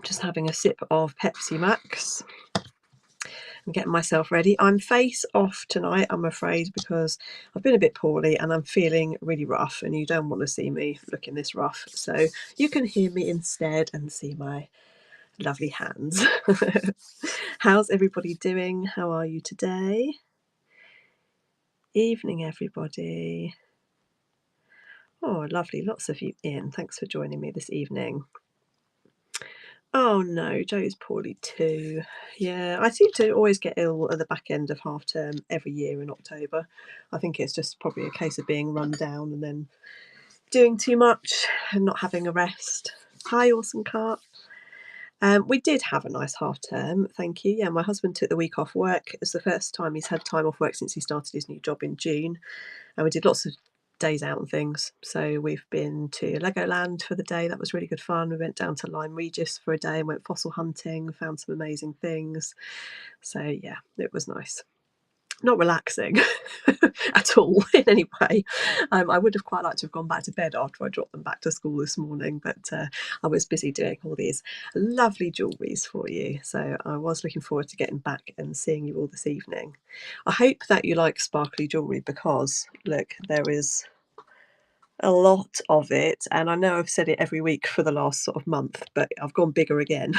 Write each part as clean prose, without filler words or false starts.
Just having a sip of Pepsi Max and getting myself ready. I'm face off tonight, I'm afraid, because I've been a bit poorly and I'm feeling really rough, and you don't want to see me looking this rough. So you can hear me instead and see my lovely hands. How's everybody doing? How are you today? Evening, everybody. Oh, lovely. Lots of you in. Thanks for joining me this evening. Oh no, Joe's poorly too. Yeah, I seem to always get ill at the back end of half term every year in October. I think it's just probably a case of being run down and then doing too much and not having a rest. Hi, Awesome Cart. We did have a nice half term, thank you. Yeah, my husband took the week off work. It's the first time he's had time off work since he started his new job in June. And we did lots of days out and things. So we've been to Legoland for the day. That was really good fun. We went down to Lyme Regis for a day and went fossil hunting, found some amazing things. So yeah, it was nice. Not relaxing at all in any way. I would have quite liked to have gone back to bed after I dropped them back to school this morning, but I was busy doing all these lovely jewelleries for you. So I was looking forward to getting back and seeing you all this evening. I hope that you like sparkly jewellery, because look, there is a lot of it, and I know I've said it every week for the last sort of month, but I've gone bigger again.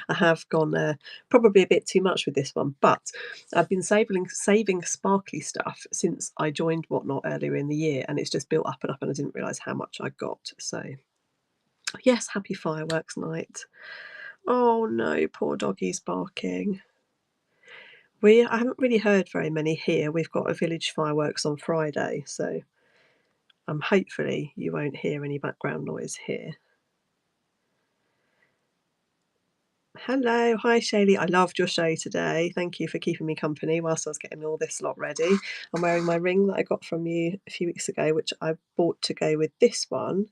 I have gone probably a bit too much with this one, but I've been saving sparkly stuff since I joined Whatnot earlier in the year, and it's just built up and up, and I didn't realise how much I got. So yes, happy fireworks night. Oh no, poor doggy's barking. I haven't really heard very many here. We've got a village fireworks on Friday, so hopefully you won't hear any background noise here. Hello, hi Shaylee. I loved your show today. Thank you for keeping me company whilst I was getting all this lot ready. I'm wearing my ring that I got from you a few weeks ago, which I bought to go with this one,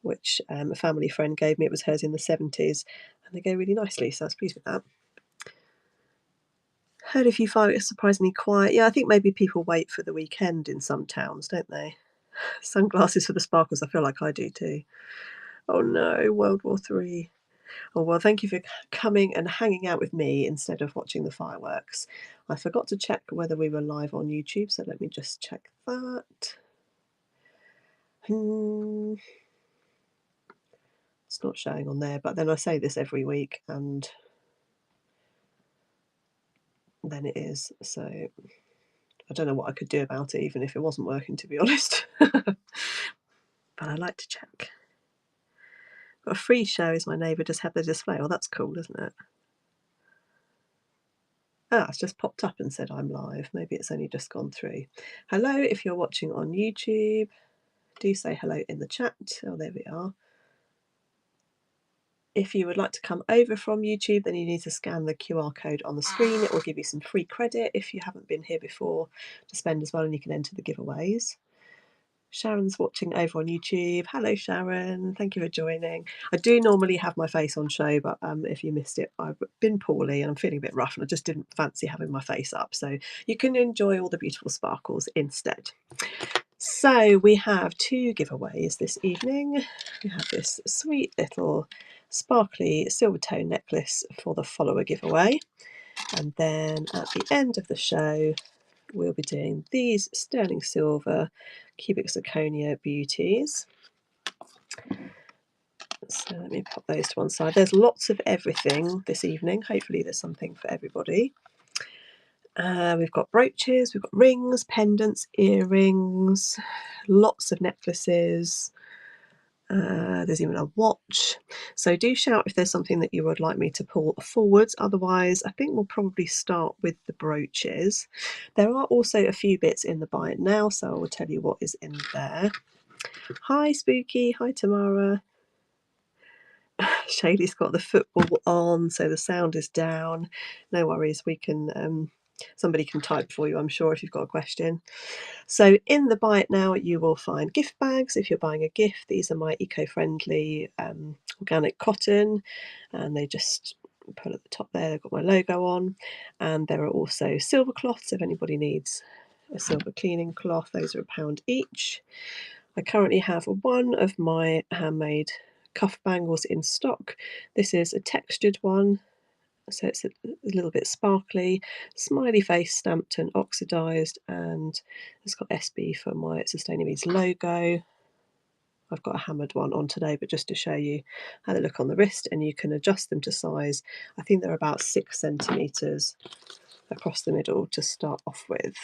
which a family friend gave me. It was hers in the 70s, and they go really nicely, so I was pleased with that. Heard a few fireworks surprisingly quiet. Yeah, I think maybe people wait for the weekend in some towns, don't they? Sunglasses for the sparkles. I feel like I do too. Oh no, World War III. Oh, well, thank you for coming and hanging out with me instead of watching the fireworks. I forgot to check whether we were live on YouTube, so let me just check that. It's not showing on there, but then I say this every week and then it is. So I don't know what I could do about it, even if it wasn't working, to be honest. But I like to check. Got a free show as my neighbour just had the display. Well, that's cool, isn't it? Ah, it's just popped up and said I'm live. Maybe it's only just gone through. Hello, if you're watching on YouTube, do say hello in the chat. Oh, there we are. If you would like to come over from YouTube, then you need to scan the QR code on the screen. It will give you some free credit if you haven't been here before to spend as well, and you can enter the giveaways. Sharon's watching over on YouTube. Hello, Sharon. Thank you for joining. I do normally have my face on show, but if you missed it, I've been poorly and I'm feeling a bit rough, and I just didn't fancy having my face up. So you can enjoy all the beautiful sparkles instead. So we have two giveaways this evening. We have this sweet little sparkly silver tone necklace for the follower giveaway. And then at the end of the show, we'll be doing these sterling silver cubic zirconia beauties. So let me pop those to one side. There's lots of everything this evening. Hopefully there's something for everybody. We've got brooches, we've got rings, pendants, earrings, lots of necklaces. There's even a watch. So do shout if there's something that you would like me to pull forwards. Otherwise, I think we'll probably start with the brooches. There are also a few bits in the buy it now, so I will tell you what is in there. Hi, Spooky. Hi, Tamara. Shaylee's got the football on, so the sound is down. No worries, we can somebody can type for you, I'm sure, if you've got a question. So in the buy it now, you will find gift bags. If you're buying a gift, these are my eco-friendly organic cotton, and they just put at the top there, they've got my logo on. And there are also silver cloths if anybody needs a silver cleaning cloth. Those are £1 each. I currently have one of my handmade cuff bangles in stock. This is a textured one, so it's a little bit sparkly, smiley face stamped and oxidised, and it's got SB for my Sustainability logo. I've got a hammered one on today, but just to show you how they look on the wrist, and you can adjust them to size. I think they're about 6 centimetres across the middle to start off with.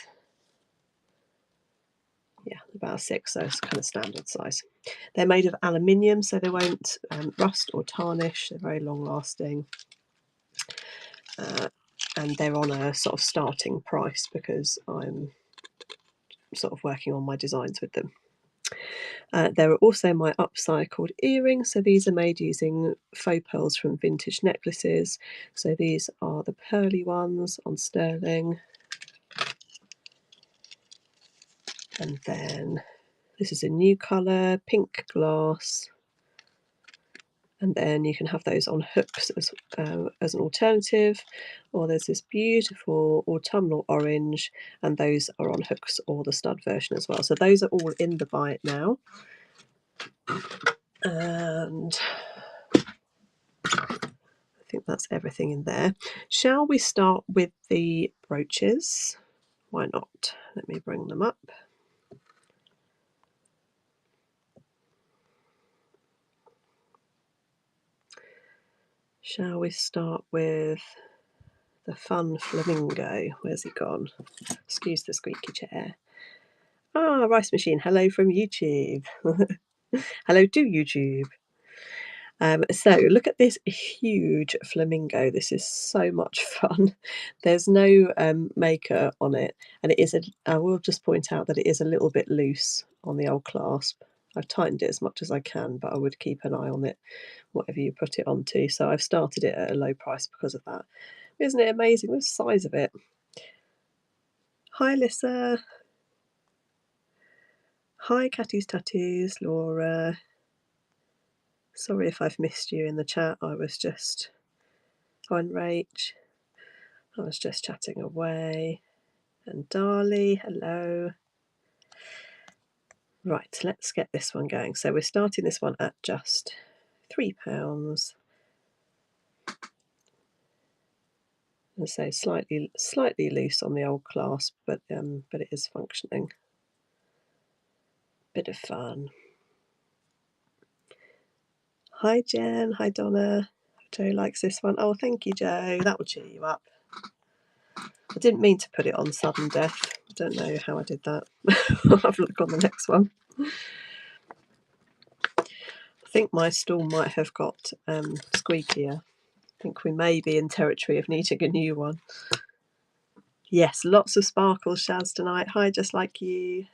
Yeah, about 6, so it's kind of standard size. They're made of aluminium, so they won't rust or tarnish. They're very long lasting. And they're on a sort of starting price because I'm sort of working on my designs with them. There are also my upcycled earrings. So these are made using faux pearls from vintage necklaces. So these are the pearly ones on sterling. And then this is a new colour, pink glass. And then you can have those on hooks as an alternative. Or there's this beautiful autumnal orange, and those are on hooks or the stud version as well. So those are all in the Buy It Now. And I think that's everything in there. Shall we start with the brooches? Why not? Let me bring them up. Shall we start with the fun flamingo? Where's he gone? Excuse the squeaky chair. Ah, Rice Machine, hello from YouTube. Hello to YouTube. So look at this huge flamingo. This is so much fun. There's no maker on it, and it is I will just point out that it is a little bit loose on the old clasp. I've tightened it as much as I can, but I would keep an eye on it, whatever you put it onto. So I've started it at a low price because of that. Isn't it amazing? The size of it. Hi, Lissa. Hi, Catty's Tattoos, Laura. Sorry if I've missed you in the chat. I was just on Rach. I was just chatting away. And Darley, hello. Right, let's get this one going. So we're starting this one at just £3. And so slightly loose on the old clasp, but it is functioning. Bit of fun. Hi Jen, hi Donna. Joe likes this one. Oh, thank you, Joe. That will cheer you up. I didn't mean to put it on sudden death. I don't know how I did that. I'll have a look on the next one. I think my stool might have got squeakier. I think we may be in territory of needing a new one. Yes, lots of sparkles, Shaz, tonight. Hi, just like you.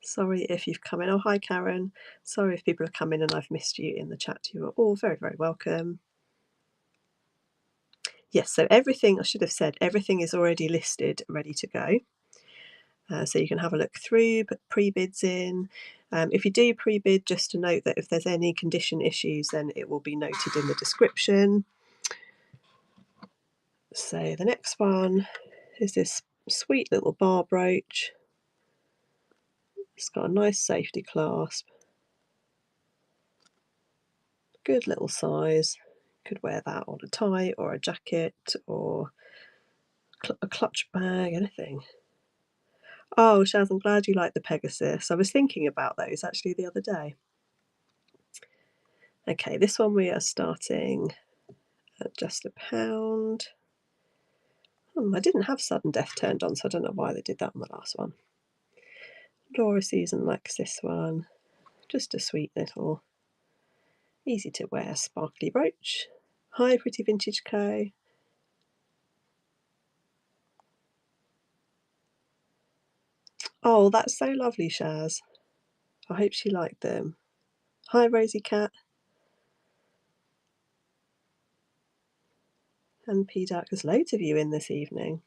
Sorry if you've come in. Oh, hi, Karen. Sorry if people have come in and I've missed you in the chat. You are all very, very welcome. Yes, so everything, I should have said, everything is already listed, ready to go. So you can have a look through, put pre-bids in. If you do pre-bid, just to note that if there's any condition issues, then it will be noted in the description. So the next one is this sweet little bar brooch. It's got a nice safety clasp. Good little size. Could wear that on a tie or a jacket or a clutch bag, anything. Oh, Shaz, I'm glad you like the Pegasus. I was thinking about those actually the other day. Okay, this one we are starting at just £1. I didn't have sudden death turned on, so I don't know why they did that on the last one. Laura Susan likes this one. Just a sweet little, easy to wear sparkly brooch. Hi, Pretty Vintage Co. Oh, that's so lovely, Shaz. I hope she liked them. Hi, Rosie Cat. And P Duck. There's loads of you in this evening.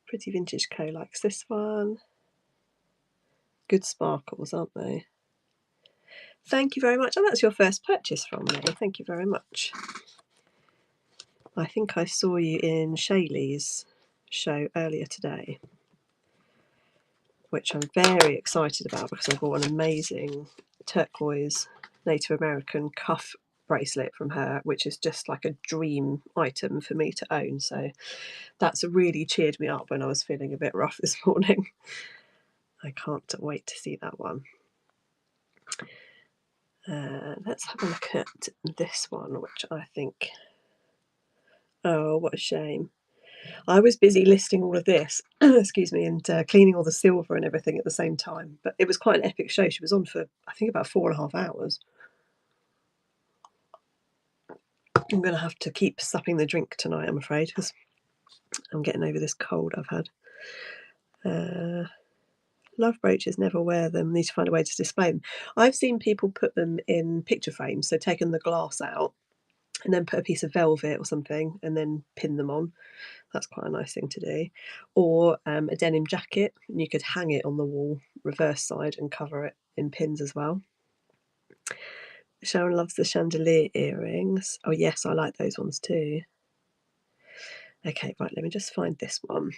Pretty Vintage Co. likes this one. Good sparkles, aren't they? Thank you very much. Oh, that's your first purchase from me. Thank you very much. I think I saw you in Shaylee's show earlier today. which I'm very excited about because I bought an amazing turquoise Native American cuff bracelet from her, which is just like a dream item for me to own. So that's really cheered me up when I was feeling a bit rough this morning. I can't wait to see that one. Let's have a look at this one, which I think, oh, what a shame. I was busy listing all of this, excuse me, and cleaning all the silver and everything at the same time. But it was quite an epic show. She was on for, I think, about 4.5 hours. I'm going to have to keep supping the drink tonight, I'm afraid, because I'm getting over this cold I've had. Love brooches, never wear them, need to find a way to display them. I've seen people put them in picture frames, so taking the glass out and then put a piece of velvet or something and then pin them on. That's quite a nice thing to do. Or a denim jacket, and you could hang it on the wall reverse side and cover it in pins as well. Sharon loves the chandelier earrings. Oh yes, I like those ones too. Okay, right, let me just find this one.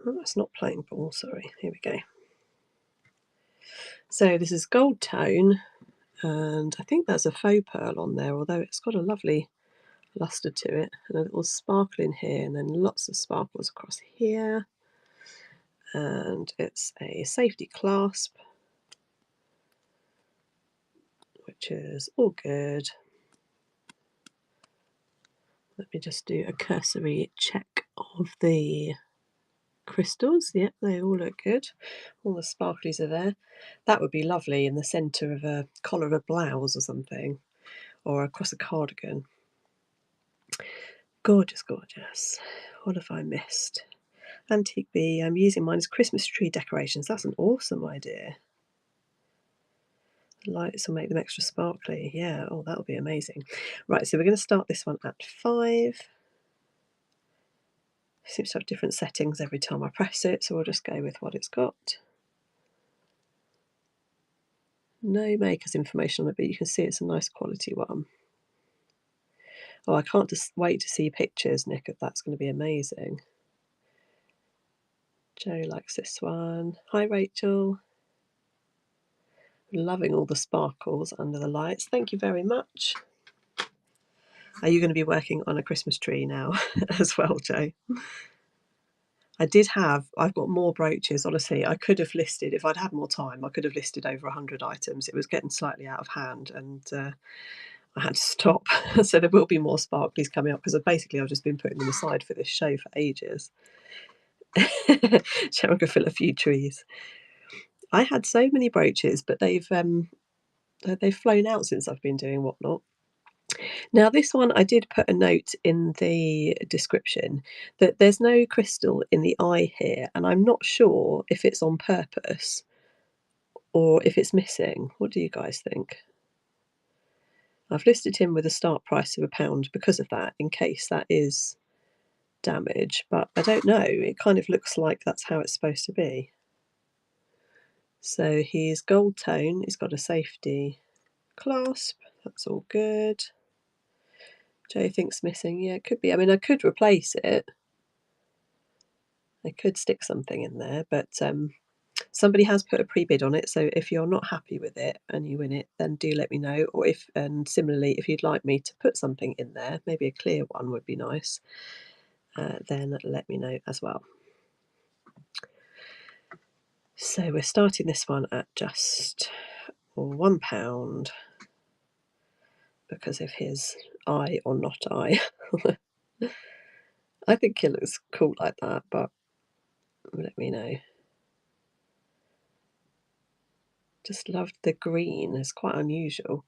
Oh, that's not plain ball, sorry. Here we go. So this is gold tone, and I think there's a faux pearl on there, although it's got a lovely luster to it, and a little sparkle in here, and then lots of sparkles across here. And it's a safety clasp, which is all good. Let me just do a cursory check of the crystals. Yep, they all look good. All the sparklies are there. That would be lovely in the centre of a collar of a blouse or something, or across a cardigan. Gorgeous, gorgeous. What have I missed? Antique bee. I'm using mine as Christmas tree decorations. That's an awesome idea. Lights will make them extra sparkly. Yeah, oh, that'll be amazing. Right, so we're going to start this one at 5. Seems to have different settings every time I press it, so we'll just go with what it's got. No maker's information on it, but you can see it's a nice quality one. Oh, I can't just wait to see pictures, Nick, of that's going to be amazing. Joe likes this one. Hi, Rachel. Loving all the sparkles under the lights. Thank you very much. Are you going to be working on a Christmas tree now as well, Joe? I've got more brooches. Honestly, I could have listed, if I'd had more time, I could have listed over 100 items. It was getting slightly out of hand, and I had to stop. So there will be more sparklies coming up, because I've just been putting them aside for this show for ages. Shall we go fill a few trees? I had so many brooches, but they've flown out since I've been doing whatnot. Now this one, I did put a note in the description that there's no crystal in the eye here, and I'm not sure if it's on purpose or if it's missing. What do you guys think? I've listed him with a start price of £1 because of that, in case that is damage, but I don't know. It kind of looks like that's how it's supposed to be. So he's gold tone, he's got a safety clasp, that's all good. Joe thinks missing. Yeah, it could be. I mean, I could replace it. I could stick something in there, but somebody has put a pre-bid on it, so if you're not happy with it and you win it, then do let me know. Or and similarly, if you'd like me to put something in there, maybe a clear one would be nice, then let me know as well. So we're starting this one at just £1 because of his eye or not eye. I think it looks cool like that, but let me know. Just loved the green. It's quite unusual.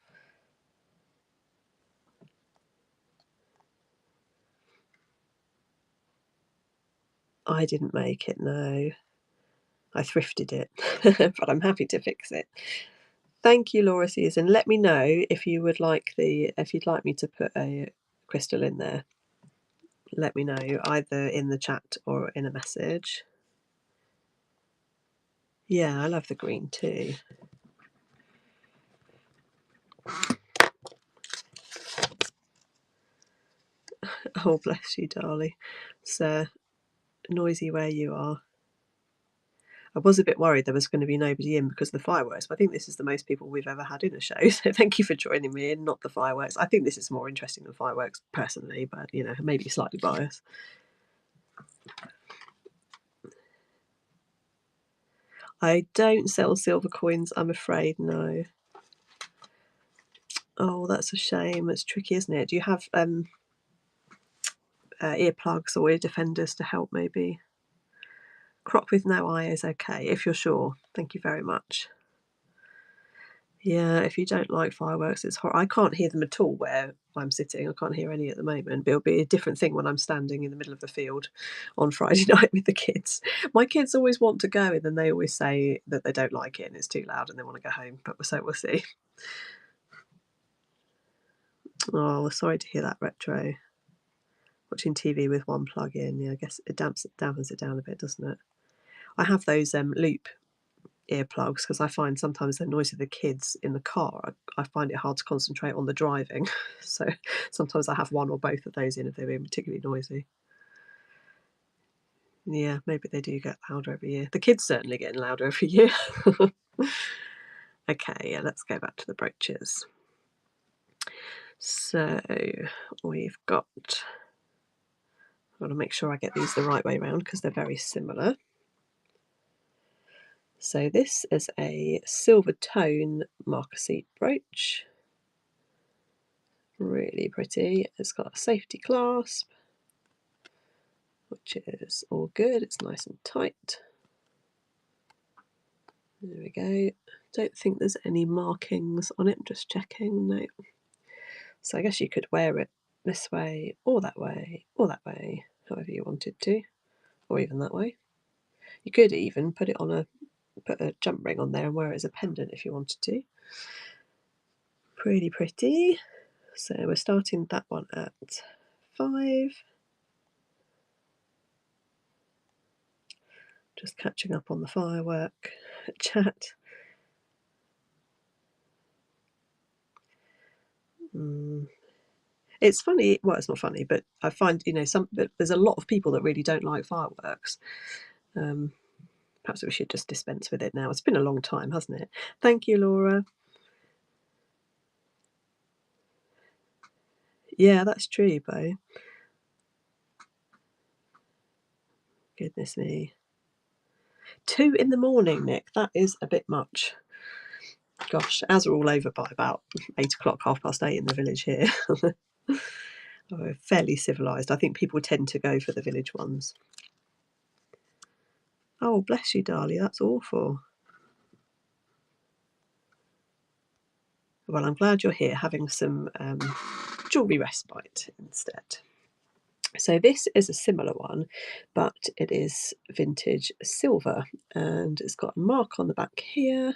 I didn't make it, no. I thrifted it, but I'm happy to fix it. Thank you, Laura Susan. Let me know if you would like if you'd like me to put a crystal in there. Let me know either in the chat or in a message. Yeah, I love the green too. Oh, bless you, darling. It's noisy where you are. I was a bit worried there was going to be nobody in because of the fireworks, but I think this is the most people we've ever had in a show. So thank you for joining me in, not the fireworks. I think this is more interesting than fireworks personally, but you know, maybe slightly biased. I don't sell silver coins, I'm afraid, no. Oh, that's a shame. It's tricky, isn't it? Do you have earplugs or ear defenders to help maybe? Croc with no eye is okay, if you're sure. Thank you very much. Yeah, if you don't like fireworks, it's horrible. I can't hear them at all where I'm sitting. I can't hear any at the moment. But it'll be a different thing when I'm standing in the middle of the field on Friday night with the kids. My kids always want to go, and then they always say that they don't like it and it's too loud and they want to go home. But so we'll see. Oh, sorry to hear that, Retro. Watching TV with one plug in. Yeah, I guess it dampens it down a bit, doesn't it? I have those loop earplugs because I find sometimes the noise of the kids in the car, I find it hard to concentrate on the driving. So sometimes I have one or both of those in if they're being particularly noisy. Yeah, maybe they do get louder every year. The kids certainly getting louder every year. Okay, yeah, let's go back to the brooches. So we've got, I want to make sure I get these the right way around because they're very similar. So this is a silver tone marquisite brooch. Really pretty. It's got a safety clasp, which is all good. It's nice and tight. There we go. Don't think there's any markings on it. Just checking. No. So I guess you could wear it this way or that way or that way, however you wanted to, or even that way. You could even put a jump ring on there and wear it as a pendant if you wanted to. Pretty pretty. So we're starting that one at 5. Just catching up on the firework chat. It's funny. Well, it's not funny, but I find there's a lot of people that really don't like fireworks. Perhaps we should just dispense with it now. It's been a long time, hasn't it? Thank you, Laura. Yeah, that's true, Bo. Goodness me. 2 in the morning, Nick. That is a bit much. Gosh, ours are all over by about 8 o'clock, 8:30 in the village here. We're fairly civilised. I think people tend to go for the village ones. Oh, bless you, darling. That's awful. Well, I'm glad you're here having some jewellery respite instead. So this is a similar one, but it is vintage silver, and it's got a mark on the back here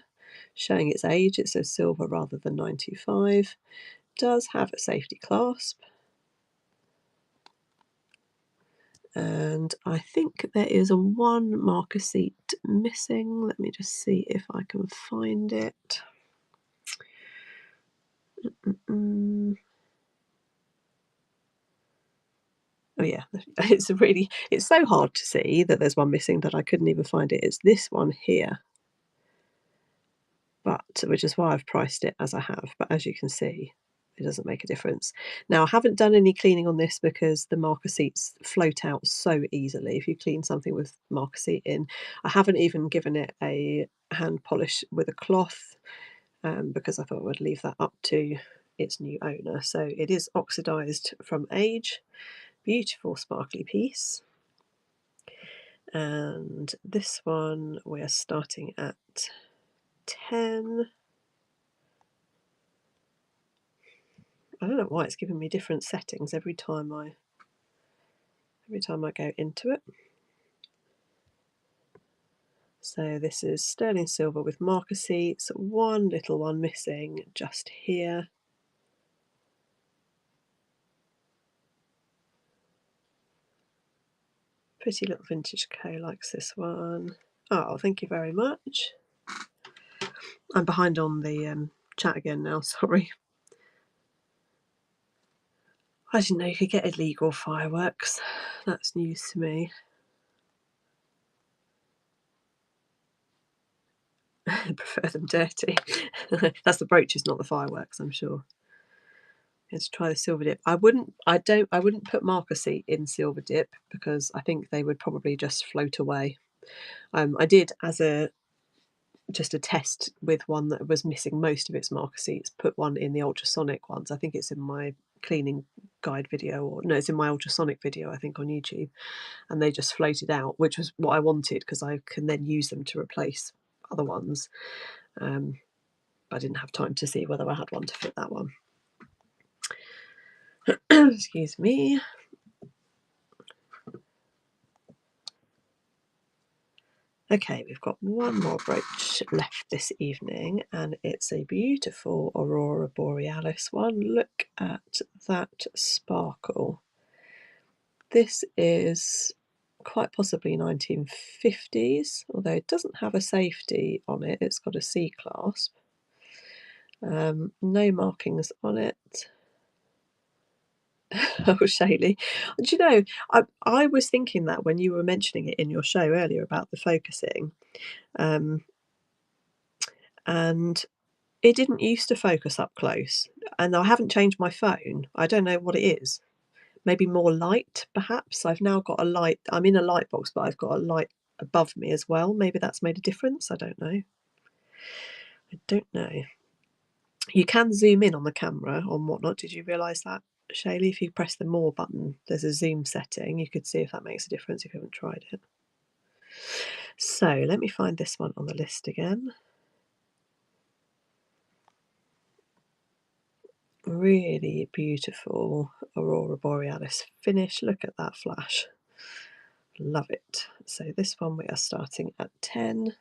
showing its age. It says silver rather than 925. Does have a safety clasp, and I think there is a one marquisite missing. Let me just see if I can find it. Oh yeah, it's so hard to see that there's one missing that I couldn't even find it. It's this one here, but which is why I've priced it as I have. But as you can see, it doesn't make a difference. Now, I haven't done any cleaning on this because the marquisites float out so easily if you clean something with marquisite in. I haven't even given it a hand polish with a cloth because I thought I would leave that up to its new owner. So it is oxidized from age. Beautiful sparkly piece. And this one we're starting at 10. I don't know why it's giving me different settings every time I go into it. So this is sterling silver with marquisites, one little one missing just here. Pretty little vintage co likes this one. Oh, thank you very much. I'm behind on the chat again now, sorry. I didn't know you could get illegal fireworks. That's news to me. I prefer them dirty. That's the brooches, not the fireworks, I'm sure. Let's try the silver dip. I wouldn't put marcassite in silver dip because I think they would probably just float away. I did as just a test with one that was missing most of its marcassites, put one in the ultrasonic ones. I think it's in my cleaning guide video, or no, it's in my ultrasonic video, I think, on YouTube, and they just floated out, which was what I wanted because I can then use them to replace other ones. But I didn't have time to see whether I had one to fit that one. Excuse me. Okay, we've got one more brooch left this evening, and it's a beautiful Aurora Borealis one. Look at that sparkle. This is quite possibly 1950s, although it doesn't have a safety on it. It's got a C clasp. No markings on it. Oh, Shaylee. Do you know, I was thinking that when you were mentioning it in your show earlier about the focusing, and it didn't used to focus up close, and I haven't changed my phone. I don't know what it is. Maybe more light, perhaps. I've now got a light. I'm in a light box, but I've got a light above me as well. Maybe that's made a difference. I don't know. I don't know. You can zoom in on the camera on whatnot. Did you realise that, Shaylee? If you press the more button, there's a zoom setting. You could see if that makes a difference if you haven't tried it. So let me find this one on the list again. Really beautiful Aurora Borealis finish. Look at that flash. Love it. So this one we are starting at 10.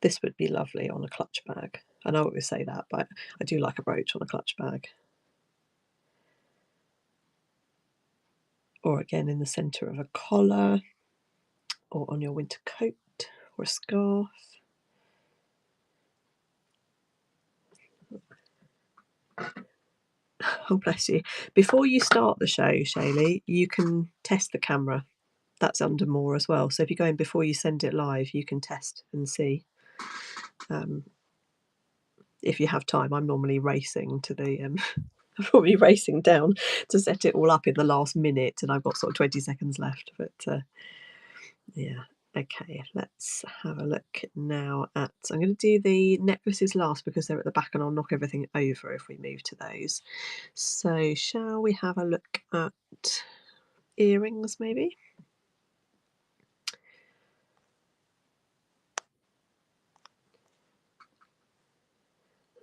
This would be lovely on a clutch bag. I know we say that, but I do like a brooch on a clutch bag. Or again in the centre of a collar, or on your winter coat or a scarf. Oh, bless you. Before you start the show, Shaylee, you can test the camera. That's under more as well. So if you go in before you send it live, you can test and see. If you have time, I'm normally racing to the I'm probably racing down to set it all up in the last minute, and I've got sort of 20 seconds left. But yeah, okay, let's have a look now at. I'm going to do the necklaces last because they're at the back, and I'll knock everything over if we move to those. So, shall we have a look at earrings, maybe?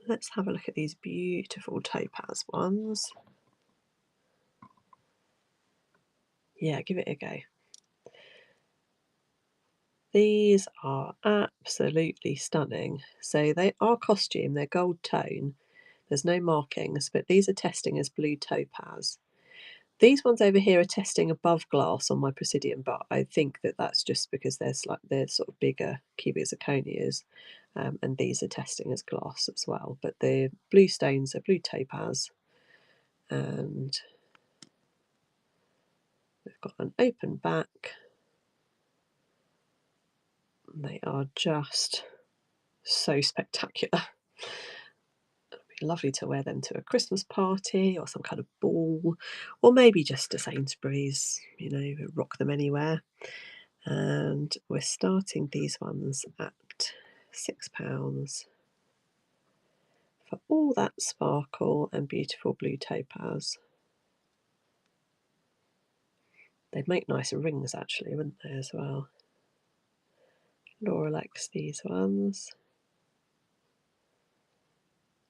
Let's have a look at these beautiful topaz ones. Yeah, give it a go. These are absolutely stunning. So they are costume, they're gold tone. There's no markings, but these are testing as blue topaz. These ones over here are testing above glass on my Presidium, but I think that that's just because they're sort of bigger cubic zirconias, and these are testing as glass as well. But the blue stones are blue topaz, and we've got an open back. They are just so spectacular. It'd be lovely to wear them to a Christmas party or some kind of ball, or maybe just to Sainsbury's, you know, rock them anywhere. And we're starting these ones at £6 for all that sparkle and beautiful blue topaz. They'd make nice rings actually, wouldn't they, as well? Laura likes these ones.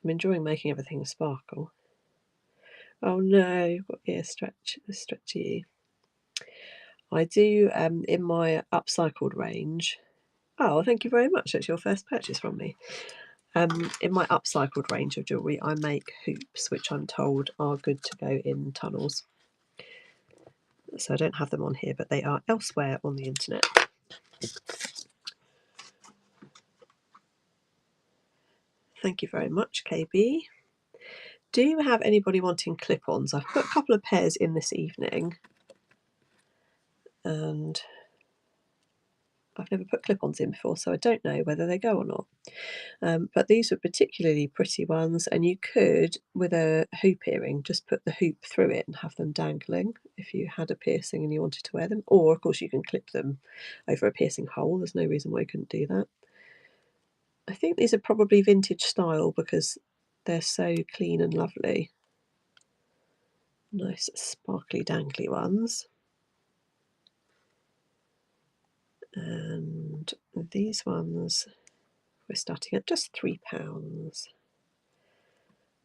I'm enjoying making everything sparkle. Oh no, you've got ear stretchy. I do in my upcycled range. Oh, thank you very much. That's your first purchase from me. In my upcycled range of jewellery, I make hoops, which I'm told are good to go in tunnels. So I don't have them on here, but they are elsewhere on the internet. Thank you very much, KB. Do you have anybody wanting clip-ons? I've put a couple of pairs in this evening, and I've never put clip-ons in before, so I don't know whether they go or not. But these are particularly pretty ones, and you could, with a hoop earring, just put the hoop through it and have them dangling if you had a piercing and you wanted to wear them. Or, of course, you can clip them over a piercing hole. There's no reason why you couldn't do that. I think these are probably vintage style because they're so clean and lovely. Nice sparkly dangly ones. And these ones, we're starting at just £3.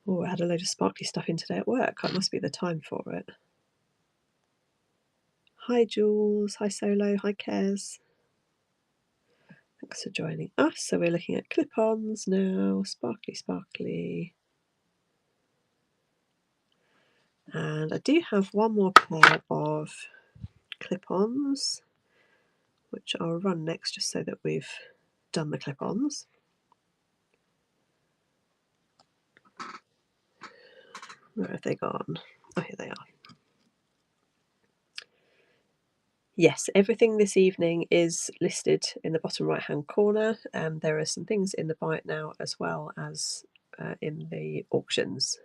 Oh, I had a load of sparkly stuff in today at work. That must be the time for it. Hi Jules, hi Solo, hi Kez. Thanks for joining us. So we're looking at clip-ons now, sparkly, sparkly. And I do have one more pair of clip-ons, which I'll run next just so that we've done the clip-ons. Where have they gone? Oh, here they are. Yes, everything this evening is listed in the bottom right hand corner. There are some things in the buy it now as well as in the auctions.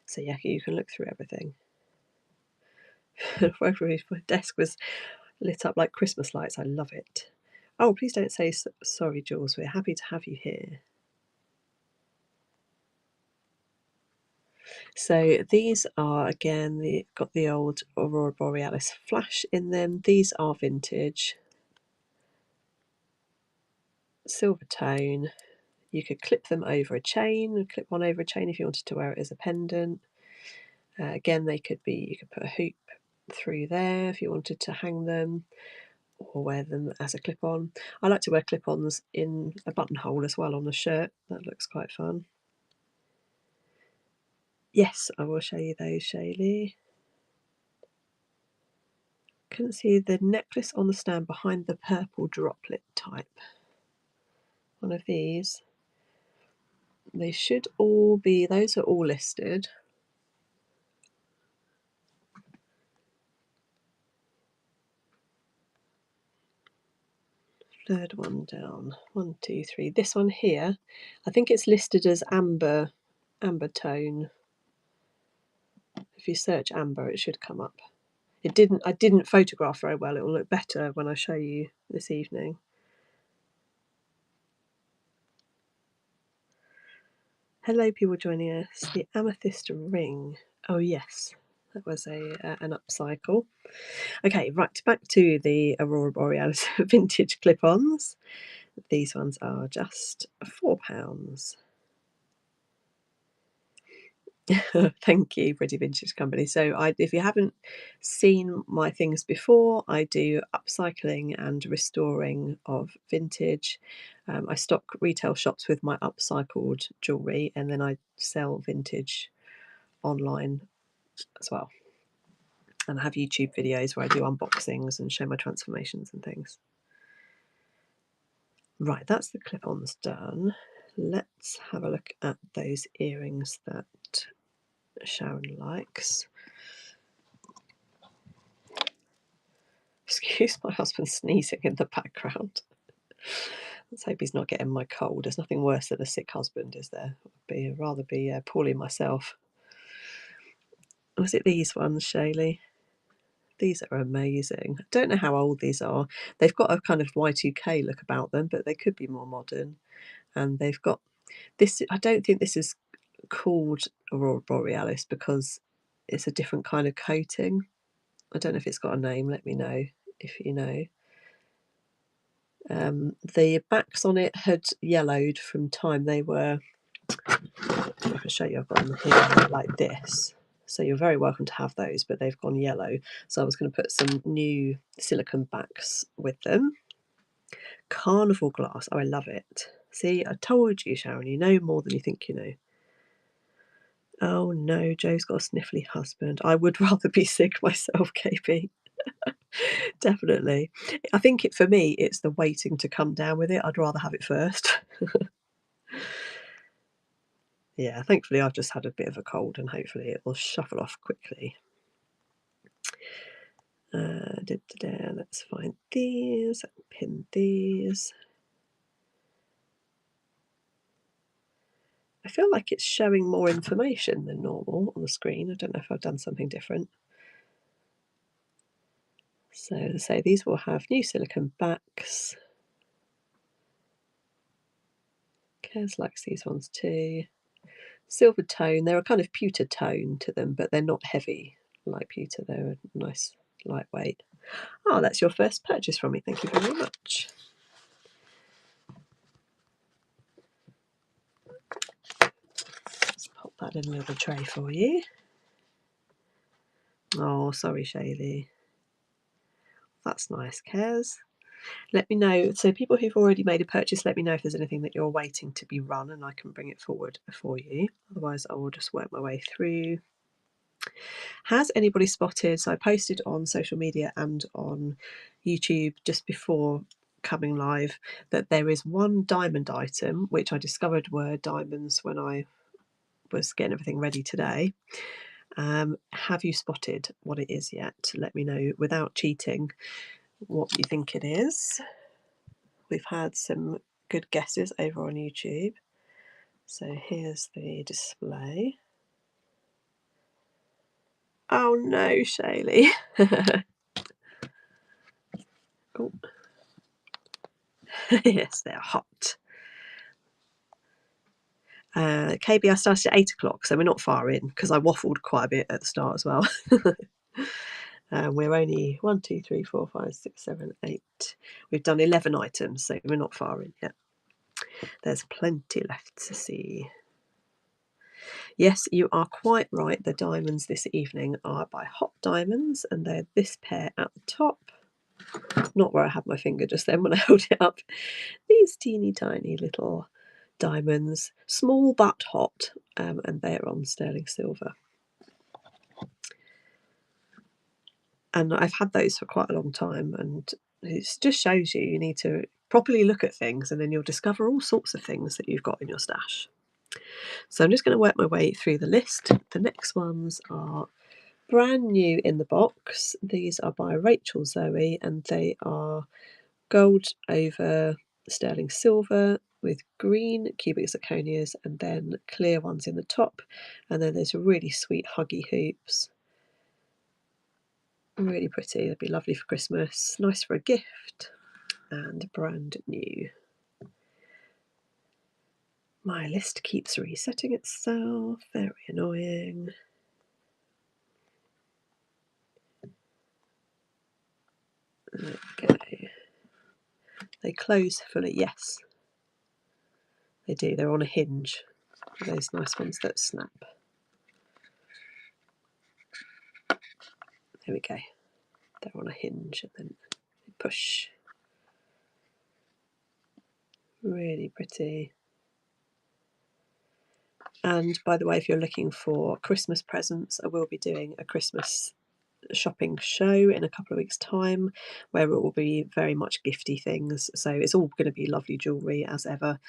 So yeah, you can look through everything. My desk was lit up like Christmas lights. I love it. Oh, please don't say sorry, Jules. We're happy to have you here. So these are, again, got the old Aurora Borealis flash in them. These are vintage. Silver tone. You could clip them over a chain, clip one over a chain if you wanted to wear it as a pendant. Again, they could be, you could put a hoop through there if you wanted to hang them or wear them as a clip-on. I like to wear clip-ons in a buttonhole as well on a shirt. That looks quite fun. Yes, I will show you those, Shaylee. Couldn't see the necklace on the stand behind the purple droplet type. One of these. They should all be, those are all listed. Third one down. 1, 2, 3. This one here, I think it's listed as amber tone. If you search amber, it should come up. I didn't photograph very well. It will look better when I show you this evening. Hello, people joining us. The amethyst ring. Oh yes, that was an upcycle. Okay, right, back to the Aurora Borealis vintage clip-ons. These ones are just £4. Thank you, Pretty Vintage Company. So if you haven't seen my things before, I do upcycling and restoring of vintage. I stock retail shops with my upcycled jewellery, and then I sell vintage online as well. And I have YouTube videos where I do unboxings and show my transformations and things. Right, that's the clip-ons done. Let's have a look at those earrings that Sharon likes. Excuse my husband sneezing in the background. Let's hope he's not getting my cold. There's nothing worse than a sick husband, is there? I'd rather be poorly myself. Was it these ones, Shaylee? These are amazing. I don't know how old these are. They've got a kind of Y2K look about them, but they could be more modern. And they've got this. I don't think this is called Aurora Borealis because it's a different kind of coating. I don't know if it's got a name. Let me know if you know. The backs on it had yellowed from time they were, I can show you, I've got them here like this. So you're very welcome to have those, but they've gone yellow. So I was going to put some new silicone backs with them. Carnival glass. Oh, I love it. See, I told you, Sharon, you know more than you think you know. Oh no, Joe's got a sniffly husband. I would rather be sick myself, KP. Definitely. I think for me, it's the waiting to come down with it. I'd rather have it first. Yeah, thankfully I've just had a bit of a cold and hopefully it will shuffle off quickly. Let's find these, pin these. I feel like it's showing more information than normal on the screen. I don't know if I've done something different. So as I say, these will have new silicone backs. Kez likes these ones too. Silver tone, they're a kind of pewter tone to them, but they're not heavy like pewter. They're a nice lightweight. Oh, that's your first purchase from me. Thank you very much. Let's pop that in a little tray for you. Oh, sorry, Shaylee. That's nice, Kez. Let me know. So people who've already made a purchase, let me know if there's anything that you're waiting to be run and I can bring it forward for you. Otherwise, I will just work my way through. Has anybody spotted, so I posted on social media and on YouTube just before coming live, that there is one diamond item, which I discovered were diamonds when I was getting everything ready today. Have you spotted what it is yet? Let me know without cheating what you think it is. We've had some good guesses over on YouTube. So here's the display. Oh no, Shaylee. Oh. Yes, they're hot. KB, I started at 8 o'clock, so we're not far in because I waffled quite a bit at the start as well. We're only 1, 2, 3, 4, 5, 6, 7, 8. We've done 11 items, so we're not far in yet. There's plenty left to see. Yes, you are quite right. The diamonds this evening are by Hot Diamonds, and they're this pair at the top. Not where I had my finger just then when I held it up. These teeny tiny little diamonds, small but hot, and they're on sterling silver. And I've had those for quite a long time, and it just shows you need to properly look at things, and then you'll discover all sorts of things that you've got in your stash. So I'm just going to work my way through the list. The next ones are brand new in the box. These are by Rachel Zoe, and they are gold over sterling silver with green cubic zirconias and then clear ones in the top, and then there's really sweet huggy hoops. Really pretty. They'd be lovely for Christmas, nice for a gift, and brand new. My list keeps resetting itself, very annoying. There we go. They close fully, yes. They do, they're on a hinge. Those nice ones that snap. There we go. They're on a hinge and then push. Really pretty. And by the way, if you're looking for Christmas presents, I will be doing a Christmas shopping show in a couple of weeks' time where it will be very much gifty things. So it's all going to be lovely jewellery as ever,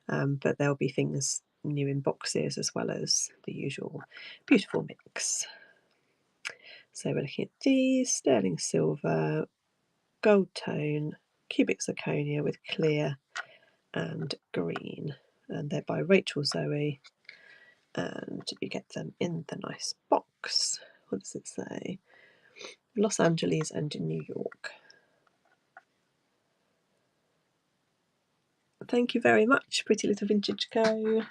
but there'll be things new in boxes as well as the usual beautiful mix. So we're looking at these, sterling silver, gold tone, cubic zirconia with clear and green, and they're by Rachel Zoe, and you get them in the nice box. What does it say? Los Angeles and New York. Thank you very much, Pretty Little Vintage Co.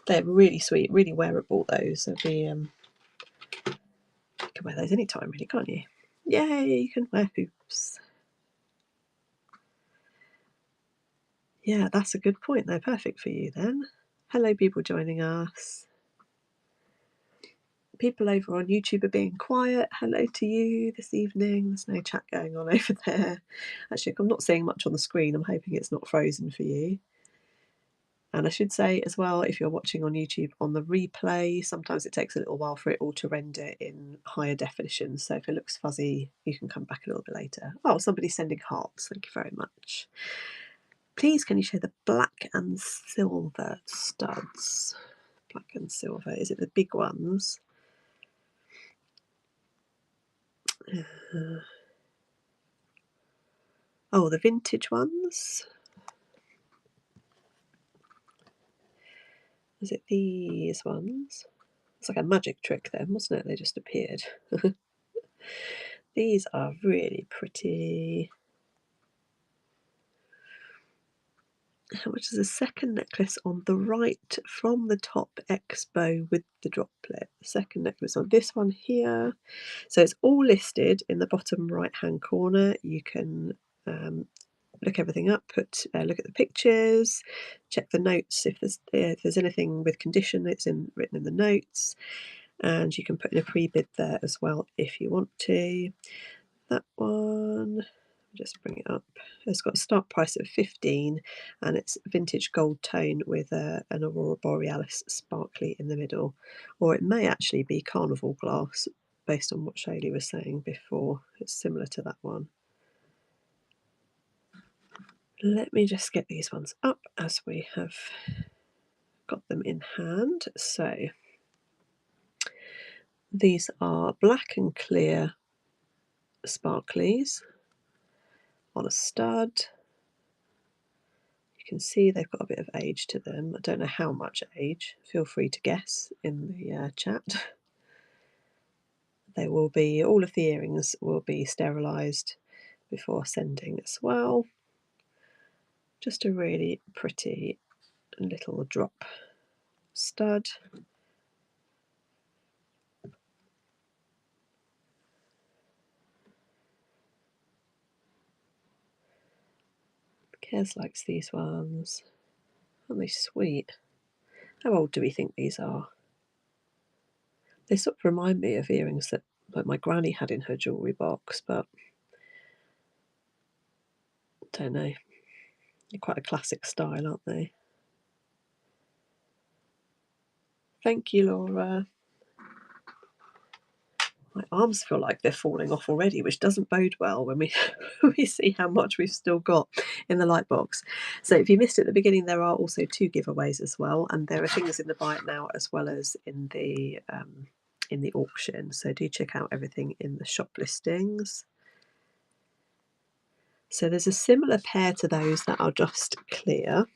They're really sweet, really wearable. Those they'll be. You can wear those anytime, really, can't you? Yay! You can wear hoops. Yeah, that's a good point. They're perfect for you then. Hello, people joining us. People over on YouTube are being quiet. Hello to you this evening. There's no chat going on over there. Actually, I'm not seeing much on the screen. I'm hoping it's not frozen for you. And I should say as well, if you're watching on YouTube on the replay, sometimes it takes a little while for it all to render in higher definition. So if it looks fuzzy, you can come back a little bit later. Oh, somebody's sending hearts. Thank you very much. Please, can you show the black and silver studs? Black and silver. Is it the big ones? Oh, the vintage ones? Is it these ones? It's like a magic trick then, wasn't it? They just appeared. These are really pretty. How much is a second necklace on the right from the top expo with the droplet? The second necklace on this one here. So it's all listed in the bottom right hand corner. You can look everything up, look at the pictures, check the notes if there's anything with condition that's written in the notes, and you can put in a pre-bid there as well if you want to. That one, just bring it up. It's got a start price of 15, and it's vintage gold tone with an aurora borealis sparkly in the middle, or it may actually be carnival glass based on what Shaylee was saying before. It's similar to that one. Let me just get these ones up as we have got them in hand. So these are black and clear sparklies on a stud. You can see they've got a bit of age to them. I don't know how much age. Feel free to guess in the chat. They will be, all of the earrings will be sterilised before sending as well. Just a really pretty little drop stud. Kez likes these ones. Aren't they sweet? How old do we think these are? They sort of remind me of earrings that like my granny had in her jewellery box, but I don't know. They're quite a classic style, aren't they? Thank you, Laura. My arms feel like they're falling off already, which doesn't bode well when we we see how much we've still got in the light box. So if you missed it at the beginning, there are also 2 giveaways as well, and there are things in the buy it now as well as in the auction. So do check out everything in the shop listings. So there's a similar pair to those that are just clear.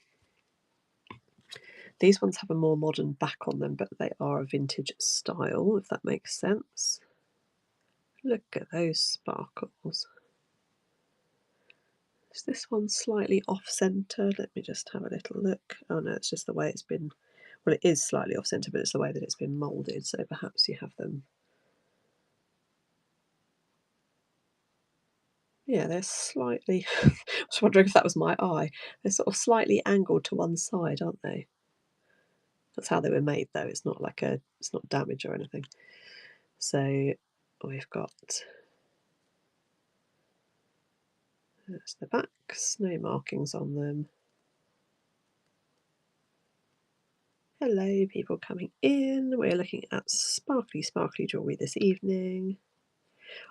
These ones have a more modern back on them, but they are a vintage style, if that makes sense. Look at those sparkles. Is this one slightly off-centre? Let me just have a little look. Oh no, it's just the way it's been, well, it is slightly off-centre, but it's the way that it's been moulded, so perhaps you have them. Yeah, they're slightly, I was wondering if that was my eye. They're sort of slightly angled to one side, aren't they? That's how they were made though, it's not like it's not damage or anything. So we've got, that's the backs, no markings on them. Hello, people coming in. We're looking at sparkly, sparkly jewellery this evening.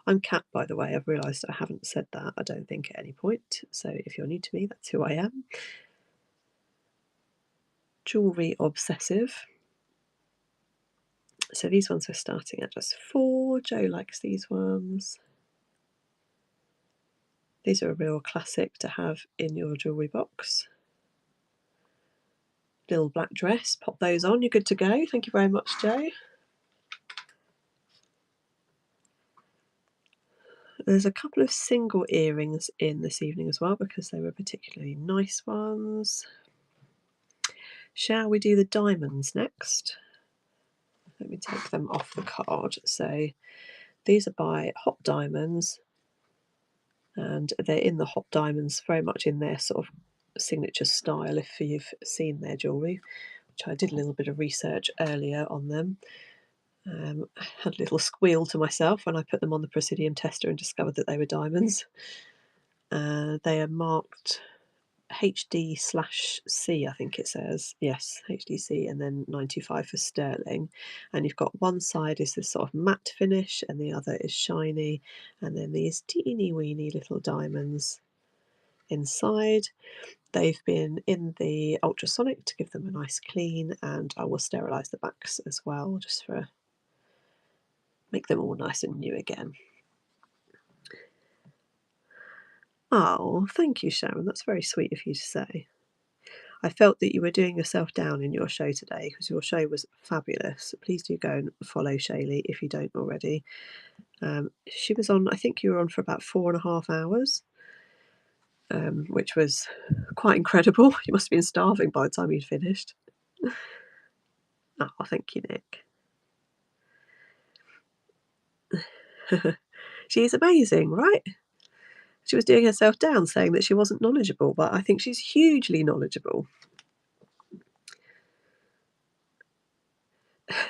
I'm Kat, by the way. I've realised I haven't said that, I don't think, at any point. So if you're new to me, that's who I am. Jewellery obsessive. So these ones are starting at just 4. Joe likes these ones. These are a real classic to have in your jewellery box. Little black dress, pop those on, you're good to go. Thank you very much, Joe. There's a couple of single earrings in this evening as well because they were particularly nice ones. Shall we do the diamonds next? Let me take them off the card. So these are by Hot Diamonds, and they're in the Hot Diamonds, very much in their sort of signature style if you've seen their jewellery, which I did a little bit of research earlier on them. I had a little squeal to myself when I put them on the Presidium tester and discovered that they were diamonds. They are marked HD/C, I think it says. Yes, HDC, and then 95 for sterling. And you've got one side is this sort of matte finish and the other is shiny, and then these teeny weeny little diamonds inside. they've been in the ultrasonic to give them a nice clean, and I will sterilise the backs as well, just for make them all nice and new again. Oh, thank you, Sharon. That's very sweet of you to say. I felt that you were doing yourself down in your show today because your show was fabulous. Please do go and follow Shaylee if you don't already. She was on, I think you were on for about 4.5 hours, which was quite incredible. You must have been starving by the time you'd finished. Oh, thank you, Nick. She is amazing, right? She was doing herself down saying that she wasn't knowledgeable, but I think she's hugely knowledgeable.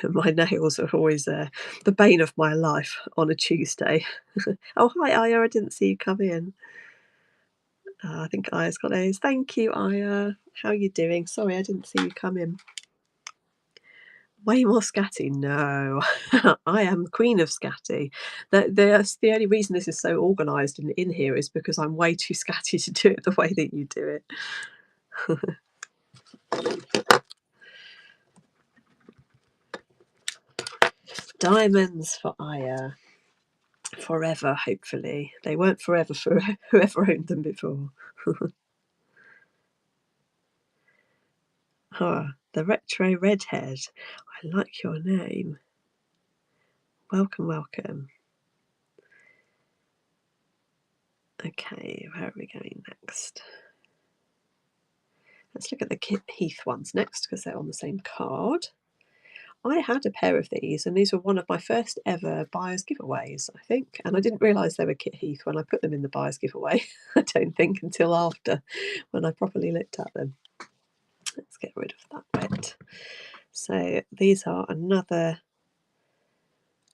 My nails are always the bane of my life on a Tuesday. Oh, hi, Aya. I didn't see you come in. I think Aya's got those. Thank you, Aya. How are you doing? Sorry, I didn't see you come in. Way more scatty? No. I am queen of scatty. The only reason this is so organised and in here is because I'm way too scatty to do it the way that you do it. Diamonds for Aya. Forever, hopefully. They weren't forever for whoever owned them before. Ah, the retro redhead. I like your name. Welcome, welcome. Okay, where are we going next? Let's look at the Heath ones next because they're on the same card. I had a pair of these, and these were one of my first ever buyer's giveaways, I think. And I didn't realise they were Kit Heath when I put them in the buyer's giveaway. I don't think until after, when I properly looked at them. Let's get rid of that bit. So these are another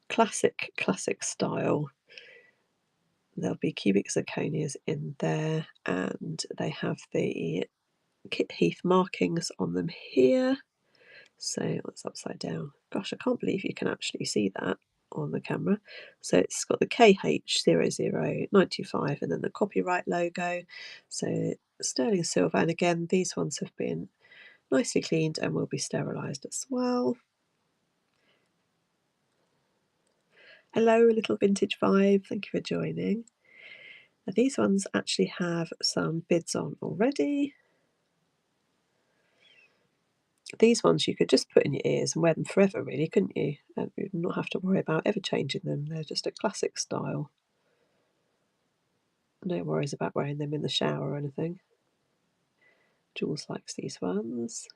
classic style. There'll be cubic zirconias in there, and they have the Kit Heath markings on them here. So that's upside down. Gosh, I can't believe you can actually see that on the camera. So it's got the KH0095 and then the copyright logo. So sterling silver, and again these ones have been nicely cleaned and will be sterilised as well. Hello, little vintage vibe. Thank you for joining. Now, these ones actually have some bids on already. These ones you could just put in your ears and wear them forever, really, couldn't you? And you'd not have to worry about ever changing them. They're just a classic style. No worries about wearing them in the shower or anything. Jules likes these ones.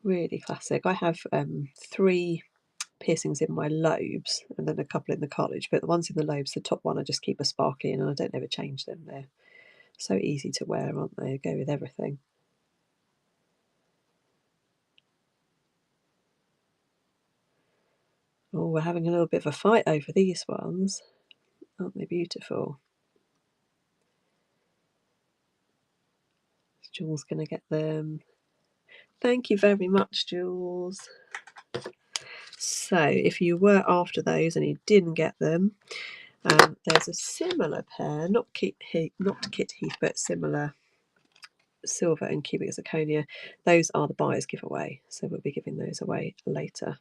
Really classic. I have 3 piercings in my lobes and then a couple in the cartilage, but the ones in the lobes, the top one I just keep a sparkly in and I don't ever change them. They're so easy to wear, aren't they? Go with everything. Oh, we're having a little bit of a fight over these ones. Aren't they beautiful? Jules going to get them. Thank you very much, Jules. So if you were after those and you didn't get them, there's a similar pair, not Kit Heath, but similar, silver and cubic zirconia. Those are the buyer's giveaway, so we'll be giving those away later.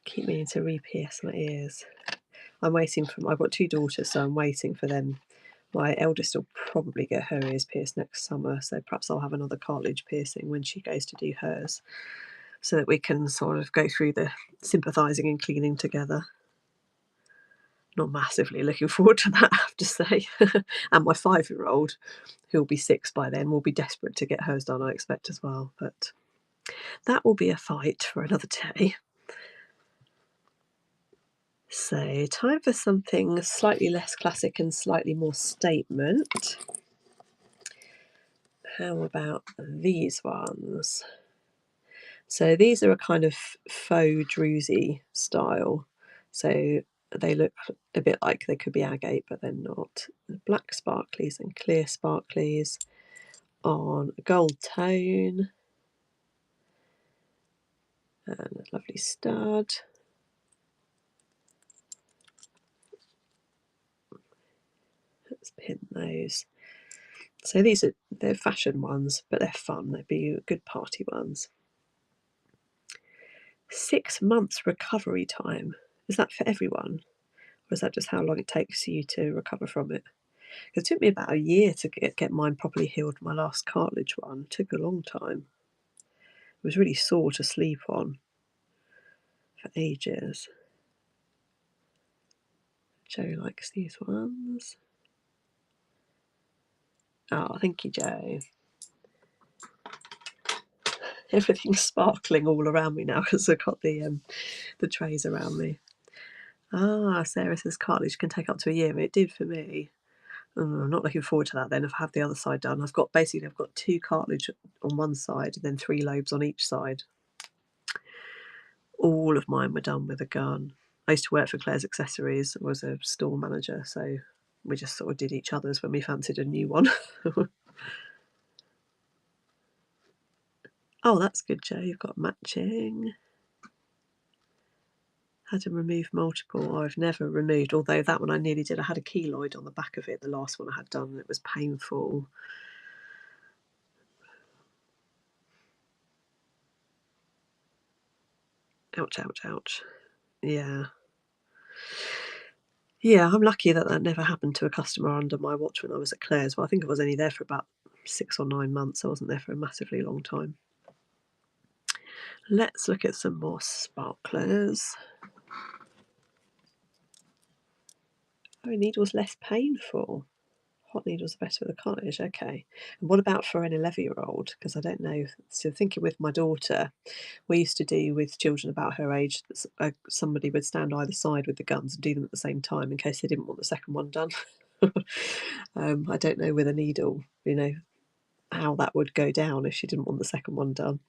Keep meaning to re-pierce my ears. I'm waiting for. I've got 2 daughters, so I'm waiting for them. My eldest will probably get her ears pierced next summer, so perhaps I'll have another cartilage piercing when she goes to do hers, so that we can sort of go through the sympathising and cleaning together. Not massively looking forward to that, I have to say. And my 5-year-old, who'll be 6 by then, will be desperate to get hers done, I expect, as well. But that will be a fight for another day. So, time for something slightly less classic and slightly more statement. How about these ones? So these are a kind of faux druzy style. So they look a bit like they could be agate, but they're not. Black sparklies and clear sparklies on a gold tone. And a lovely stud. Let's pin those. So they're fashion ones, but they're fun. They'd be good party ones. 6 months recovery time. Is that for everyone? Or is that just how long it takes you to recover from it? It took me about a year to get mine properly healed. My last cartilage one it took a long time. It was really sore to sleep on for ages. Joe likes these ones. Oh, thank you, Joe. Everything's sparkling all around me now because I've got the trays around me. Ah, Sarah says cartilage can take up to a year. It did for me. I'm not looking forward to that then if I have the other side done. I've got 2 cartilage on one side and then 3 lobes on each side. All of mine were done with a gun. I used to work for Claire's Accessories, I was a store manager, so we just sort of did each other's when we fancied a new one. Oh, that's good, Joe. You've got matching. Had to remove multiple. I've never removed, although that one I nearly did. I had a keloid on the back of it, the last one I had done, and it was painful. Ouch, ouch, ouch. Yeah. Yeah, I'm lucky that never happened to a customer under my watch when I was at Claire's. Well, I think I was only there for about 6 or 9 months. I wasn't there for a massively long time. Let's look at some more sparklers. Oh, needles less painful. Hot needles are better with a cartilage. Okay. And what about for an 11-year-old? Because I don't know. So thinking with my daughter, we used to do with children about her age, somebody would stand either side with the guns and do them at the same time in case they didn't want the second one done. I don't know with a needle, how that would go down if she didn't want the second one done.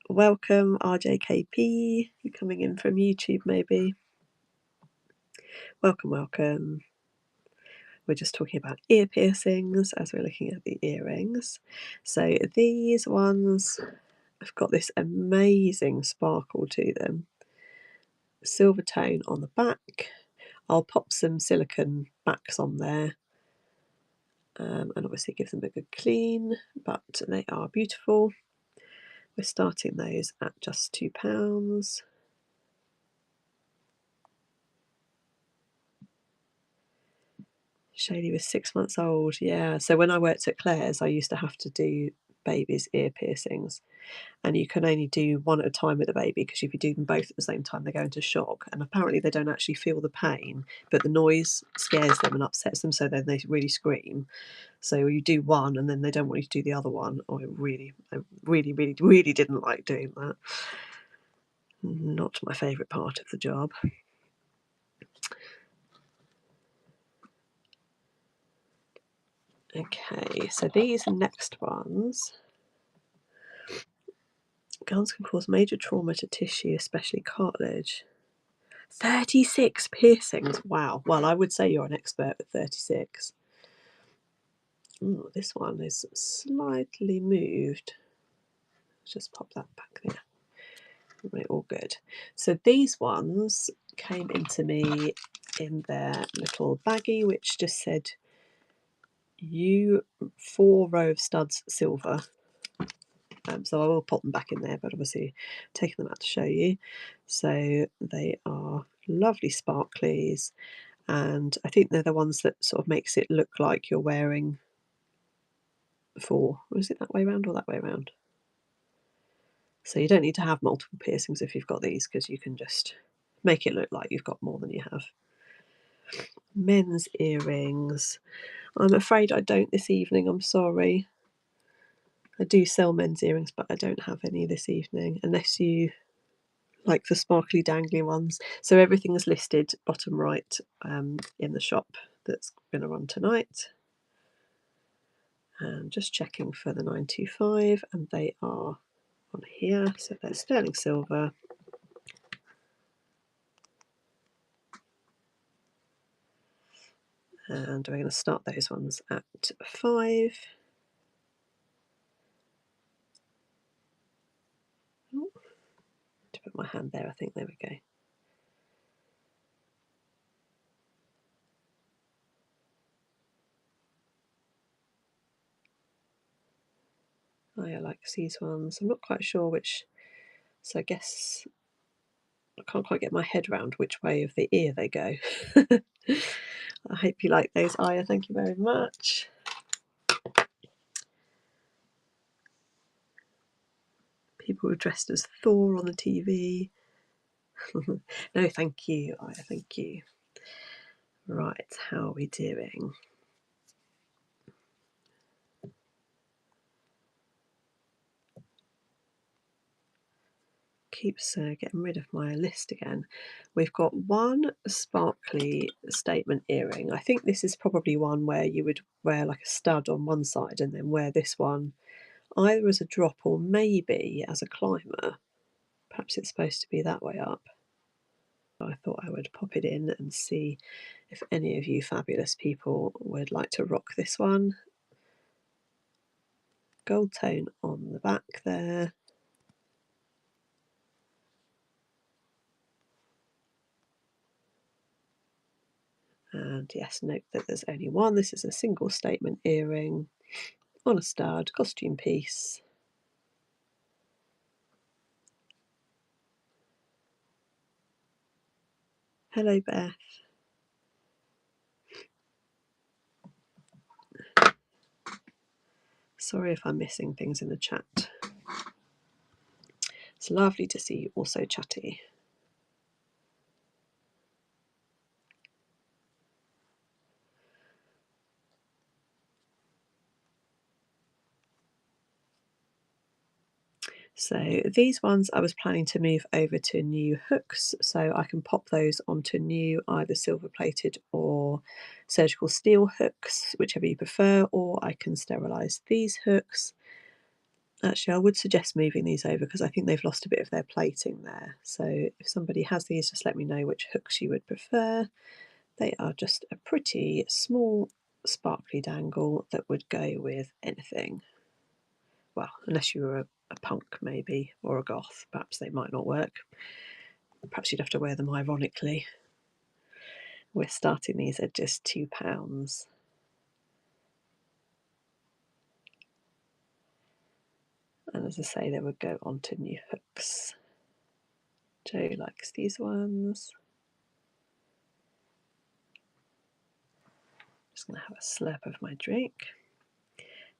Welcome, RJKP. You're coming in from YouTube, maybe. Welcome, welcome. We're just talking about ear piercings as we're looking at the earrings. So these ones have got this amazing sparkle to them. Silver tone on the back. I'll pop some silicone backs on there and obviously give them a good clean, but they are beautiful. We're starting those at just £2. Shady was 6 months old, yeah. So when I worked at Claire's, I used to have to do babies' ear piercings. And you can only do one at a time with a baby because if you do them both at the same time, they go into shock. And apparently they don't actually feel the pain, but the noise scares them and upsets them, so then they really scream. So you do one and then they don't want you to do the other one. Oh, I really, really didn't like doing that. Not my favourite part of the job. Okay, so these next ones. Guns can cause major trauma to tissue, especially cartilage. 36 piercings. Wow. Well, I would say you're an expert with 36. Ooh, this one is slightly moved. Let's just pop that back there. Right, all good. So these ones came into me in their little baggie, which just said you 4 row of studs silver. So I will pop them back in there, but obviously taking them out to show you. So they are lovely sparklies, and I think they're the ones that sort of makes it look like you're wearing 4. Or is it that way around or that way around? So you don't need to have multiple piercings if you've got these, because you can just make it look like you've got more than you have. Men's earrings. I'm afraid I don't this evening, I'm sorry. I do sell men's earrings, but I don't have any this evening, unless you like the sparkly dangly ones. So everything is listed bottom right in the shop that's going to run tonight. And just checking for the 925, and they are on here. So they're sterling silver. And we're going to start those ones at 5. Oh, to put my hand there, I think. There we go. likes these ones. I'm not quite sure which, so I guess I can't quite get my head around which way of the ear they go. I hope you like those, Aya. Thank you very much. People were dressed as Thor on the TV. No, thank you, Aya. Thank you. Right, how are we doing? Keeps getting rid of my list again. We've got one sparkly statement earring. I think this is probably one where you would wear like a stud on one side and then wear this one either as a drop or maybe as a climber. Perhaps it's supposed to be that way up. I thought I would pop it in and see if any of you fabulous people would like to rock this one. Gold tone on the back there. And yes, note that there's only one. This is a single statement earring on a stud, costume piece. Hello, Beth. Sorry if I'm missing things in the chat. It's lovely to see you also chatty. So these ones I was planning to move over to new hooks, so I can pop those onto new either silver plated or surgical steel hooks, whichever you prefer, or I can sterilise these hooks. Actually, I would suggest moving these over because I think they've lost a bit of their plating there. So if somebody has these, just let me know which hooks you would prefer. They are just a pretty small sparkly dangle that would go with anything. Well, unless you were a punk maybe, or a goth, perhaps they might not work. Perhaps you'd have to wear them ironically. We're starting these at just £2. And as I say, they would go onto new hooks. Joe likes these ones. Just going to have a slurp of my drink.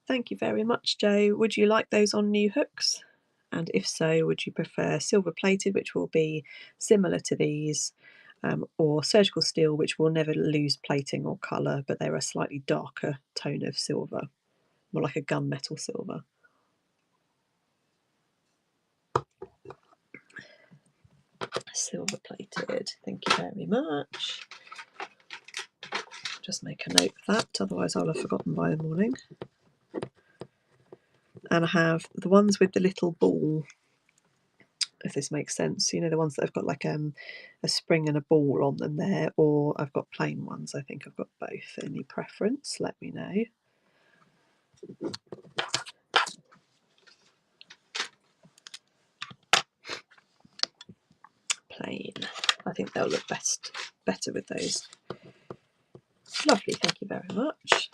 Thank you very much, Joe. Would you like those on new hooks? And if so, would you prefer silver plated, which will be similar to these, or surgical steel, which will never lose plating or colour, but they're a slightly darker tone of silver, more like a gunmetal silver? Silver plated, thank you very much. Just make a note of that, otherwise I'll have forgotten by the morning. And I have the ones with the little ball, if this makes sense, you know, the ones that have got like a spring and a ball on them there, or I've got plain ones. I think I've got both. Any preference, let me know. Plain, I think they'll look better with those. Lovely, thank you very much.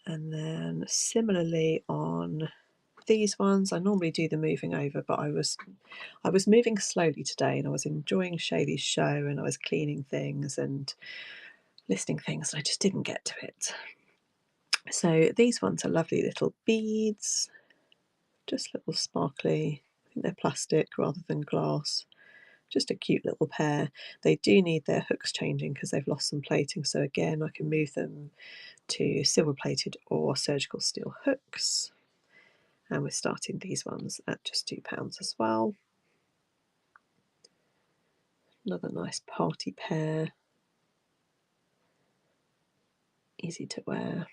And then similarly on these ones, I normally do the moving over, but I was moving slowly today, and I was enjoying Shaylee's show, and I was cleaning things and listing things, and I just didn't get to it. So these ones are lovely little beads, just little sparkly. I think they're plastic rather than glass. Just a cute little pair. They do need their hooks changing because they've lost some plating, so again I can move them to silver plated or surgical steel hooks. And we're starting these ones at just £2 as well. Another nice party pair, easy to wear.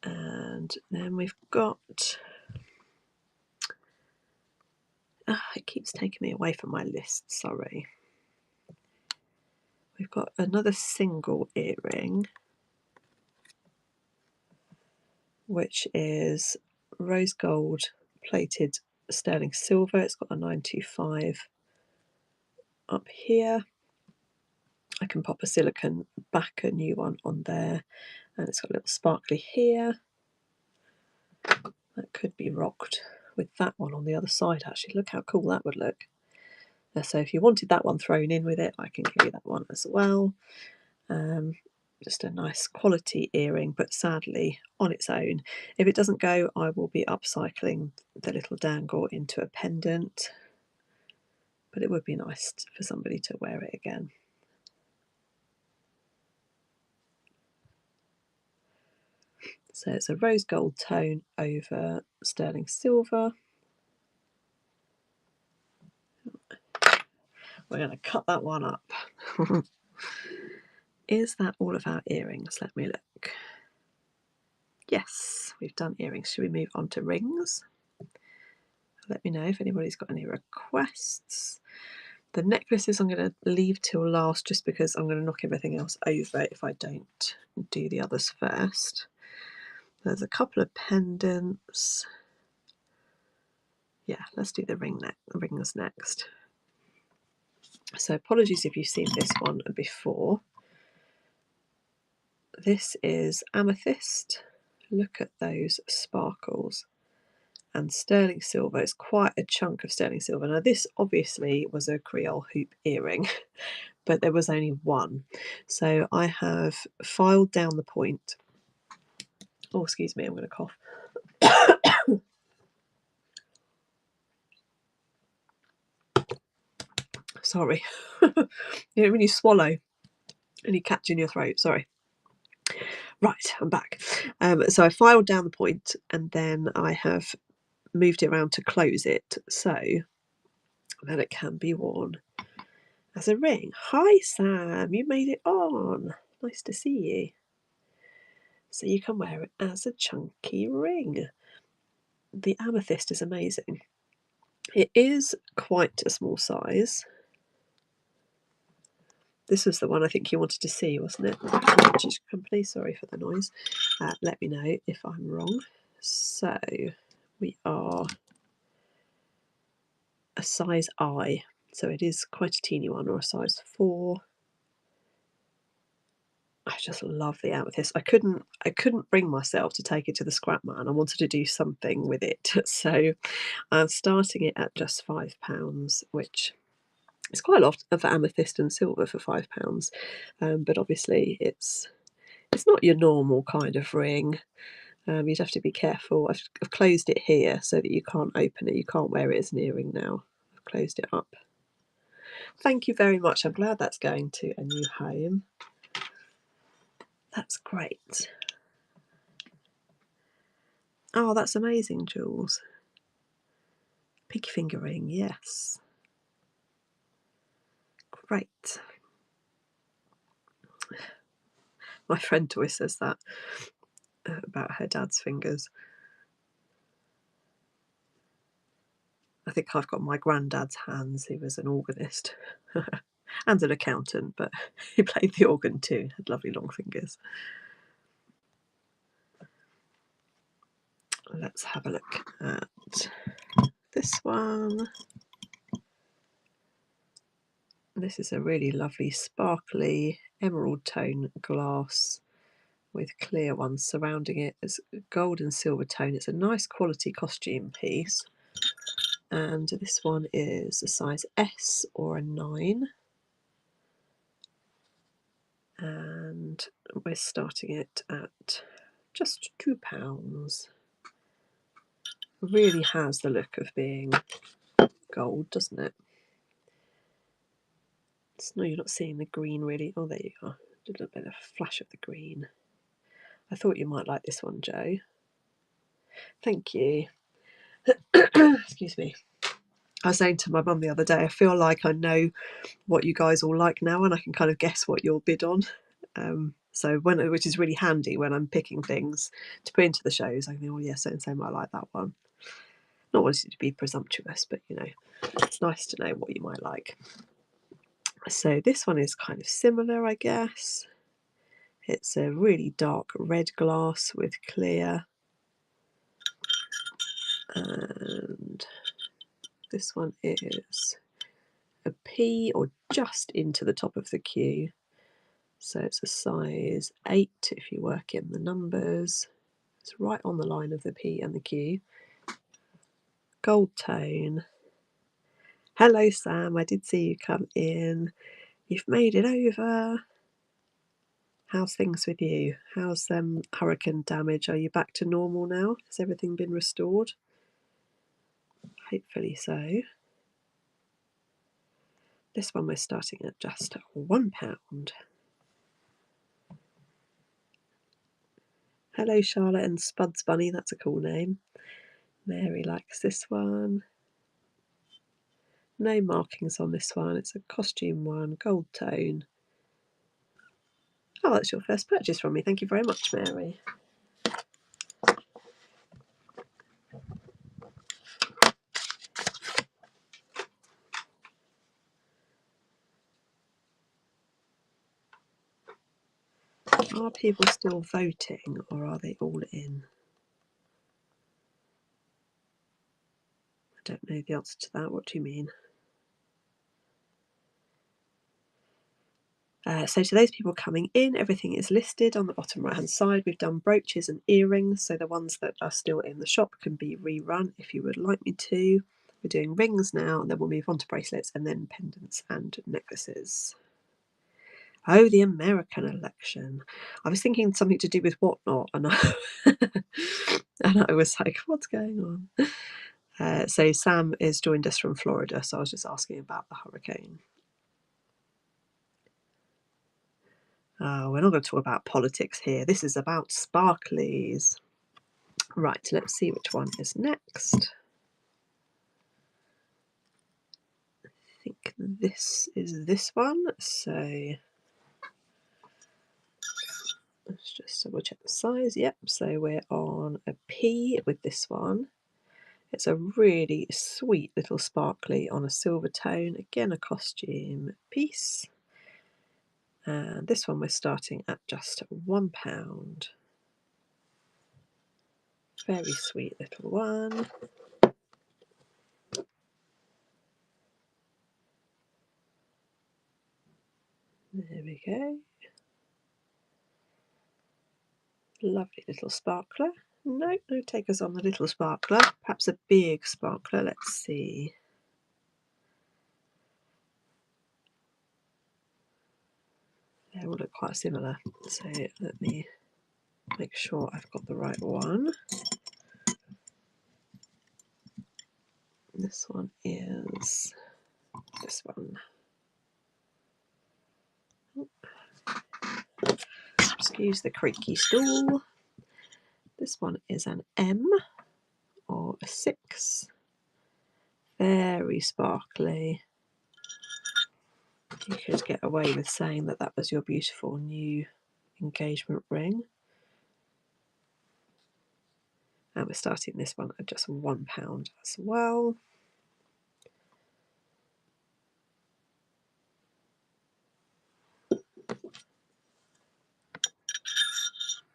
And then we've got, it keeps taking me away from my list, sorry. We've got another single earring, which is rose gold plated sterling silver. It's got a 925 up here. I can pop a silicone back, a new one on there, and it's got a little sparkly here. That could be rocked with that one on the other side, actually. Look how cool that would look. So if you wanted that one thrown in with it, I can give you that one as well. Just a nice quality earring, but sadly on its own. If it doesn't go, I will be upcycling the little dangle into a pendant, but it would be nice for somebody to wear it again. So it's a rose gold tone over sterling silver. We're going to cut that one up. Is that all of our earrings? Let me look. Yes, we've done earrings. Should we move on to rings? Let me know if anybody's got any requests. The necklaces I'm going to leave till last, just because I'm going to knock everything else over if I don't do the others first. There's a couple of pendants. Yeah, let's do the rings next. So apologies if you've seen this one before. This is amethyst. Look at those sparkles. And sterling silver. It's quite a chunk of sterling silver. Now this obviously was a Creole hoop earring, but there was only one. So I have filed down the point. Oh, excuse me, I'm going to cough. Sorry. You know when you swallow and you catch in your throat. Sorry. Right, I'm back. So I filed down the point and then I have moved it around to close it so that it can be worn as a ring. Hi Sam, you made it on. Nice to see you. So you can wear it as a chunky ring. The amethyst is amazing. It is quite a small size. This was the one I think you wanted to see, wasn't it? Brooches company, sorry for the noise. Let me know if I'm wrong. So we are a size I, so it is quite a teeny one, or a size 4. I just love the amethyst. I couldn't bring myself to take it to the scrap man. I wanted to do something with it, so I'm starting it at just £5, which is quite a lot of amethyst and silver for £5. But obviously it's not your normal kind of ring. You'd have to be careful. I've closed it here so that you can't open it. You can't wear it as an earring now. I've closed it up. Thank you very much. I'm glad that's going to a new home. That's great. Oh, that's amazing, Jules. Pinky finger ring, yes. Great. My friend always says that about her dad's fingers. I think I've got my granddad's hands. He was an organist and an accountant, but he played the organ too and had lovely long fingers. Let's have a look at this one. This is a really lovely sparkly emerald tone glass with clear ones surrounding it as gold and silver tone. It's a nice quality costume piece. And this one is a size S or a 9. And we're starting it at just £2. Really has the look of being gold, doesn't it? No, you're not seeing the green really. Oh, there you are. A little bit of a flash of the green. I thought you might like this one, Joe. Thank you. Excuse me. I was saying to my mum the other day, I feel like I know what you guys all like now, and I can kind of guess what you'll bid on. Which is really handy when I'm picking things to put into the shows. I think, oh yeah, so and so might like that one. Not wanting to be presumptuous, but you know, it's nice to know what you might like. So this one is kind of similar, I guess. It's a really dark red glass with clear. And this one is a P or just into the top of the Q. So it's a size 8 if you work in the numbers. It's right on the line of the P and the Q. Gold tone. Hello Sam, I did see you come in. You've made it over. How's things with you? How's hurricane damage? Are you back to normal now? Has everything been restored? Hopefully so. This one we're starting at just £1. Hello Charlotte and Spuds Bunny, that's a cool name. Mary likes this one. No markings on this one, it's a costume one, gold tone. Oh, that's your first purchase from me. Thank you very much, Mary. Are people still voting or are they all in? I don't know the answer to that. What do you mean? So to those people coming in, everything is listed on the bottom right hand side. We've done brooches and earrings, so the ones that are still in the shop can be rerun if you would like me to. We're doing rings now, and then we'll move on to bracelets and then pendants and necklaces. Oh, the American election. I was thinking something to do with whatnot, and I was like, what's going on? So Sam is joined us from Florida, so I was just asking about the hurricane. We're not going to talk about politics here. This is about sparklies. Right, let's see which one is next. I think this is this one. So let's just double check the size. Yep, so we're on a P with this one. It's a really sweet little sparkly on a silver tone. Again, a costume piece. And this one we're starting at just £1. Very sweet little one. There we go. Lovely little sparkler. No takers on the little sparkler. Perhaps a big sparkler. Let's see. They all look quite similar. So let me make sure I've got the right one. This one is this one. Excuse the creaky stool. This one is an M or a 6. Very sparkly. You could get away with saying that that was your beautiful new engagement ring. And we're starting this one at just £1 as well.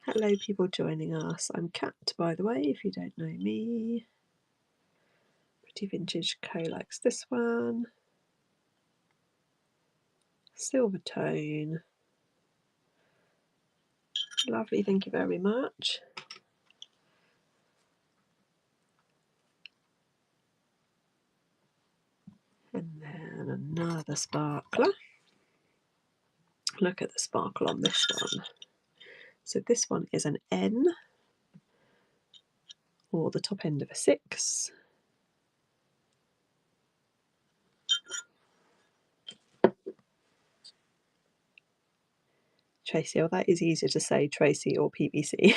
Hello, people joining us. I'm Kat, by the way, if you don't know me. Pretty Vintage Co likes this one. Silver tone. Lovely, thank you very much. And then another sparkler. Look at the sparkle on this one. So this one is an N, or the top end of a 6. Tracy, oh, that is easier to say, Tracy or PVC.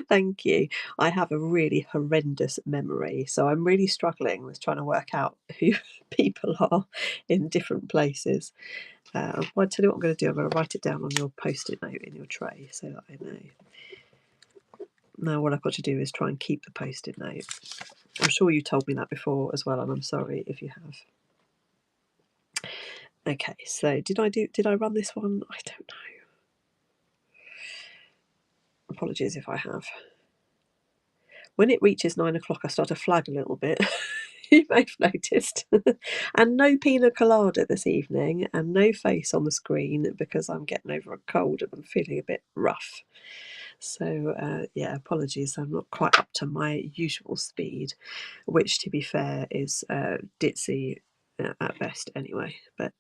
Thank you. I have a really horrendous memory, so I'm really struggling with trying to work out who people are in different places. Well, I tell you what I'm going to do. I'm going to write it down on your post-it note in your tray so that I know. Now what I've got to do is try and keep the post-it note. I'm sure you told me that before as well, and I'm sorry if you have. Okay, so did I run this one? I don't know. Apologies if I have. When it reaches 9 o'clock, I start to flag a little bit You may have noticed. And no pina colada this evening, and no face on the screen because I'm getting over a cold and I'm feeling a bit rough. So yeah, apologies, I'm not quite up to my usual speed, which to be fair is ditzy at best anyway. But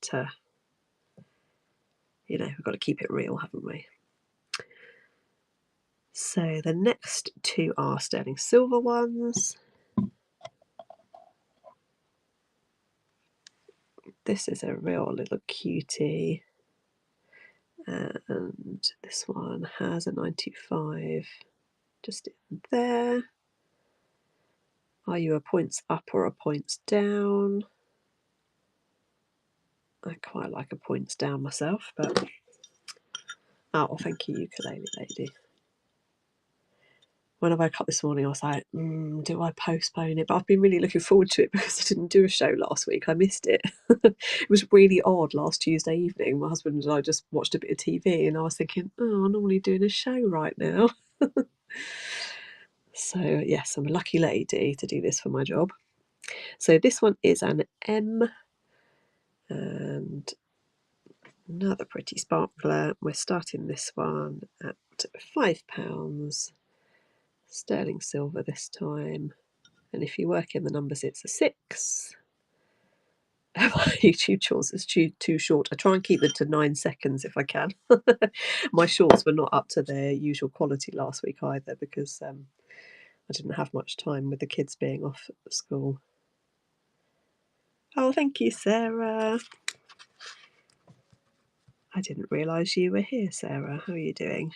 you know, we've got to keep it real, haven't we? So the next two are sterling silver ones. This is a real little cutie. And this one has a 95 just in there. Are you a points up or a points down? I quite like a points down myself, but oh, thank you, ukulele lady. When I woke up this morning, I was like, do I postpone it? But I've been really looking forward to it because I didn't do a show last week. I missed it. It was really odd last Tuesday evening. My husband and I just watched a bit of TV and I was thinking, oh, I'm normally doing a show right now. So yes, I'm a lucky lady to do this for my job. So this one is an M, and another pretty sparkler. We're starting this one at £5, sterling silver this time. And if you work in the numbers, it's a 6. My YouTube shorts is too short. I try and keep them to 9 seconds if I can. My shorts were not up to their usual quality last week either because I didn't have much time with the kids being off at school. Oh, thank you, Sarah. I didn't realise you were here, Sarah. How are you doing?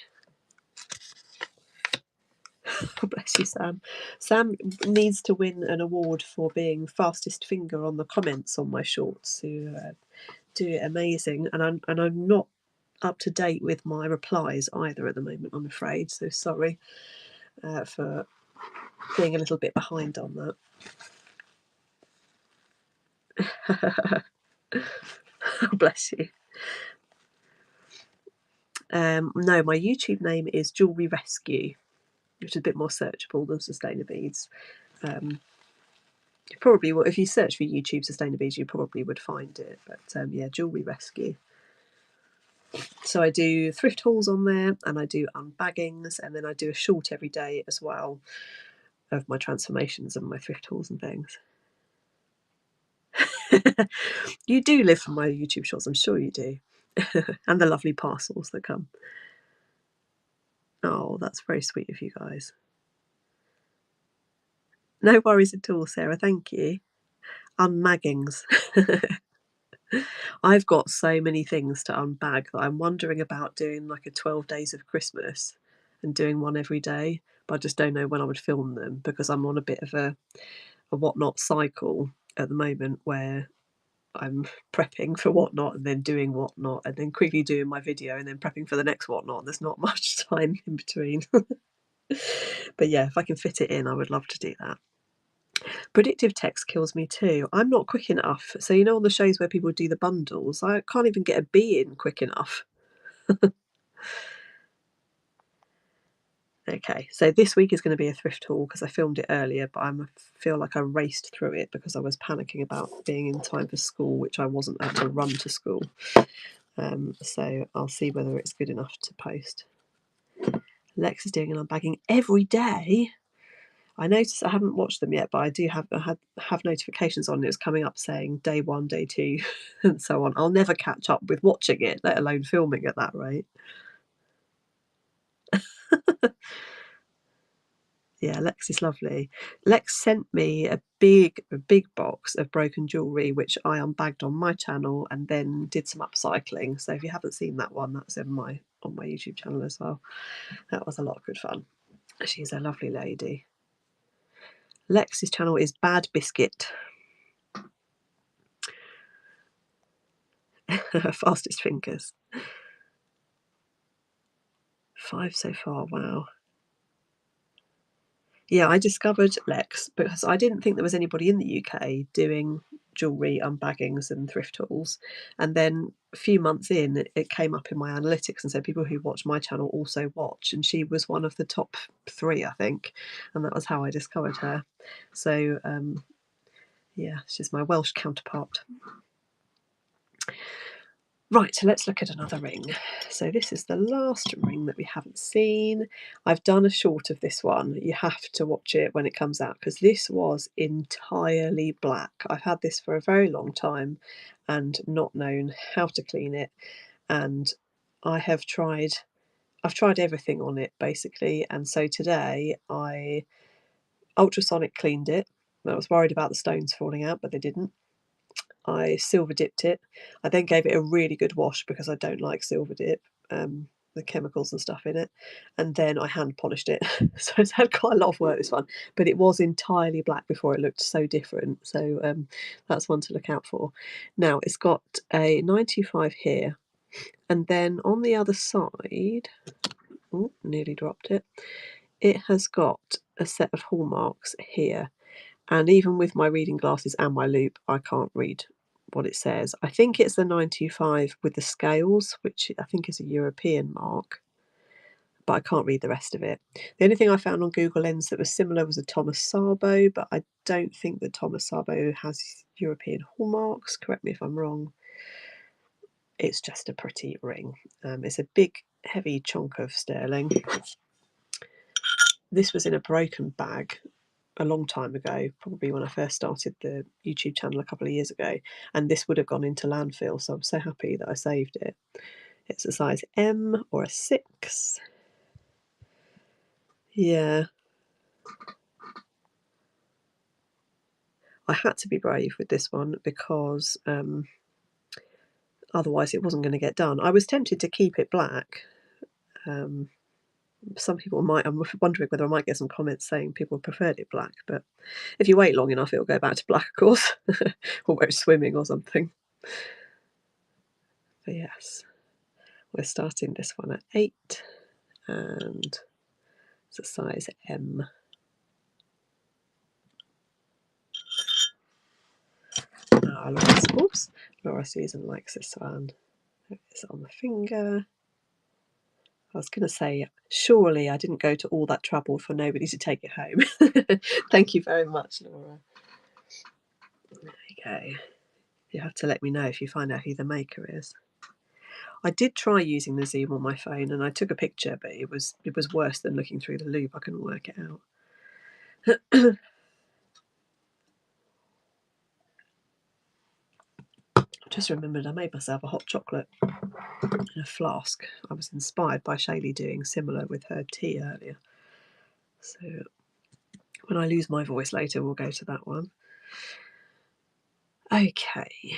Oh, bless you, Sam. Sam needs to win an award for being fastest finger on the comments on my shorts. Who do it amazing, and I'm not up to date with my replies either at the moment, I'm afraid. So sorry for being a little bit behind on that. Bless you. No, my YouTube name is Jewellery Rescue, which is a bit more searchable than Sustainer Beads. You probably will, if you search for YouTube Sustainer Beads, you probably would find it. But yeah, Jewellery Rescue. So I do thrift hauls on there, and I do unbaggings, and then I do a short every day as well of my transformations and my thrift hauls and things. You do live for my YouTube shorts, I'm sure you do. And the lovely parcels that come. Oh, that's very sweet of you guys. No worries at all, Sarah, thank you. Unmaggings. I've got so many things to unbag that I'm wondering about doing like a 12 days of Christmas and doing one every day, but I just don't know when I would film them because I'm on a bit of a whatnot cycle at the moment where I'm prepping for whatnot and then doing whatnot and then quickly doing my video and then prepping for the next whatnot. There's not much time in between. But yeah, if I can fit it in, I would love to do that. Predictive text kills me too. I'm not quick enough. So you know on the shows where people do the bundles, I can't even get a B in quick enough. Okay, so this week is going to be a thrift haul because I filmed it earlier, but I feel like I raced through it because I was panicking about being in time for school, which I wasn't. I had to run to school. So I'll see whether it's good enough to post. Lex is doing an unbagging every day. I noticed I haven't watched them yet, but I do have notifications on. It was coming up saying day 1, day 2, and so on. I'll never catch up with watching it, let alone filming at that rate. Yeah, Lex is lovely. Lex sent me a big box of broken jewellery, which I unbagged on my channel and then did some upcycling. So if you haven't seen that one, that's on my YouTube channel as well. That was a lot of good fun. She's a lovely lady. Lex's channel is Bad Biscuit. Fastest fingers. 5 so far, wow. Yeah, I discovered Lex because I didn't think there was anybody in the UK doing jewellery unbaggings and thrift hauls. And then a few months in, it came up in my analytics and said people who watch my channel also watch. And she was one of the top 3, I think. And that was how I discovered her. So Yeah, she's my Welsh counterpart. Right, so let's look at another ring. So this is the last ring that we haven't seen. I've done a short of this one. You have to watch it when it comes out because this was entirely black. I've had this for a very long time and not known how to clean it. And I've tried everything on it basically. And so today I ultrasonic cleaned it. I was worried about the stones falling out, but they didn't. I silver dipped it. I then gave it a really good wash because I don't like silver dip, the chemicals and stuff in it. And then I hand polished it. So it's had quite a lot of work, this one. But it was entirely black before. It looked so different. So that's one to look out for. Now it's got a 95 here. And then on the other side, oh, nearly dropped it. It has got a set of hallmarks here. And even with my reading glasses and my loupe, I can't read what it says. I think it's the 925 with the scales, which I think is a European mark, but I can't read the rest of it. The only thing I found on Google Lens that was similar was a Thomas Sabo, but I don't think that Thomas Sabo has European hallmarks. Correct me if I'm wrong. It's just a pretty ring. It's a big, heavy chunk of sterling. This was in a broken bag a long time ago, probably when I first started the YouTube channel a couple of years ago, and this would have gone into landfill, so I'm so happy that I saved it. It's a size M or a 6. Yeah. I had to be brave with this one because otherwise it wasn't going to get done. I was tempted to keep it black. Some people might, I'm wondering whether I might get some comments saying people preferred it black, but if you wait long enough, it'll go back to black, of course, or go swimming or something. But yes, we're starting this one at 8, and it's a size M. Laura Susan likes this one. It's on the finger. I was going to say, surely I didn't go to all that trouble for nobody to take it home. Thank you very much, Laura. There you go. You have to let me know if you find out who the maker is. I did try using the zoom on my phone and I took a picture, but it was worse than looking through the loupe. I couldn't work it out. Just remembered I made myself a hot chocolate in a flask. I was inspired by Shaylee doing similar with her tea earlier. So when I lose my voice later, we'll go to that one. Okay,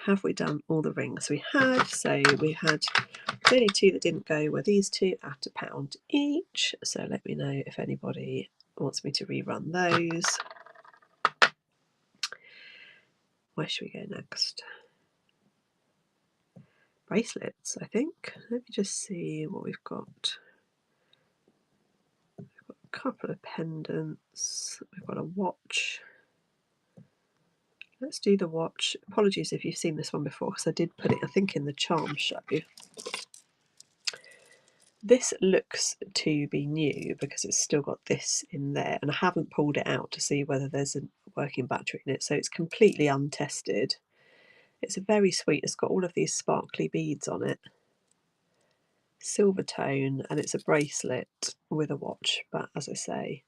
have we done all the rings we had? So we had the only two that didn't go were these two at £1 each. So let me know if anybody wants me to rerun those. Where should we go next? Bracelets, I think. Let me just see what we've got. We've got a couple of pendants. We've got a watch. Let's do the watch. Apologies if you've seen this one before, because I did put it, I think, in the charm show. This looks to be new because it's still got this in there, and I haven't pulled it out to see whether there's a working battery in it, so it's completely untested. It's a very sweet, it's got all of these sparkly beads on it. Silver tone, and it's a bracelet with a watch, but as I say,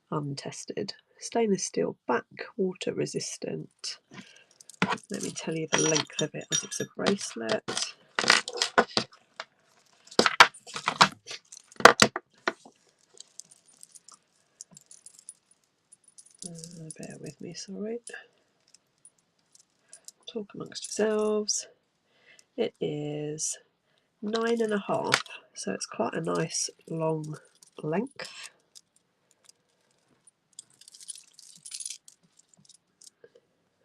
untested. Stainless steel back, water resistant. Let me tell you the length of it as it's a bracelet. Bear with me, sorry. Talk amongst yourselves. It is 9.5, so it's quite a nice long length.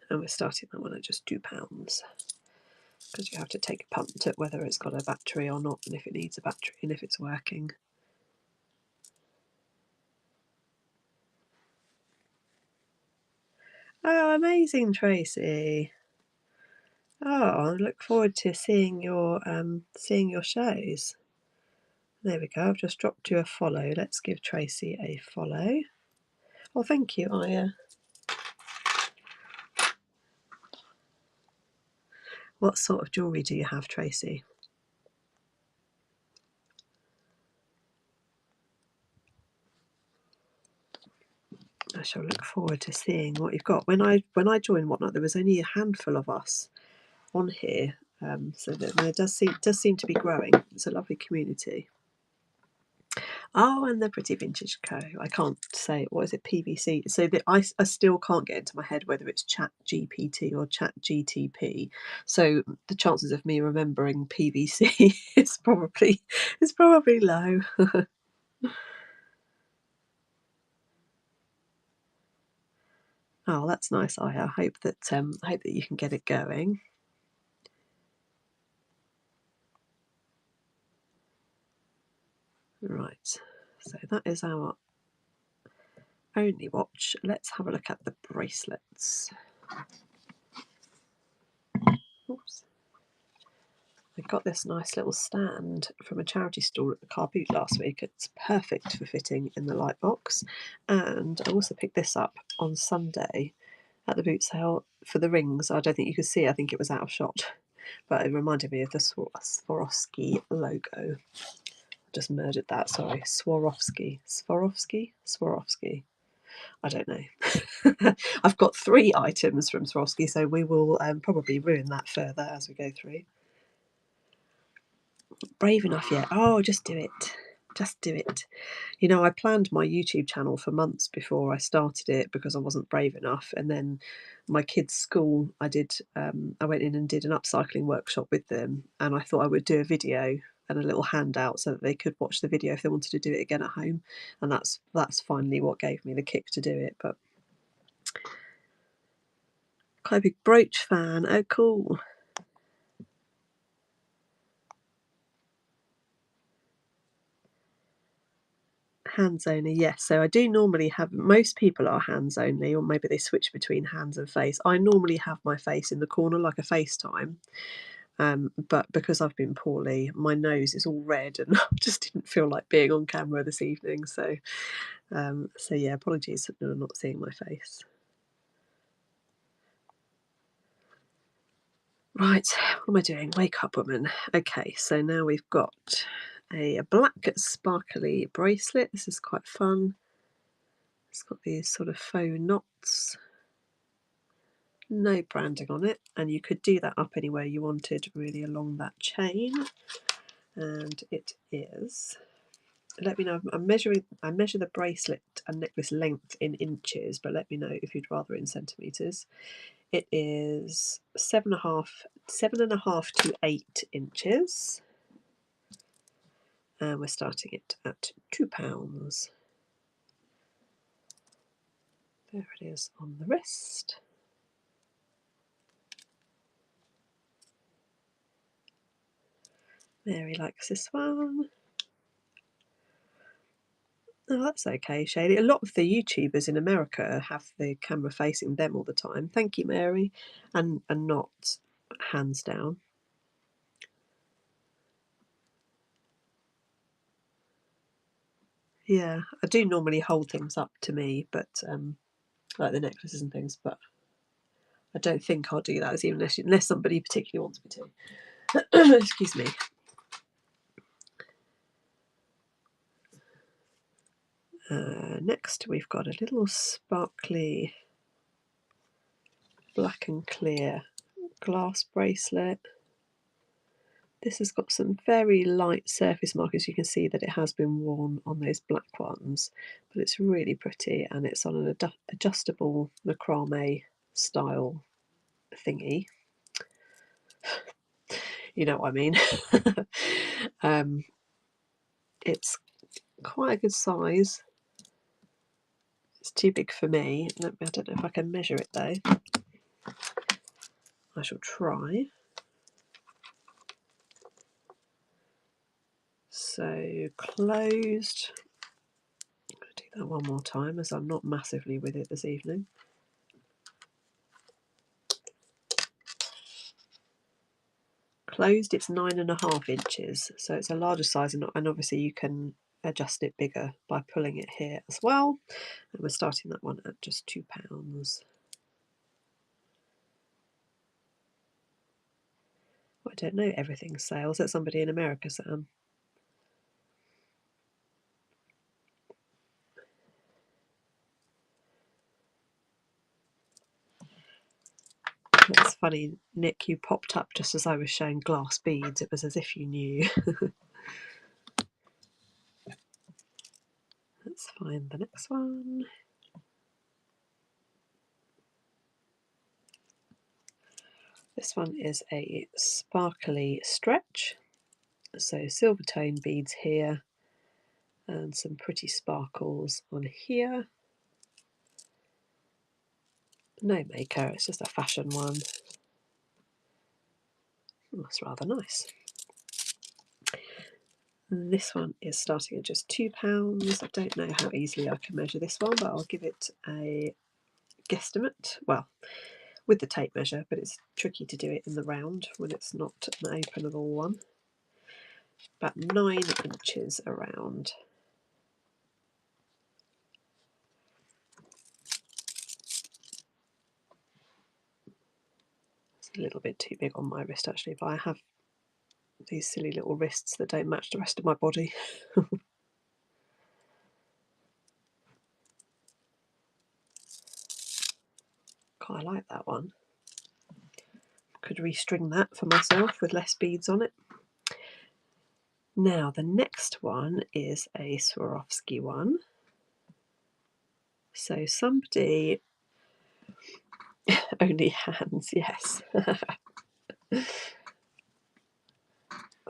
And we're starting that one at just £2 because you have to take a punt at whether it's got a battery or not, and if it needs a battery and if it's working. Oh, amazing, Tracy! Oh, I look forward to seeing your shows. There we go. I've just dropped you a follow. Let's give Tracy a follow. Oh, thank you, Aya. What sort of jewellery do you have, Tracy? I shall look forward to seeing what you've got. When I joined Whatnot, there was only a handful of us on here, so that there does seem to be growing. It's a lovely community. Oh, and the Pretty Vintage Co. I can't say, what is it, PVC? So that I still can't get into my head whether it's Chat GPT or Chat GTP. So the chances of me remembering PVC is probably low. Oh, that's nice, Aya. I hope that you can get it going. Right, so that is our only watch. Let's have a look at the bracelets. Oops. I got this nice little stand from a charity stall at the car boot last week. It's perfect for fitting in the light box. And I also picked this up on Sunday at the boot sale for the rings. I don't think you could see, I think it was out of shot. But it reminded me of the Swarovski logo. Just murdered that, sorry. Swarovski. I don't know. I've got 3 items from Swarovski, so we will probably ruin that further as we go through. Brave enough yet? Oh, just do it. Just do it. You know, I planned my YouTube channel for months before I started it because I wasn't brave enough. And then my kids' school, I went in and did an upcycling workshop with them, and I thought I would do a video and a little handout so that they could watch the video if they wanted to do it again at home. And that's finally what gave me the kick to do it. But quite a big brooch fan. Oh, cool. Hands only, yes. So I do normally have, most people are hands only, or maybe they switch between hands and face. I normally have my face in the corner like a FaceTime, but because I've been poorly, my nose is all red and I just didn't feel like being on camera this evening. So yeah, apologies for not seeing my face. Right, what am I doing? Wake up, woman. Okay, so now we've got a black sparkly bracelet. This is quite fun. It's got these sort of faux knots. No branding on it, and you could do that up anywhere you wanted, really, along that chain. And it is, let me know, I measure the bracelet and necklace length in inches, but let me know if you'd rather in centimeters. It is 7.5 to 8 inches, and we're starting it at £2. There it is on the wrist. Mary likes this one. Oh, that's okay, Shady. A lot of the YouTubers in America have the camera facing them all the time. Thank you, Mary. And not hands down. Yeah, I do normally hold things up to me, but like the necklaces and things, but I don't think I'll do that even unless somebody particularly wants me to. Excuse me. Next, we've got a little sparkly black and clear glass bracelet. This has got some very light surface markers. You can see that it has been worn on those black ones, but it's really pretty, and it's on an adjustable macrame style thingy. You know what I mean. It's quite a good size. It's too big for me. I don't know if I can measure it though. I shall try. So closed. I'm going to do that one more time as I'm not massively with it this evening. Closed, it's 9.5 inches, so it's a larger size, and obviously you can adjust it bigger by pulling it here as well. And we're starting that one at just £2. I don't know, everything sales. That's somebody in America, Sam. That's funny, Nick, you popped up just as I was showing glass beads. It was as if you knew. Let's find the next one. This one is a sparkly stretch. So silver tone beads here and some pretty sparkles on here. No maker, it's just a fashion one. That's rather nice. This one is starting at just £2. I don't know how easily I can measure this one, but I'll give it a guesstimate. Well, with the tape measure, but it's tricky to do it in the round when it's not an openable one. About 9 inches around. It's a little bit too big on my wrist actually, but I have these silly little wrists that don't match the rest of my body. Quite like that one. Could restring that for myself with less beads on it. Now the next one is a Swarovski one. So somebody only hands, yes.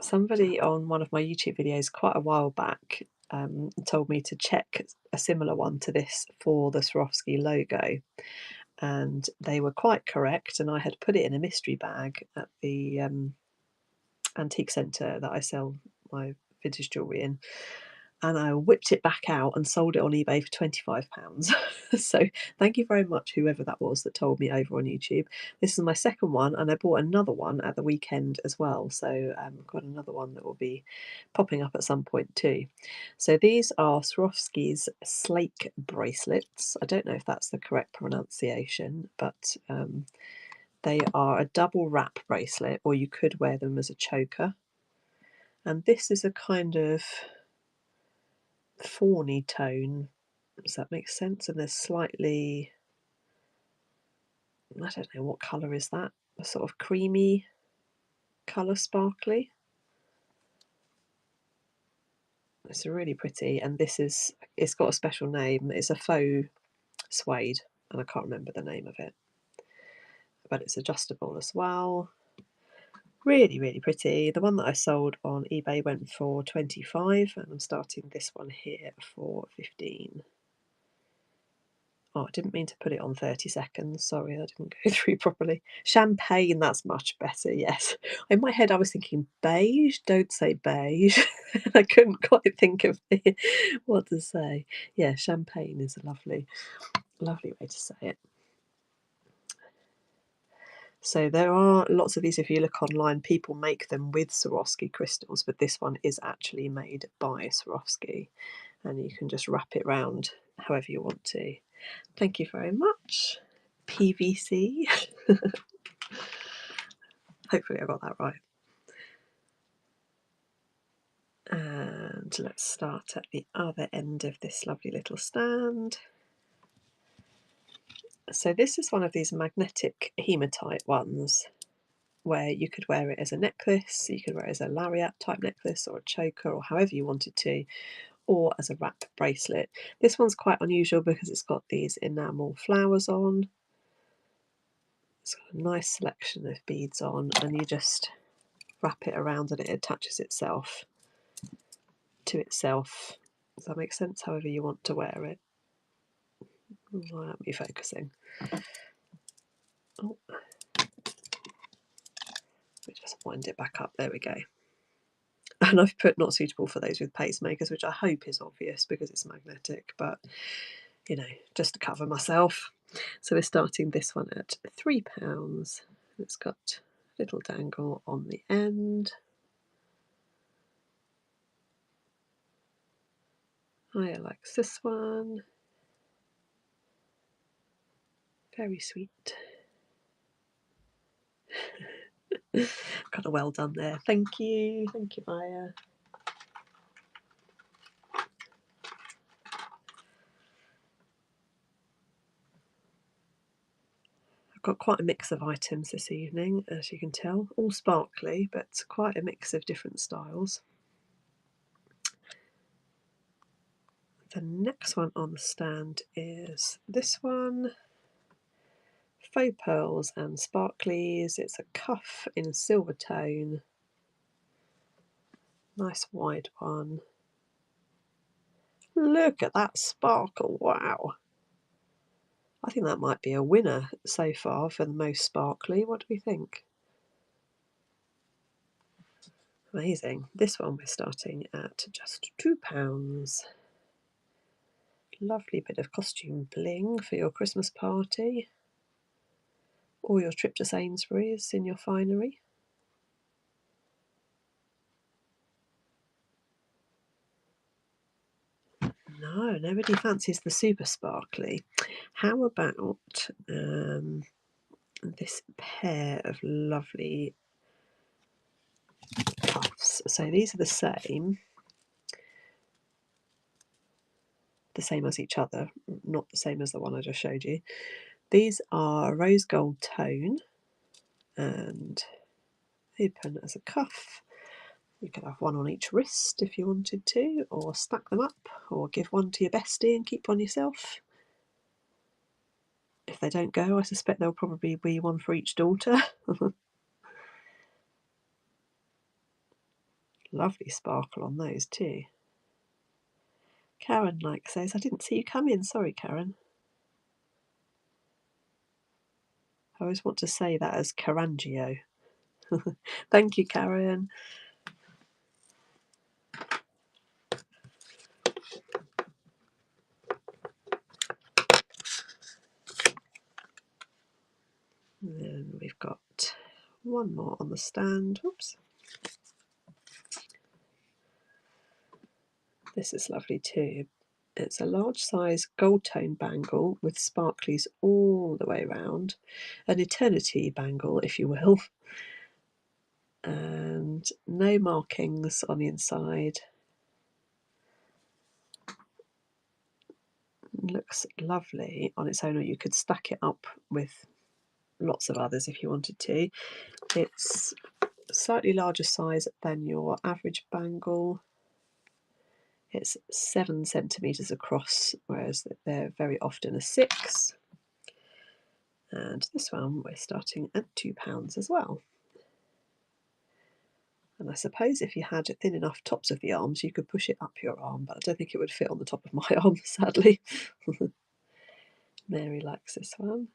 Somebody on one of my YouTube videos quite a while back told me to check a similar one to this for the Swarovski logo, and they were quite correct, and I had put it in a mystery bag at the antique centre that I sell my vintage jewellery in, and I whipped it back out and sold it on eBay for £25. So thank you very much, whoever that was that told me over on YouTube. This is my second one, and I bought another one at the weekend as well. So I've got another one that will be popping up at some point too. So these are Swarovski's Slake bracelets. I don't know if that's the correct pronunciation, but they are a double wrap bracelet, or you could wear them as a choker. And this is a kind of fawny tone. Does that make sense? And there's slightly, I don't know, what colour is that? A sort of creamy colour, sparkly. It's really pretty, and this is, it's got a special name. It's a faux suede, and I can't remember the name of it. But it's adjustable as well. Really, really pretty. The one that I sold on eBay went for 25, and I'm starting this one here for 15. Oh, I didn't mean to put it on 30 seconds. Sorry, I didn't go through properly. Champagne, that's much better, yes. In my head, I was thinking beige. Don't say beige. I couldn't quite think of what to say. Yeah, champagne is a lovely, lovely way to say it. So there are lots of these. If you look online, people make them with Swarovski crystals, but this one is actually made by Swarovski, and you can just wrap it round however you want to. Thank you very much. PVC. Hopefully I got that right. And let's start at the other end of this lovely little stand. So this is one of these magnetic hematite ones where you could wear it as a necklace, you could wear it as a lariat type necklace or a choker or however you wanted to, or as a wrap bracelet. This one's quite unusual because it's got these enamel flowers on. It's got a nice selection of beads on, and you just wrap it around and it attaches itself to itself. Does that make sense? However you want to wear it. Why aren't we focusing? Oh, we just wind it back up. There we go. And I've put not suitable for those with pacemakers, which I hope is obvious because it's magnetic, but you know, just to cover myself. So we're starting this one at £3. It's got a little dangle on the end. I like this one. Very sweet. Got a well done there. Thank you, Maya. I've got quite a mix of items this evening, as you can tell, all sparkly, but quite a mix of different styles. The next one on the stand is this one. Faux pearls and sparklies. It's a cuff in silver tone. Nice wide one. Look at that sparkle, wow. I think that might be a winner so far for the most sparkly. What do we think? Amazing. This one we're starting at just £2. Lovely bit of costume bling for your Christmas party or your trip to Sainsbury's in your finery. No, nobody fancies the super sparkly. How about this pair of lovely cuffs? So these are the same as each other, not the same as the one I just showed you. These are rose gold tone and open as a cuff. You could have one on each wrist if you wanted to, or stack them up, or give one to your bestie and keep one yourself. If they don't go, I suspect there'll probably be one for each daughter. Lovely sparkle on those too. Karen says, I didn't see you come in. Sorry, Karen. I always want to say that as Carangio. Thank you, Karen. And then we've got one more on the stand. Oops. This is lovely too. It's a large size gold tone bangle with sparklies all the way around. An eternity bangle, if you will. And no markings on the inside. Looks lovely on its own, or you could stack it up with lots of others if you wanted to. It's slightly larger size than your average bangle. It's 7 centimetres across, whereas they're very often a 6. And this one we're starting at £2 as well. And I suppose if you had thin enough tops of the arms, you could push it up your arm, but I don't think it would fit on the top of my arm, sadly. Mary likes this one.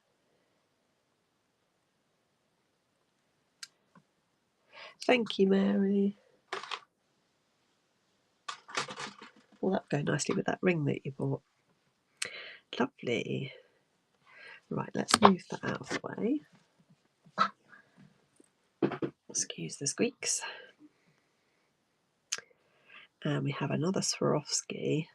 Thank you, Mary. Well, that'll go nicely with that ring that you bought. Lovely. Right, let's move that out of the way. Excuse the squeaks. And we have another Swarovski.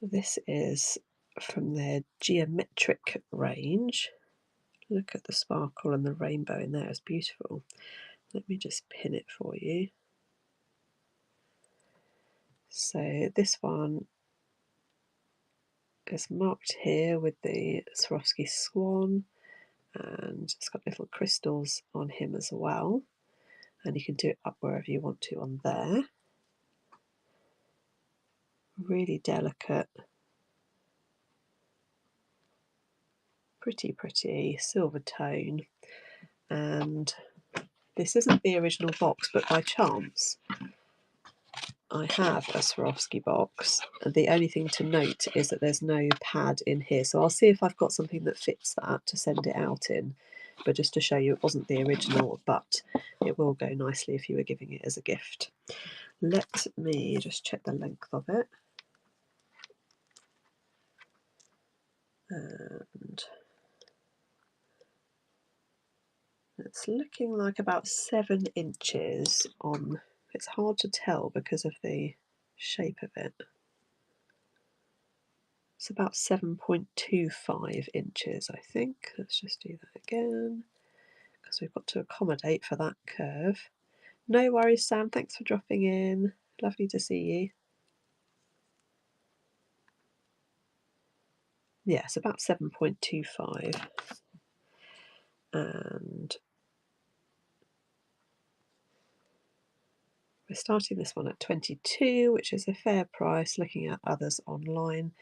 This is from their geometric range. Look at the sparkle and the rainbow in there, it's beautiful. Let me just pin it for you. So this one is marked here with the Swarovski swan, and it's got little crystals on him as well. And you can do it up wherever you want to on there. Really delicate, pretty silver tone. And this isn't the original box, but by chance I have a Swarovski box. And the only thing to note is that there's no pad in here, so I'll see if I've got something that fits that to send it out in. But just to show you, it wasn't the original, but it will go nicely if you were giving it as a gift. Let me just check the length of it. And it's looking like about 7 inches on. It's hard to tell because of the shape of it. It's about 7.25 inches, I think. Let's just do that again, because we've got to accommodate for that curve. No worries, Sam. Thanks for dropping in. Lovely to see you. Yeah, it's about 7.25. And we're starting this one at 22, which is a fair price. Looking at others online,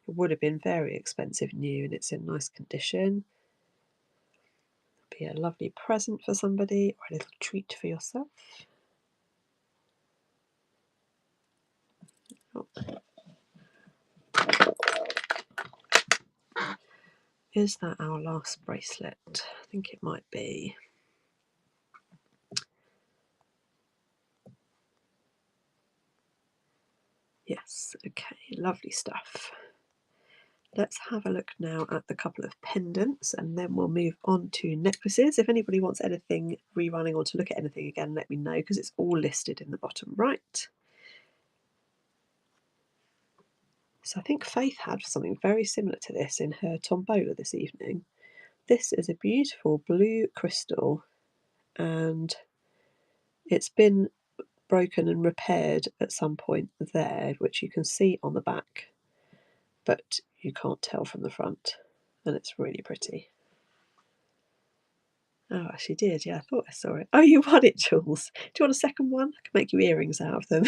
it would have been very expensive new, and it's in nice condition. Be a lovely present for somebody or a little treat for yourself. Oh. Is that our last bracelet? I think it might be. Yes, okay, lovely stuff. Let's have a look now at the couple of pendants, and then we'll move on to necklaces. If anybody wants anything rerunning or to look at anything again, let me know, because it's all listed in the bottom right. So I think Faith had something very similar to this in her tombola this evening. This is a beautiful blue crystal, and it's been broken and repaired at some point there, which you can see on the back, but you can't tell from the front, and it's really pretty. Oh, she did. Yeah, I thought I saw it. Oh, you won it, Jules. Do you want a second one? I can make you earrings out of them.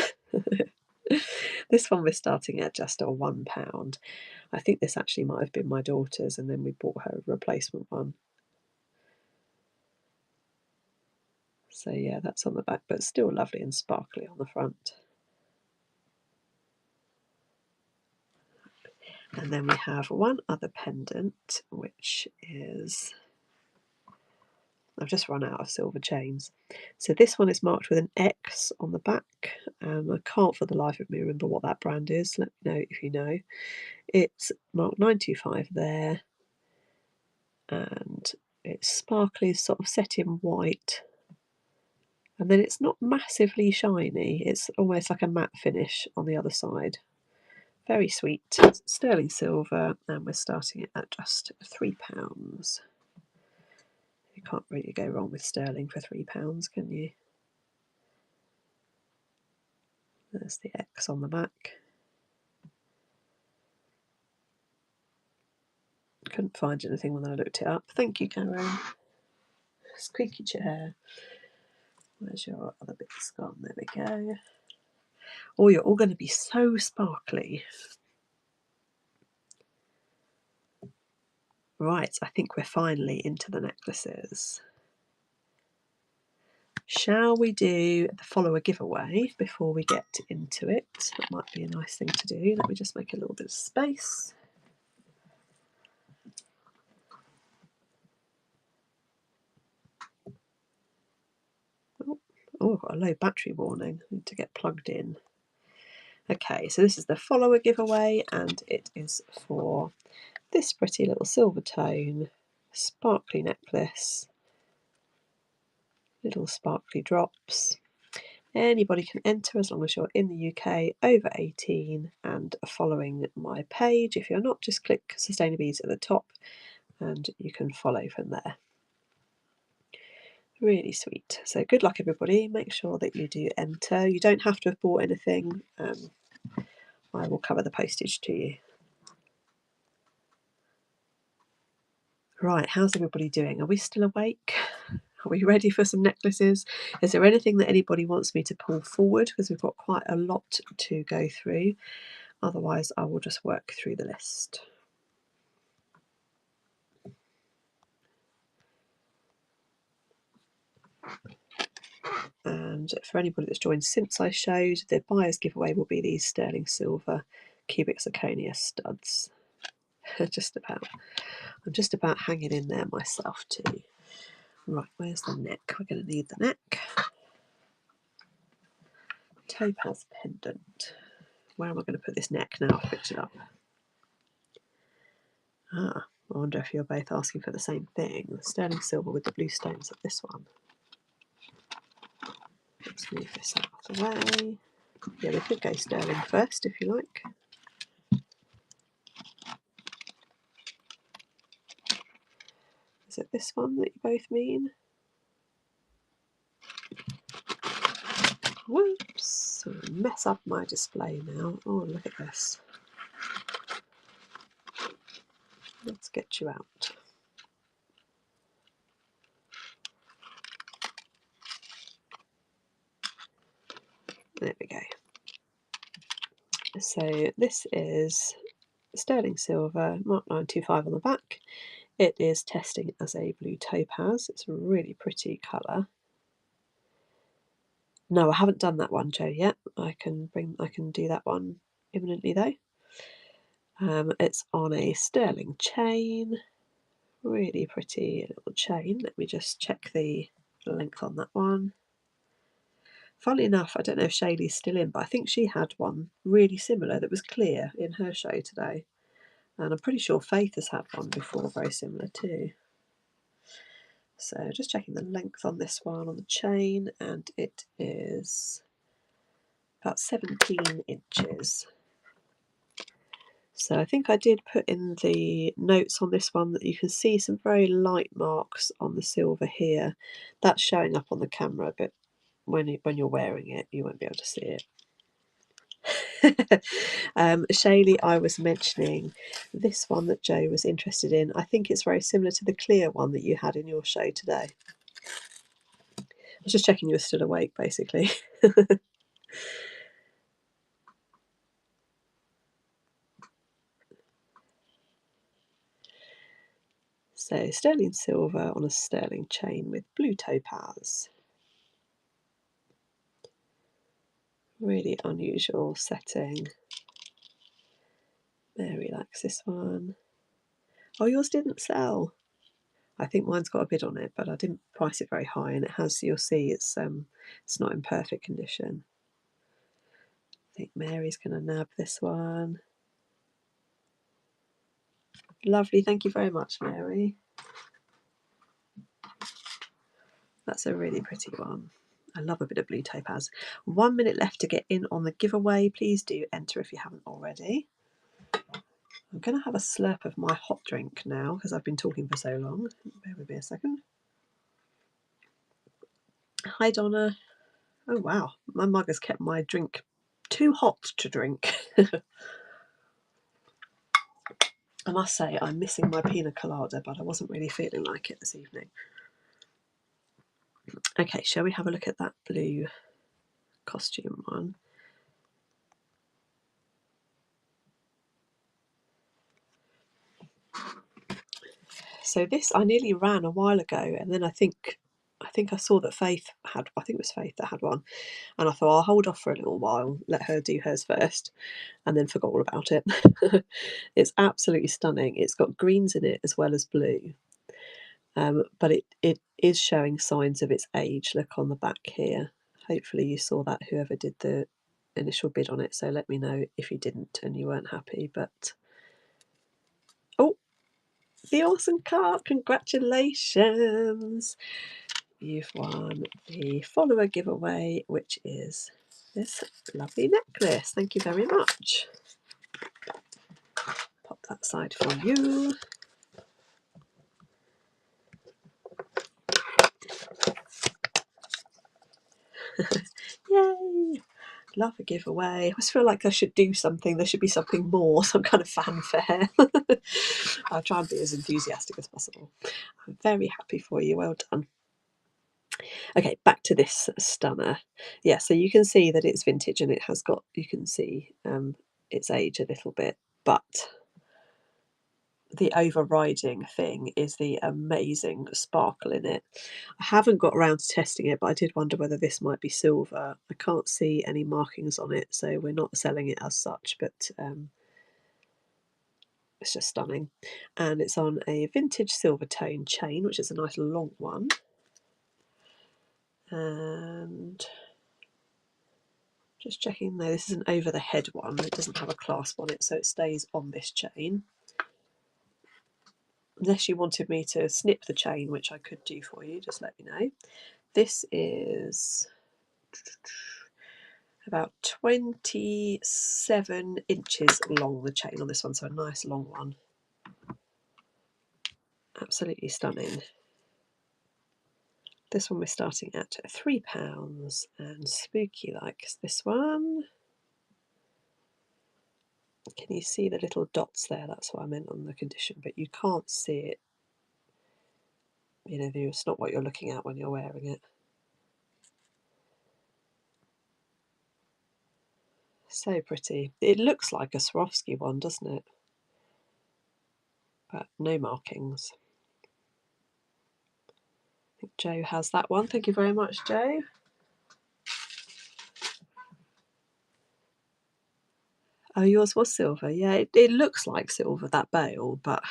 This one we're starting at just on £1. I think this actually might have been my daughter's, and then we bought her a replacement one. So yeah, that's on the back, but still lovely and sparkly on the front. And then we have one other pendant, which is, I've just run out of silver chains. So this one is marked with an X on the back. I can't for the life of me remember what that brand is. Let me know if you know. It's marked 925 there. And it's sparkly, sort of set in white. And then it's not massively shiny. It's almost like a matte finish on the other side. Very sweet. It's sterling silver, and we're starting it at just £3. You can't really go wrong with sterling for £3, can you? There's the X on the back. Couldn't find anything when I looked it up. Thank you, Karen. Squeaky chair. Where's your other bits gone? There we go. Oh, you're all going to be so sparkly. Right, I think we're finally into the necklaces. Shall we do the follower giveaway before we get into it? That might be a nice thing to do. Let me just make a little bit of space. Oh, I've got a low battery warning. I need to get plugged in. Okay, so this is the follower giveaway, and it is for this pretty little silver tone, sparkly necklace, little sparkly drops. Anybody can enter as long as you're in the UK, over 18, and following my page. If you're not, just click Sustainability at the top and you can follow from there. Really sweet. So good luck, everybody. Make sure that you do enter. You don't have to have bought anything. I will cover the postage to you. Right, how's everybody doing? Are we still awake? Are we ready for some necklaces? Is there anything that anybody wants me to pull forward? Because we've got quite a lot to go through. Otherwise, I will just work through the list. And for anybody that's joined since I showed, the buyer's giveaway will be these sterling silver cubic zirconia studs. I'm just about hanging in there myself too. Right, where's the neck? We're going to need the neck. Topaz pendant. Where am I going to put this neck now? I've picked it up. I wonder if you're both asking for the same thing. The sterling silver with the blue stones of this one. Let's move this out of the way. Yeah, we could go sterling first if you like. it this one that you both mean? Whoops, mess up my display now. Oh, look at this. Let's get you out. There we go. So this is sterling silver, Mark 925 on the back. It is testing as a blue topaz. It's a really pretty colour. No, I haven't done that one, Jo, yet. I can do that one imminently though. It's on a sterling chain. Really pretty little chain. Let me just check the length on that one. Funnily enough, I don't know if Shaylee's still in, but I think she had one really similar that was clear in her show today. And I'm pretty sure Faith has had one before, very similar too. So just checking the length on this one on the chain, and it is about 17 inches. So I think I did put in the notes on this one that you can see some very light marks on the silver here. That's showing up on the camera, but when you're wearing it, you won't be able to see it. Shaylee, I was mentioning this one that Jo was interested in. I think it's very similar to the clear one that you had in your show today. I was just checking you were still awake, basically. So sterling silver on a sterling chain with blue topaz. Really unusual setting. Mary likes this one. Oh, yours didn't sell. I think mine's got a bid on it, but I didn't price it very high, and it has. You'll see it's not in perfect condition. I think Mary's going to nab this one. Lovely, thank you very much, Mary. That's a really pretty one. I love a bit of blue topaz. 1 minute left to get in on the giveaway. Please do enter if you haven't already. I'm going to have a slurp of my hot drink now because I've been talking for so long. Bear with me a second. Hi, Donna. Oh, wow. My mug has kept my drink too hot to drink. I must say, I'm missing my pina colada, but I wasn't really feeling like it this evening. Okay, shall we have a look at that blue costume one? So this I nearly ran a while ago, and then I think I saw that Faith had. I think it was Faith that had one, and I thought I'll hold off for a little while, let her do hers first, and then forgot all about it. It's absolutely stunning. It's got greens in it as well as blue, but it is showing signs of its age. Look on the back here. Hopefully you saw that, whoever did the initial bid on it. So let me know if you didn't and you weren't happy. But oh, the awesome card! Congratulations! You've won the follower giveaway, which is this lovely necklace. Thank you very much. Pop that aside for you. Yay! Love a giveaway. I always feel like I should do something. There should be something more, some kind of fanfare. I'll try and be as enthusiastic as possible. I'm very happy for you. Well done. Okay, back to this stunner. Yeah, so you can see that it's vintage and it has got, you can see its age a little bit, but the overriding thing is the amazing sparkle in it. I haven't got around to testing it, but I did wonder whether this might be silver. I can't see any markings on it, so we're not selling it as such, but it's just stunning. And it's on a vintage silver tone chain, which is a nice long one. And just checking, no, this is an over the head one. It doesn't have a clasp on it, so it stays on this chain. Unless you wanted me to snip the chain, which I could do for you, just let me know. This is about 27 inches long, the chain on this one, so a nice long one. Absolutely stunning. This one we're starting at £3, and spooky likes this one. Can you see the little dots there? That's what I meant on the condition, but you can't see it. You know, it's not what you're looking at when you're wearing it. So pretty. It looks like a Swarovski one, doesn't it? But no markings. I think Jo has that one. Thank you very much, Jo. Oh, yours was silver. Yeah, it looks like silver, that bail, but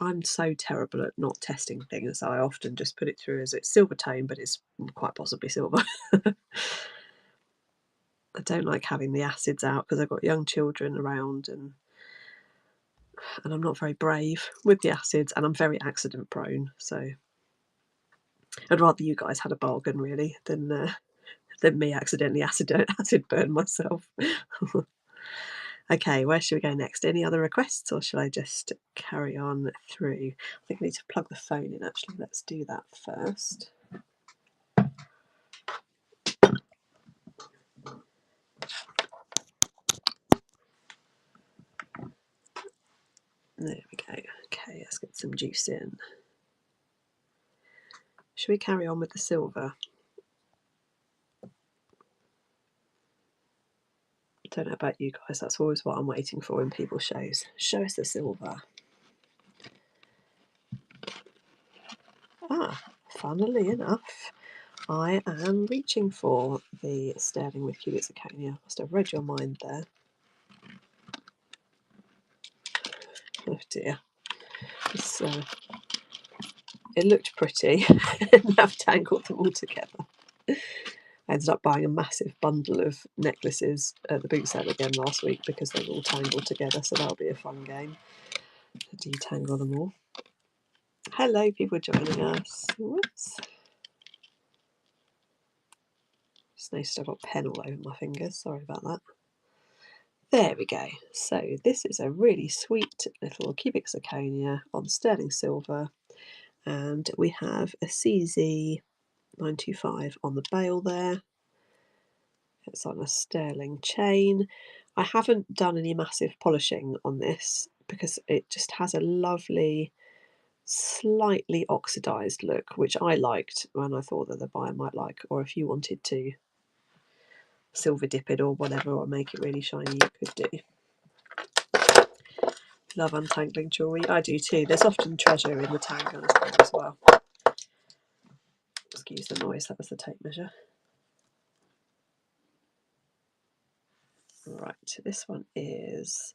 I'm so terrible at not testing things. I often just put it through as it's silver tone, but it's quite possibly silver. I don't like having the acids out because I've got young children around, and I'm not very brave with the acids, and I'm very accident prone. So I'd rather you guys had a bargain really than me accidentally acid burn myself. Okay, where should we go next? Any other requests, or shall I just carry on through? I think I need to plug the phone in actually. Let's do that first. There we go. Okay, let's get some juice in. Should we carry on with the silver? I don't know about you guys, that's always what I'm waiting for in people's shows. Show us the silver. Ah, funnily enough, I am reaching for the sterling with cubic zirconia. Must have read your mind there. Oh dear. It looked pretty, and I've tangled them all together. I ended up buying a massive bundle of necklaces at the boot sale again last week because they were all tangled together, so that'll be a fun game to detangle them all. Hello, people joining us. Whoops. Just noticed I've got pen all over my fingers. Sorry about that. There we go. So this is a really sweet little cubic zirconia on sterling silver, and we have a CZ 925 on the bail there. It's on a sterling chain. I haven't done any massive polishing on this because it just has a lovely, slightly oxidized look, which I liked when I thought that the buyer might like, or if you wanted to silver dip it or whatever, or make it really shiny, you could do. Love untangling jewellery. I do too. There's often treasure in the tangles as well. Excuse the noise, that was the tape measure. Right, this one is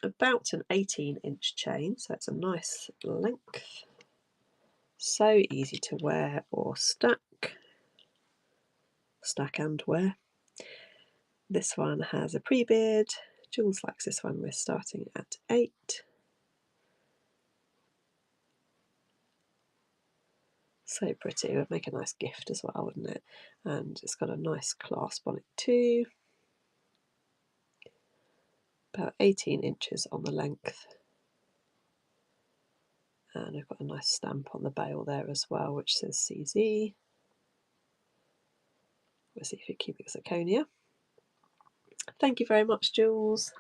about an 18-inch chain, so it's a nice length. So easy to wear or stack and wear. This one has a pre-bead. Jules likes this one. We're starting at 8. So pretty. It would make a nice gift as well, wouldn't it? And it's got a nice clasp on it too. About 18 inches on the length. And I've got a nice stamp on the bail there as well, which says CZ. We'll see if you cubic zirconia. Thank you very much, Jules.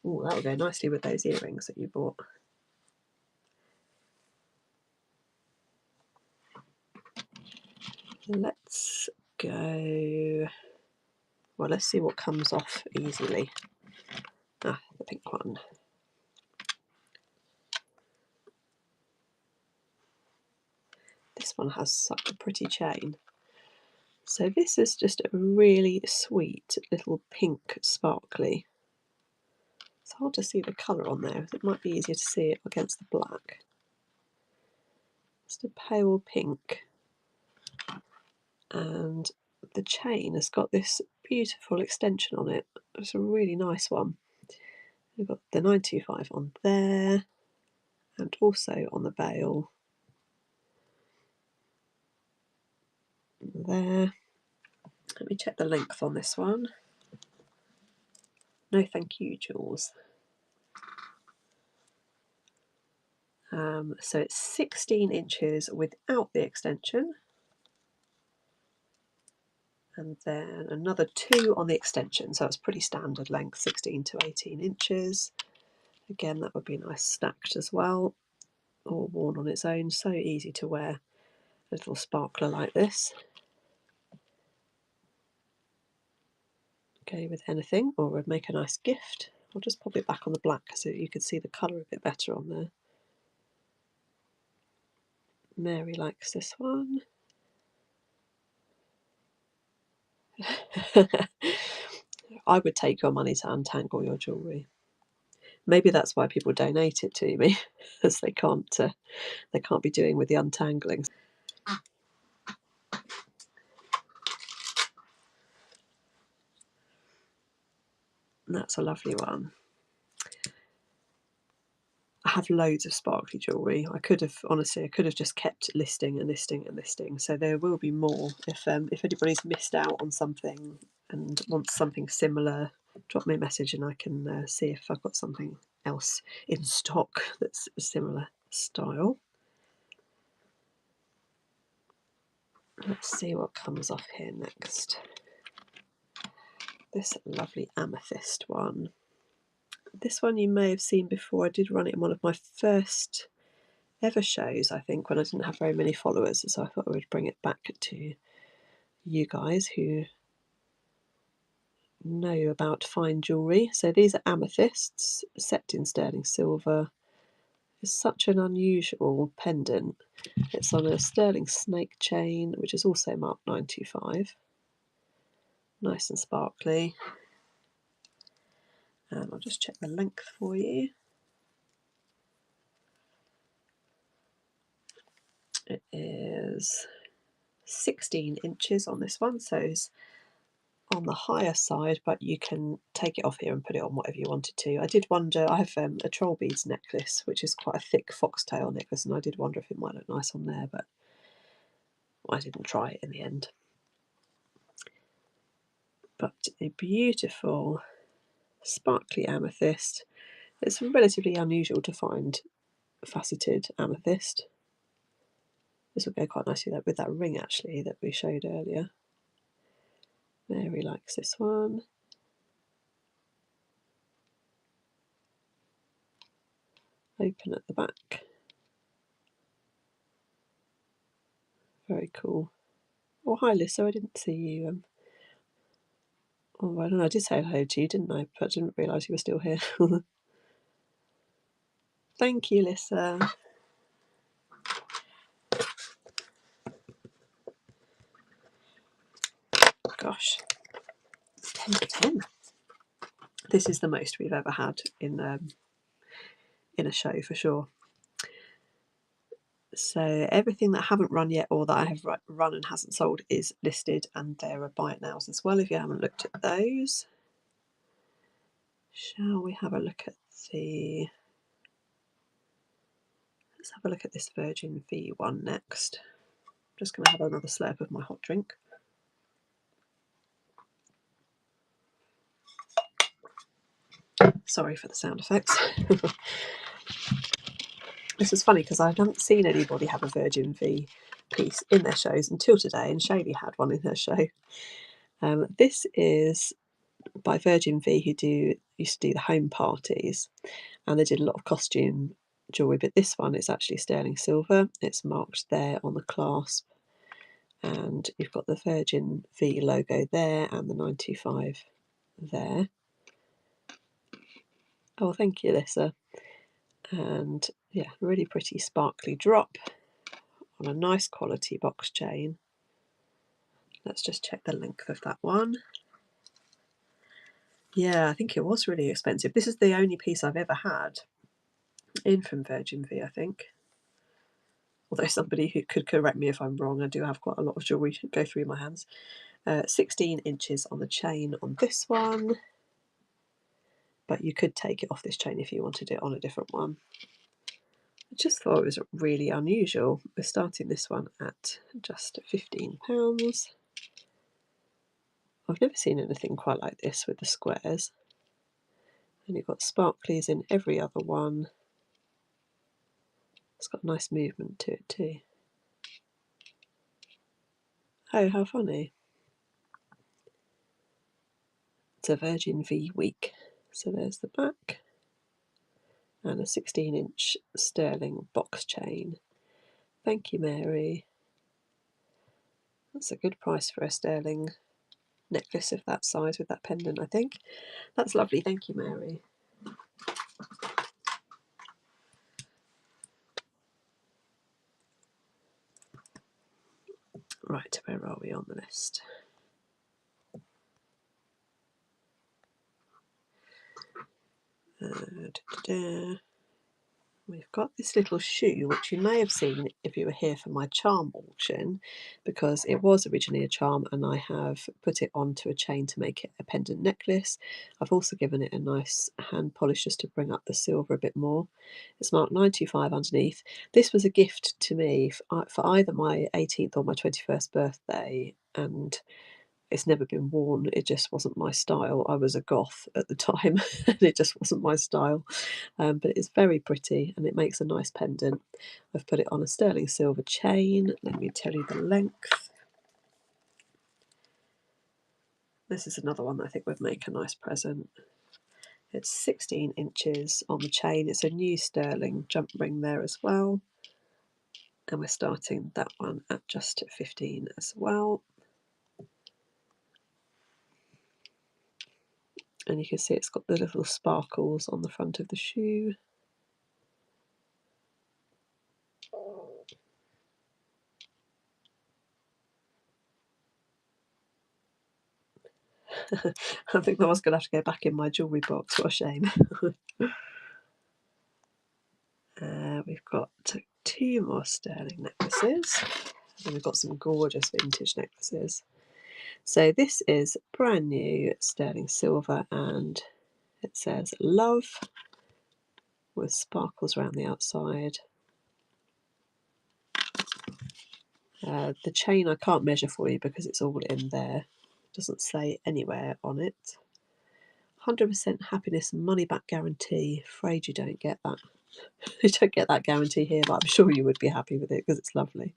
Oh, that will go nicely with those earrings that you bought. Let's go. Well, let's see what comes off easily. Ah, the pink one. This one has such a pretty chain. So this is just a really sweet little pink sparkly. It's hard to see the colour on there. It might be easier to see it against the black. Just a pale pink. And the chain has got this beautiful extension on it. It's a really nice one. We've got the 925 on there, and also on the bail there. Let me check the length on this one. No thank you, Jules. So it's 16 inches without the extension, and then another 2 on the extension, so it's pretty standard length, 16 to 18 inches. Again, that would be nice stacked as well, or worn on its own. So easy to wear a little sparkler like this. Go with anything, or would make a nice gift. I'll just pop it back on the black so you can see the colour a bit better on there. Mary likes this one. I would take your money to untangle your jewellery. Maybe that's why people donate it to me, as they can't be doing with the untangling. That's a lovely one. I have loads of sparkly jewellery. I could have just kept listing and listing and listing. So there will be more. If anybody's missed out on something and wants something similar, drop me a message and I can see if I've got something else in stock that's a similar style. Let's see what comes off here next. This lovely amethyst one. This one you may have seen before. I did run it in one of my first ever shows, I think, when I didn't have very many followers, so I thought I would bring it back to you guys who know about fine jewellery. So these are amethysts set in sterling silver. It's such an unusual pendant. It's on a sterling snake chain, which is also marked 925. Nice and sparkly. And I'll just check the length for you. It is 16 inches on this one, so it's on the higher side, but you can take it off here and put it on whatever you wanted to. I did wonder, I have a troll beads necklace, which is quite a thick foxtail necklace, and I did wonder if it might look nice on there, but I didn't try it in the end. But a beautiful sparkly amethyst. It's relatively unusual to find faceted amethyst. This will go quite nicely with that ring actually that we showed earlier. Mary likes this one. Open at the back. Very cool. Oh, hi Lissa, I didn't see you. Oh, I don't know, I did say hello to you, didn't I? But I didn't realise you were still here. Thank you, Lissa. Gosh, 10 to 10. This is the most we've ever had in a show for sure. So everything that I haven't run yet or that I have run and hasn't sold is listed, and there are buy it nows as well if you haven't looked at those. Shall we have a look at the... Let's have a look at this Virgin V one next. I'm just going to have another slurp of my hot drink. Sorry for the sound effects. This is funny because I haven't seen anybody have a Virgin V piece in their shows until today, and Shaylee had one in her show. This is by Virgin V, who used to do the home parties, and they did a lot of costume jewellery, but this one is actually sterling silver. It's marked there on the clasp, and you've got the Virgin V logo there and the 925 there. Oh, thank you, Lissa. And yeah, really pretty sparkly drop on a nice quality box chain. Let's just check the length of that one. Yeah, I think it was really expensive. This is the only piece I've ever had in from Virgin V, I think. Although somebody who could correct me if I'm wrong, I do have quite a lot of jewellery go through my hands. 16 inches on the chain on this one, but you could take it off this chain if you wanted it on a different one. I just thought it was really unusual. We're starting this one at just £15. I've never seen anything quite like this with the squares. And you've got sparklies in every other one. It's got a nice movement to it too. Oh, how funny. It's a Virgin V week. So there's the back. And a 16-inch sterling box chain. Thank you, Mary. That's a good price for a sterling necklace of that size with that pendant, I think. That's lovely. Thank you, Mary. Right, where are we on the list? We've got this little shoe, which you may have seen if you were here for my charm auction, because it was originally a charm and I have put it onto a chain to make it a pendant necklace. I've also given it a nice hand polish just to bring up the silver a bit more. It's marked 925 underneath. This was a gift to me for either my 18th or my 21st birthday, and it's never been worn. It just wasn't my style. I was a goth at the time and it just wasn't my style. But it's very pretty and it makes a nice pendant. I've put it on a sterling silver chain. Let me tell you the length. This is another one that I think would make a nice present. It's 16 inches on the chain. It's a new sterling jump ring there as well. And we're starting that one at just 15 as well. And you can see it's got the little sparkles on the front of the shoe. I think I was going to have to go back in my jewellery box. What a shame. We've got 2 more sterling necklaces. And we've got some gorgeous vintage necklaces. So this is brand new sterling silver and it says love with sparkles around the outside. The chain I can't measure for you because it's all in there. It doesn't say anywhere on it. 100% happiness money back guarantee. Afraid you don't get that. You don't get that guarantee here, but I'm sure you would be happy with it because it's lovely.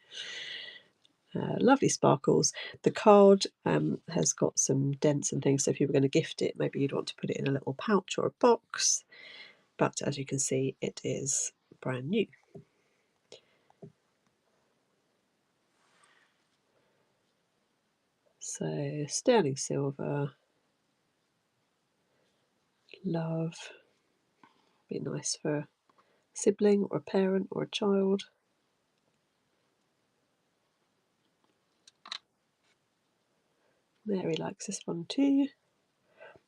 Lovely sparkles. The card has got some dents and things, so if you were going to gift it, maybe you'd want to put it in a little pouch or a box. But as you can see, it is brand new. So sterling silver, love, be nice for a sibling or a parent or a child. Mary likes this one too.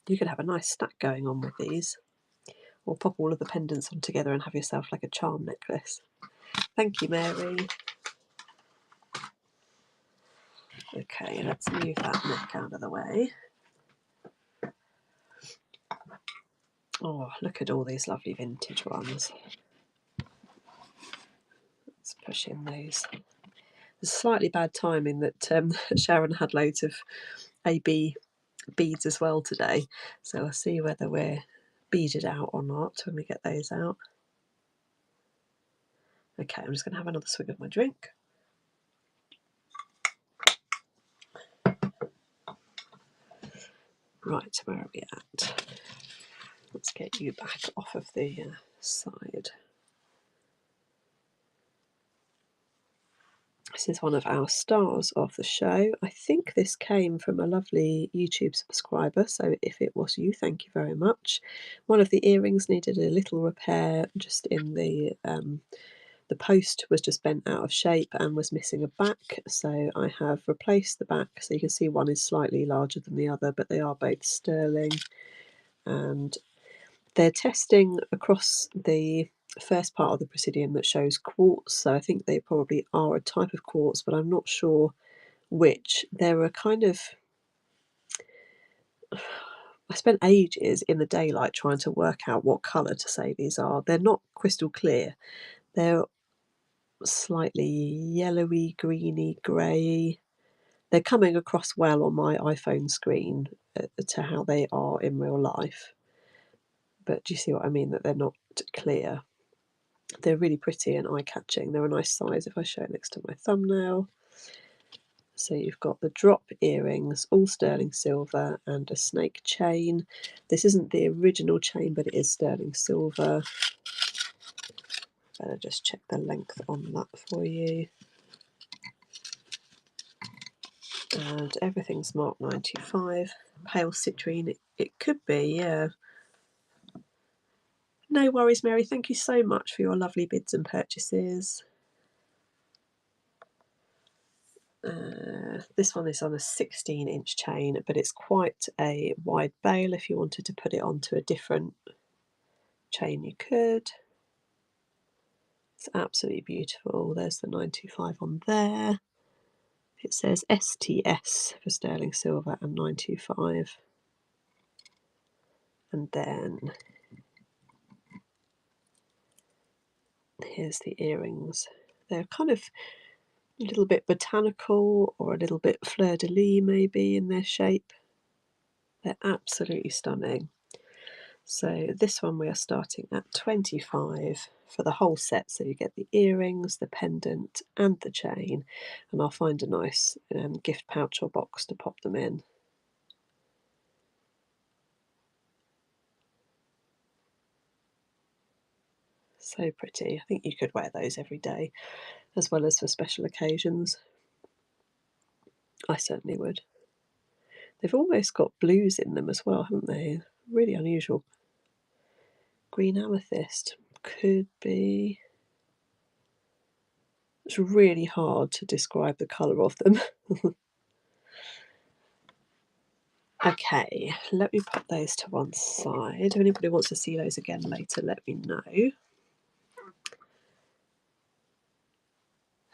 You could have a nice stack going on with these, or pop all of the pendants on together and have yourself like a charm necklace. Thank you, Mary. Okay, let's move that neck out of the way. Oh, look at all these lovely vintage ones. Let's push in those. It's slightly bad timing that Sharon had loads of AB beads as well today, so I'll see whether we're beaded out or not when we get those out. Okay, I'm just going to have another swig of my drink. Right, where are we at? Let's get you back off of the side. This is one of our stars of the show. I think this came from a lovely YouTube subscriber, so if it was you, thank you very much. One of the earrings needed a little repair just in the post was just bent out of shape and was missing a back, so I have replaced the back. So you can see one is slightly larger than the other, but they are both sterling, and they're testing across the first part of the Presidium that shows quartz, so I think they probably are a type of quartz, but I'm not sure which. They're a kind of, I spent ages in the daylight trying to work out what colour to say these are. They're not crystal clear. They're slightly yellowy, greeny, grey. They're coming across well on my iPhone screen to how they are in real life. But do you see what I mean? That they're not clear. They're really pretty and eye-catching. They're a nice size if I show it next to my thumbnail. So you've got the drop earrings, all sterling silver, and a snake chain. This isn't the original chain, but it is sterling silver. Better just check the length on that for you. And everything's marked 95. Pale citrine, it could be, yeah. No worries, Mary. Thank you so much for your lovely bids and purchases. This one is on a 16-inch chain, but it's quite a wide bail. If you wanted to put it onto a different chain, you could. It's absolutely beautiful. There's the 925 on there. It says STS for sterling silver and 925. And then here's the earrings. They're kind of a little bit botanical or a little bit fleur-de-lis maybe in their shape. They're absolutely stunning. So this one we are starting at 25 for the whole set. So you get the earrings, the pendant and the chain. And I'll find a nice gift pouch or box to pop them in. So pretty. I think you could wear those every day as well as for special occasions. I certainly would. They've almost got blues in them as well, haven't they? Really unusual. Green amethyst could be. It's really hard to describe the colour of them. Okay, let me put those to one side. If anybody wants to see those again later, let me know.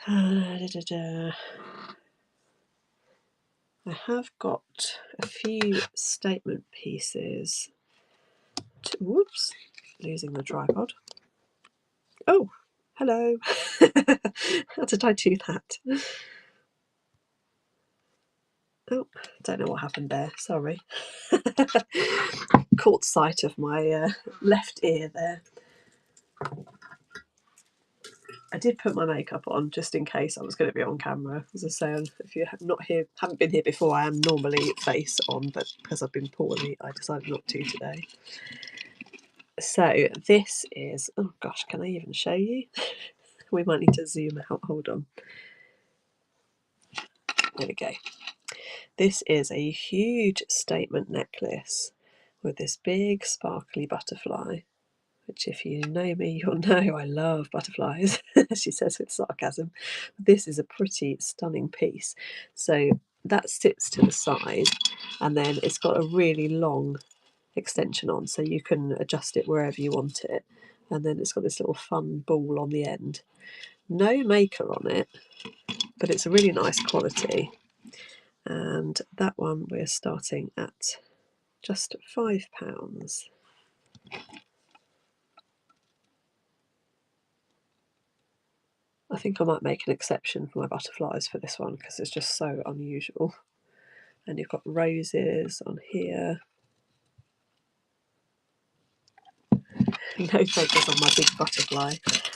I have got a few statement pieces. Whoops, losing the tripod. Oh, hello. How did I do that? Oh, don't know what happened there. Sorry. Caught sight of my left ear there. I did put my makeup on just in case I was going to be on camera. As I say, if you haven't been here before, I am normally face on, but because I've been poorly, I decided not to today. So this is, oh gosh, can I even show you? We might need to zoom out. Hold on. There we go. This is a huge statement necklace with this big sparkly butterfly, which if you know me, you'll know I love butterflies, she says with sarcasm. This is a pretty stunning piece. So that sits to the side, and then it's got a really long extension on, so you can adjust it wherever you want it. And then it's got this little fun ball on the end. No maker on it, but it's a really nice quality. And that one we're starting at just £5. I think I might make an exception for my butterflies for this one because it's just so unusual. And you've got roses on here. No focus on my big butterfly.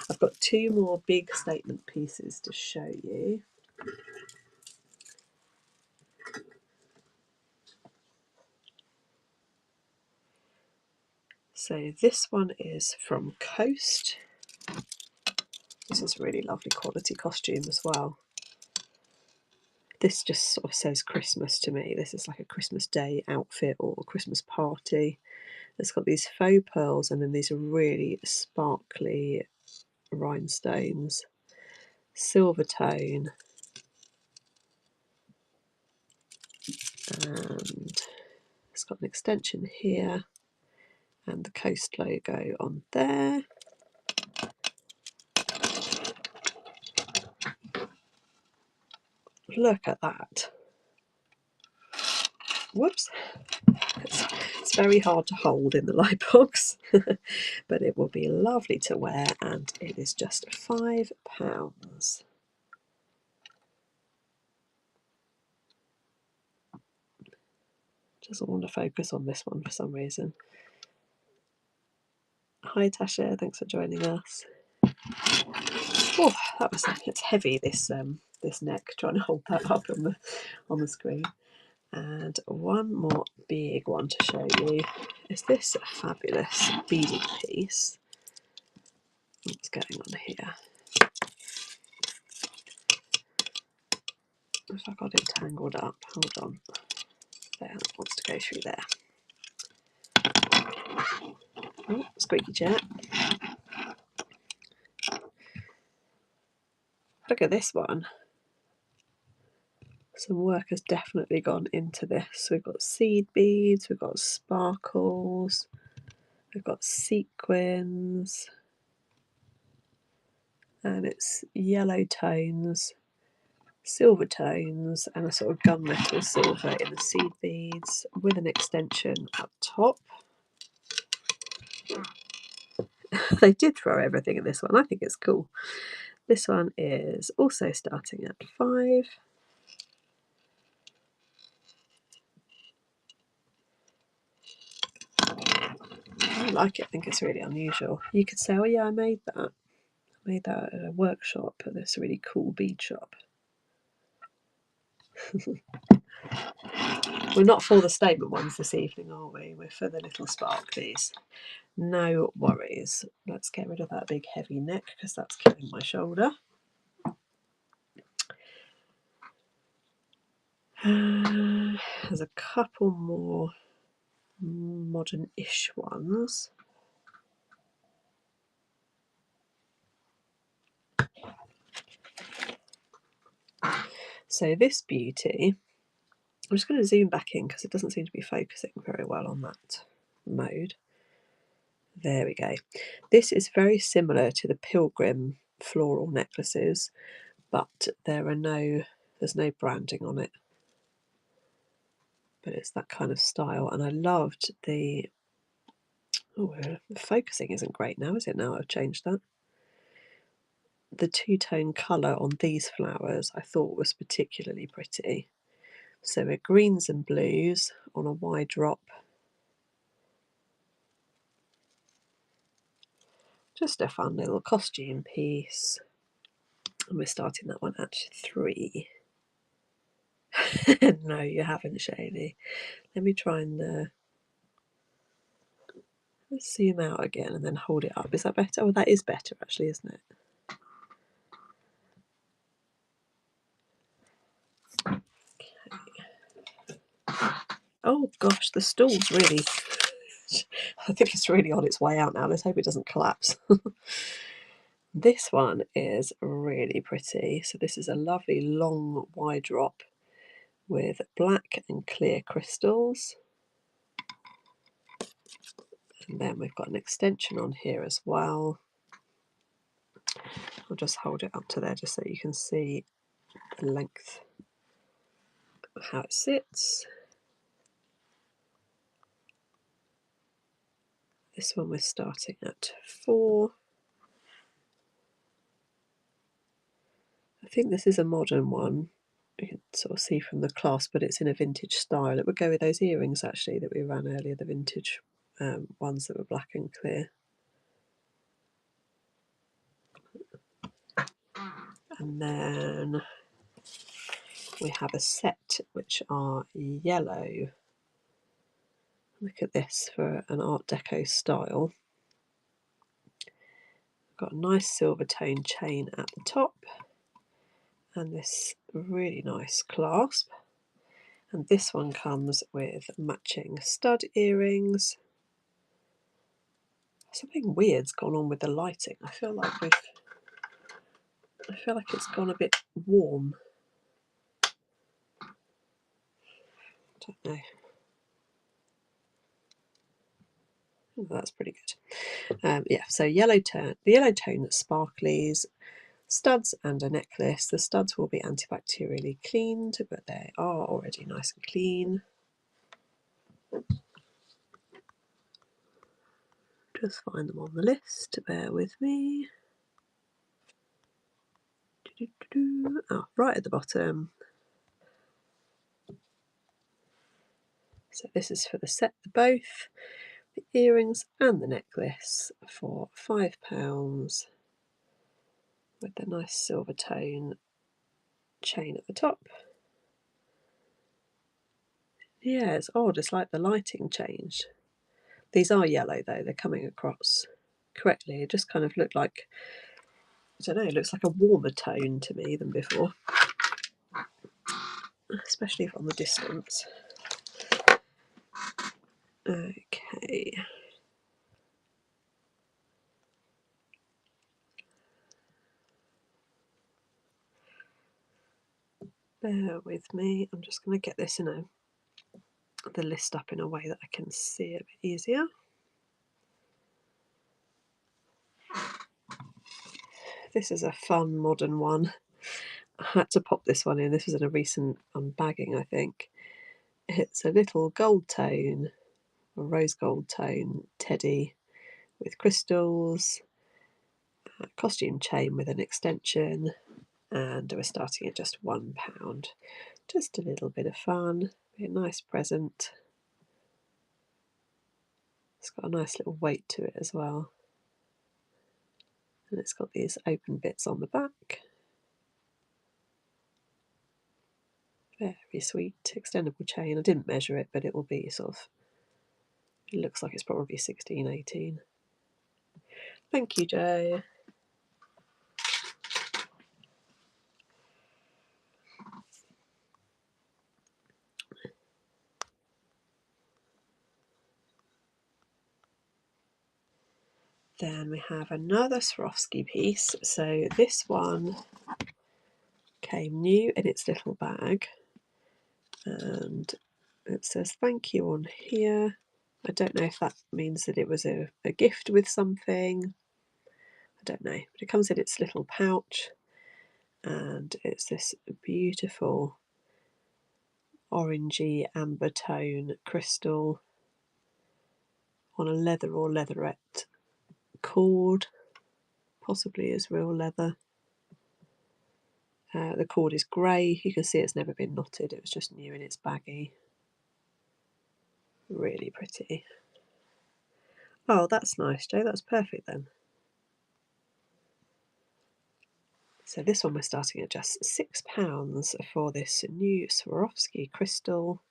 I've got two more big statement pieces to show you. So this one is from Coast. This is a really lovely quality costume as well. This just sort of says Christmas to me. This is like a Christmas Day outfit or a Christmas party. It's got these faux pearls and then these really sparkly rhinestones, silver tone, and it's got an extension here and the Coast logo on there. Look at that. Whoops. It's very hard to hold in the light box, but it will be lovely to wear, and it is just £5. Doesn't want to focus on this one for some reason. Hi Tasha, thanks for joining us. Oh, it's heavy, this this neck, trying to hold that up on the screen. And one more big one to show you is this fabulous beaded piece. What's going on here? If I got it tangled up, hold on. There, it wants to go through there. Oh, squeaky chair. Look at this one. Some work has definitely gone into this. We've got seed beads, we've got sparkles, we've got sequins, and it's yellow tones, silver tones, and a sort of gunmetal silver in the seed beads with an extension up top. They did throw everything in this one. I think it's cool. This one is also starting at 5. I like it. I think it's really unusual. You could say, oh yeah, I made that. I made that at a workshop at this really cool bead shop. We're not for the statement ones this evening, are we? We're for the little sparklies. No worries. Let's get rid of that big heavy neck because that's killing my shoulder. There's a couple more modern-ish ones. So this beauty, I'm just going to zoom back in because it doesn't seem to be focusing very well on that mode. There we go. This is very similar to the Pilgrim floral necklaces, but there's no branding on it. But it's that kind of style, and I loved the focusing isn't great now, is it? Now I've changed that. The two-tone colour on these flowers I thought was particularly pretty. So we're greens and blues on a wide drop. Just a fun little costume piece. And we're starting that one at 3. No, you haven't, Shady. Let me try and let's zoom out again and then hold it up. Is that better? Oh, that is better actually, isn't it? Oh gosh, the stool's really... I think it's really on its way out now. Let's hope it doesn't collapse. This one is really pretty. So this is a lovely long wide drop with black and clear crystals. And then we've got an extension on here as well. I'll just hold it up to there just so you can see the length of how it sits. This one we're starting at 4. I think this is a modern one. You can sort of see from the clasp, but it's in a vintage style. It would go with those earrings actually that we ran earlier, the vintage ones that were black and clear. And then we have a set which are yellow. Look at this for an Art Deco style. Got a nice silver tone chain at the top and this really nice clasp. And this one comes with matching stud earrings. Something weird's gone on with the lighting. I feel like it's gone a bit warm. Don't know. Oh, that's pretty good. Yeah, so the yellow tone that's sparklies, studs and a necklace. The studs will be antibacterially cleaned, but they are already nice and clean. Just find them on the list, bear with me. Oh, right at the bottom. So this is for the set, both the earrings and the necklace for £5. with the nice silver tone chain at the top. Yeah, it's odd, it's like the lighting changed. These are yellow though, they're coming across correctly. It just kind of looked like, I don't know, it looks like a warmer tone to me than before, especially from the distance. Okay. Bear with me, I'm just going to get this in the list up in a way that I can see it a bit easier. This is a fun modern one. I had to pop this one in. This was in a recent unbagging, I think. It's a little gold tone, a rose gold tone teddy with crystals, a costume chain with an extension, and we're starting at just £1. Just a little bit of fun, be a nice present. It's got a nice little weight to it as well. And it's got these open bits on the back. Very sweet, extendable chain. I didn't measure it, but it will be sort of, it looks like it's probably 16, 18. Thank you, Jo. Then we have another Swarovski piece. So this one came new in its little bag, and it says thank you on here. I don't know if that means that it was a gift with something. I don't know, but it comes in its little pouch, and it's this beautiful orangey amber tone crystal on a leather or leatherette cord, possibly is real leather. The cord is grey. You can see it's never been knotted. It was just new in its baggie. Really pretty. Oh, that's nice, Jo. That's perfect then. So this one we're starting at just £6 for this new Swarovski crystal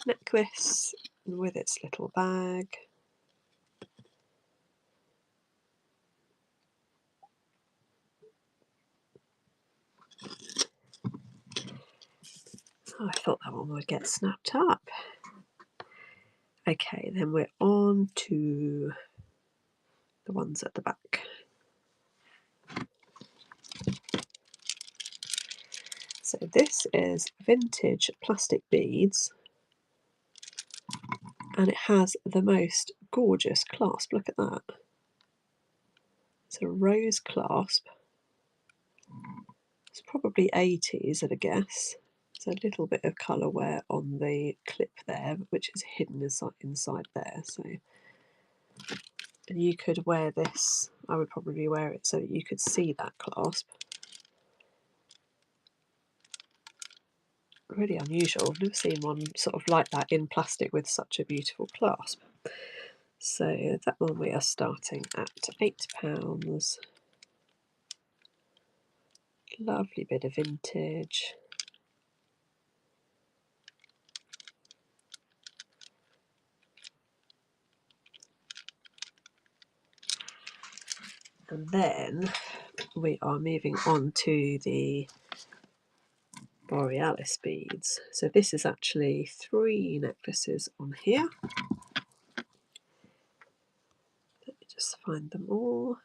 necklace with its little bag. Oh, I thought that one would get snapped up. Okay, then we're on to the ones at the back. So this is vintage plastic beads, and it has the most gorgeous clasp. Look at that. It's a rose clasp. It's probably 80s at a guess. There's a little bit of colour wear on the clip there, which is hidden inside there. So you could wear this, I would probably wear it so that you could see that clasp. Really unusual. I've never seen one sort of like that in plastic with such a beautiful clasp. So that one we are starting at £8. Lovely bit of vintage. And then we are moving on to the Borealis beads. So this is actually 3 necklaces on here. Let me just find them all.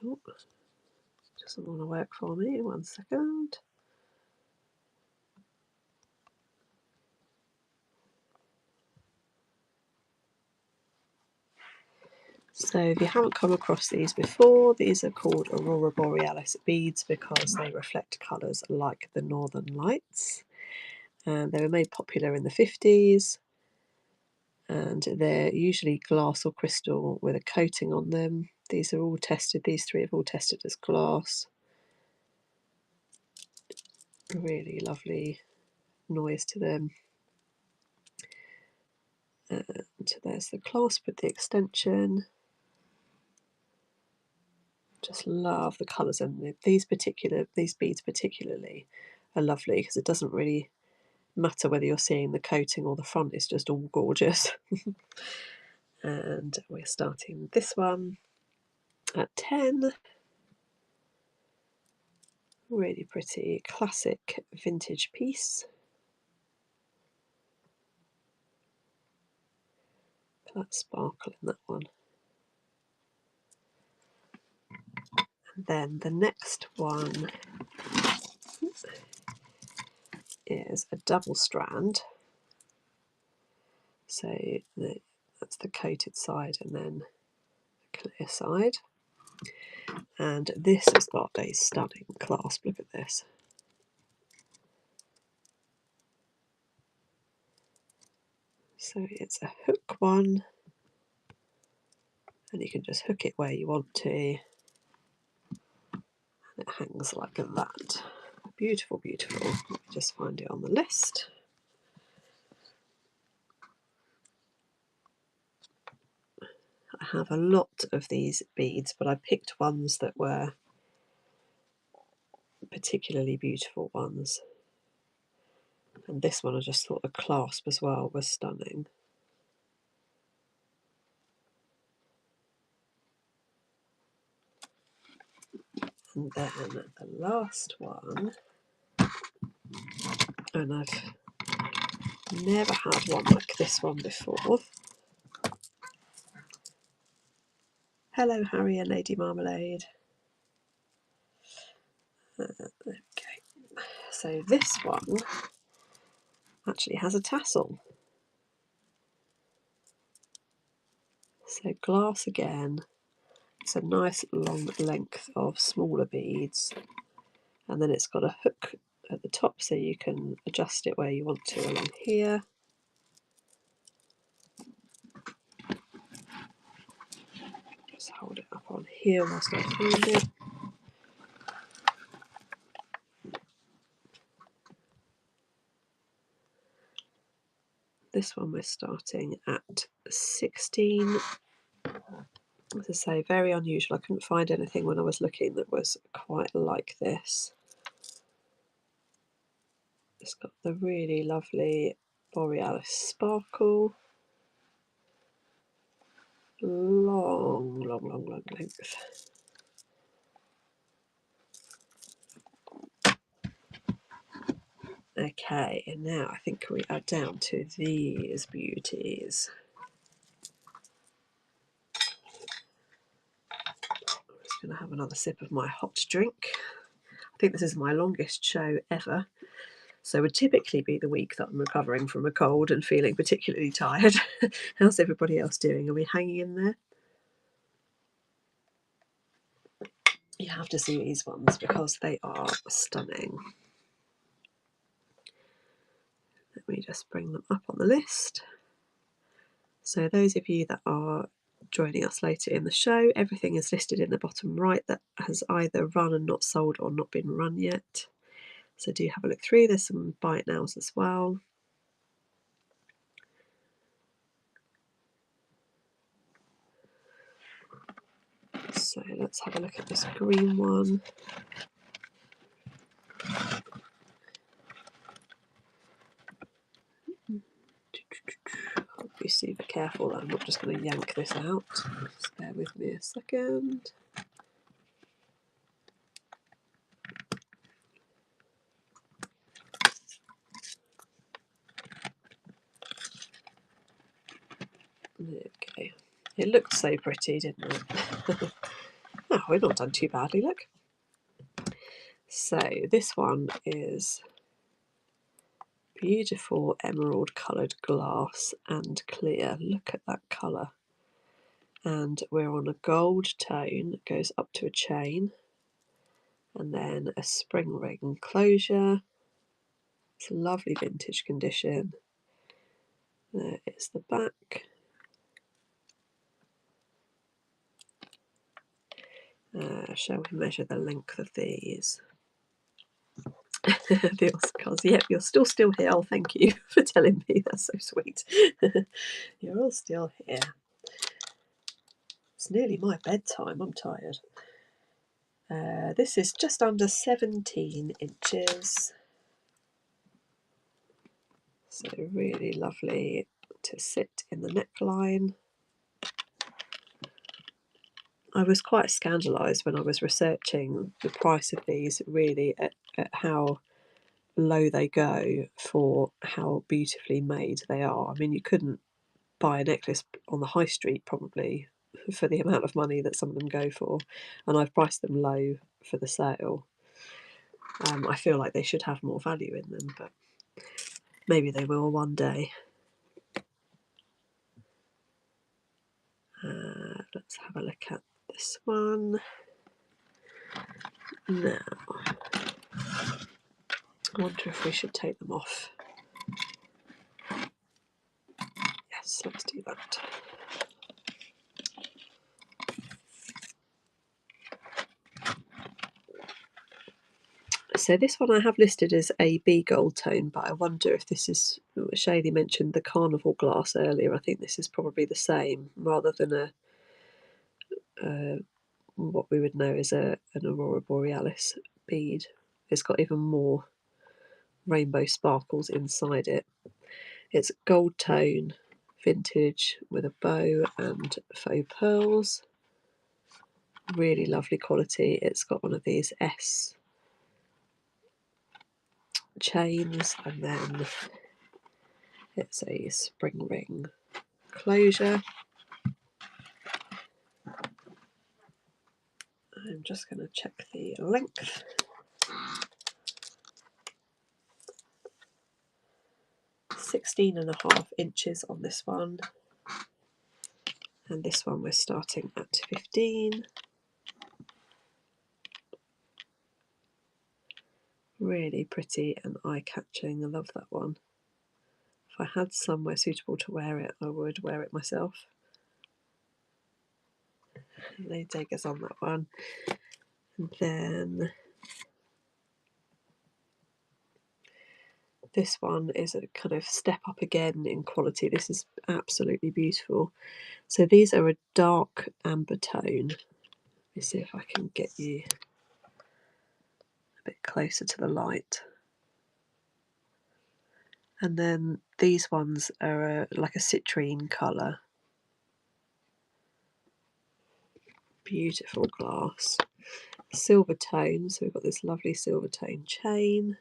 Oh, doesn't want to work for me. 1 second. So if you haven't come across these before, these are called Aurora Borealis beads because they reflect colours like the Northern Lights. And they were made popular in the 50s, and they're usually glass or crystal with a coating on them. These are all tested, these 3 have all tested as glass. Really lovely noise to them. And there's the clasp with the extension. Just love the colours, and these beads particularly are lovely because it doesn't really matter whether you're seeing the coating or the front, it's just all gorgeous. And we're starting this one at 10. Really pretty classic vintage piece. That sparkle in that one. And then the next one is a double strand. So that's the coated side and then the clear side. And this has got a stunning clasp. Look at this. So it's a hook one, and you can just hook it where you want to, and it hangs like that. Beautiful, beautiful. Let me just find it on the list. I have a lot of these beads, but I picked ones that were particularly beautiful ones. And this one, I just thought the clasp as well was stunning. And then the last one, and I've never had one like this one before. Hello, Harry and Lady Marmalade. Okay, so this one actually has a tassel. So glass again. It's a nice long length of smaller beads, and then it's got a hook at the top so you can adjust it where you want to along here. Just hold it up on here whilst I find it. This one we're starting at 16. As I say, very unusual. I couldn't find anything when I was looking that was quite like this. It's got the really lovely borealis sparkle. Long length. Okay, and now I think we are down to these beauties. I'm just going to have another sip of my hot drink. I think this is my longest show ever. So it would typically be the week that I'm recovering from a cold and feeling particularly tired. How's everybody else doing? Are we hanging in there? You have to see these ones because they are stunning. Let me just bring them up on the list. So those of you that are joining us later in the show, everything is listed in the bottom right that has either run and not sold or not been run yet. So do have a look through. There's some buy it nows as well. So let's have a look at this green one. I'll be super careful that I'm not just going to yank this out. Just bear with me a second. There we go. It looked so pretty, didn't it? Oh, we've not done too badly, look. So this one is beautiful emerald coloured glass and clear. Look at that colour. And we're on a gold tone that goes up to a chain, and then a spring ring closure. It's a lovely vintage condition. There is the back. Shall we measure the length of these? The Oscars. Yep, you're still here. Oh, thank you for telling me. That's so sweet. You're all still here. It's nearly my bedtime. I'm tired. This is just under 17 inches. So really lovely to sit in the neckline. I was quite scandalised when I was researching the price of these, really, at how low they go for how beautifully made they are. I mean, you couldn't buy a necklace on the high street probably for the amount of money that some of them go for, and I've priced them low for the sale. I feel like they should have more value in them, but maybe they will one day. Let's have a look at this one now. I wonder if we should take them off. Yes, let's do that. So this one I have listed as a B gold tone, but I wonder if this is, Shaylee mentioned the carnival glass earlier. I think this is probably the same, rather than a what we would know as an aurora borealis bead. It's got even more rainbow sparkles inside it. It's gold tone, vintage, with a bow and faux pearls. Really lovely quality. It's got one of these S chains, and then it's a spring ring closure. I'm just going to check the length. 16.5 inches on this one, and this one we're starting at 15. Really pretty and eye-catching. I love that one. If I had somewhere suitable to wear it, I would wear it myself. They take us on that one. And then this one is a kind of step up again in quality. This is absolutely beautiful. So these are a dark amber tone. Let me see if I can get you a bit closer to the light. And then these ones are like a citrine colour. Beautiful glass. Silver tone, so we've got this lovely silver tone chain.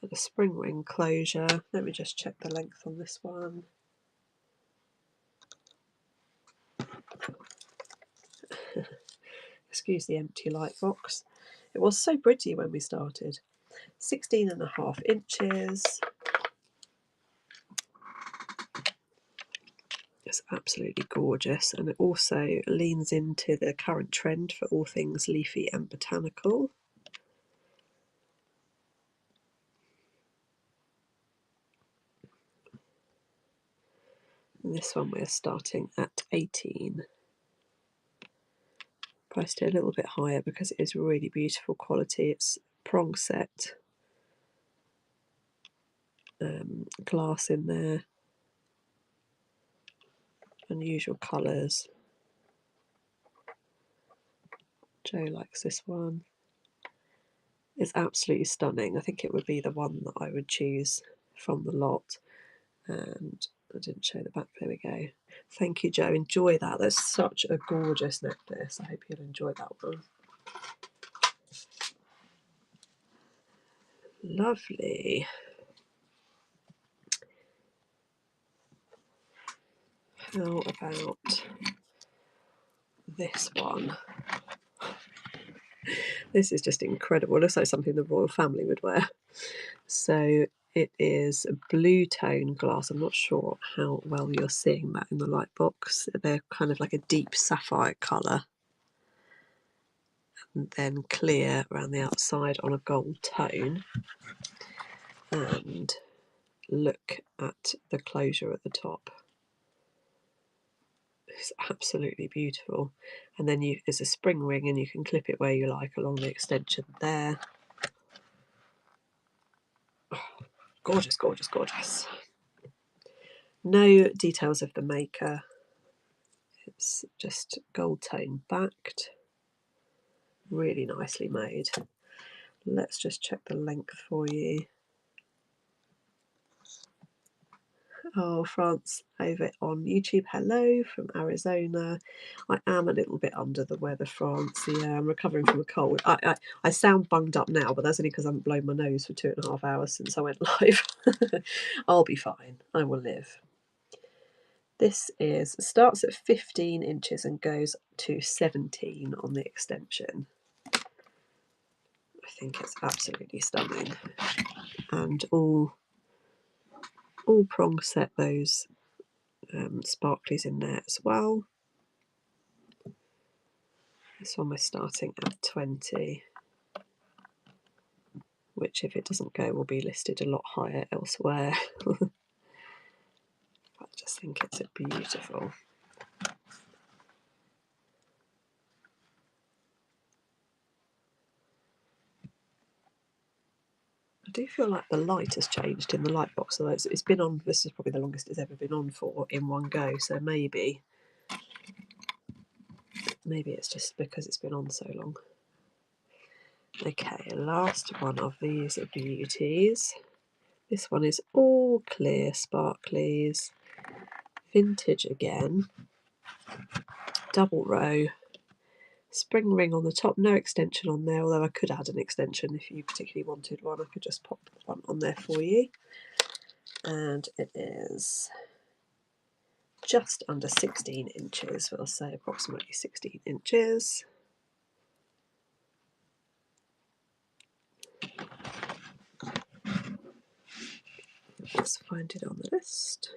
And a spring ring closure. Let me just check the length on this one. Excuse the empty light box. It was so pretty when we started. 16.5 inches. It's absolutely gorgeous, and it also leans into the current trend for all things leafy and botanical. And this one we're starting at 18. Priced it a little bit higher because it is really beautiful quality. It's prong set, glass in there, unusual colours. Joe likes this one. It's absolutely stunning. I think it would be the one that I would choose from the lot. And I didn't show the back. There we go. Thank you, Joe. Enjoy that. That's such a gorgeous necklace. I hope you'll enjoy that one. Lovely. How about this one? This is just incredible. It looks like something the royal family would wear. So it is a blue tone glass. I'm not sure how well you're seeing that in the light box. They're kind of like a deep sapphire colour, and then clear around the outside on a gold tone. And look at the closure at the top. It's absolutely beautiful. And then there's a spring ring, and you can clip it where you like along the extension there. Oh, gorgeous, gorgeous, gorgeous. No details of the maker. It's just gold tone backed. Really nicely made. Let's just check the length for you. Oh, France over on YouTube. Hello from Arizona. I am a little bit under the weather, France. Yeah, I'm recovering from a cold. I sound bunged up now, but that's only because I haven't blown my nose for 2.5 hours since I went live. I'll be fine. I will live. This starts at 15 inches and goes to 17 on the extension. I think it's absolutely stunning. And all prong set those sparklies in there as well. This one we're starting at 20, which if it doesn't go will be listed a lot higher elsewhere. I just think it's beautiful. I do feel like the light has changed in the light box, although it's been on, this is probably the longest it's ever been on for in one go, so maybe it's just because it's been on so long. Okay, last one of these beauties. This one is all clear sparklies, vintage again, double row, spring ring on the top, no extension on there, although I could add an extension if you particularly wanted one. I could just pop one on there for you. And it is just under 16 inches, we'll say approximately 16 inches. Let's find it on the list.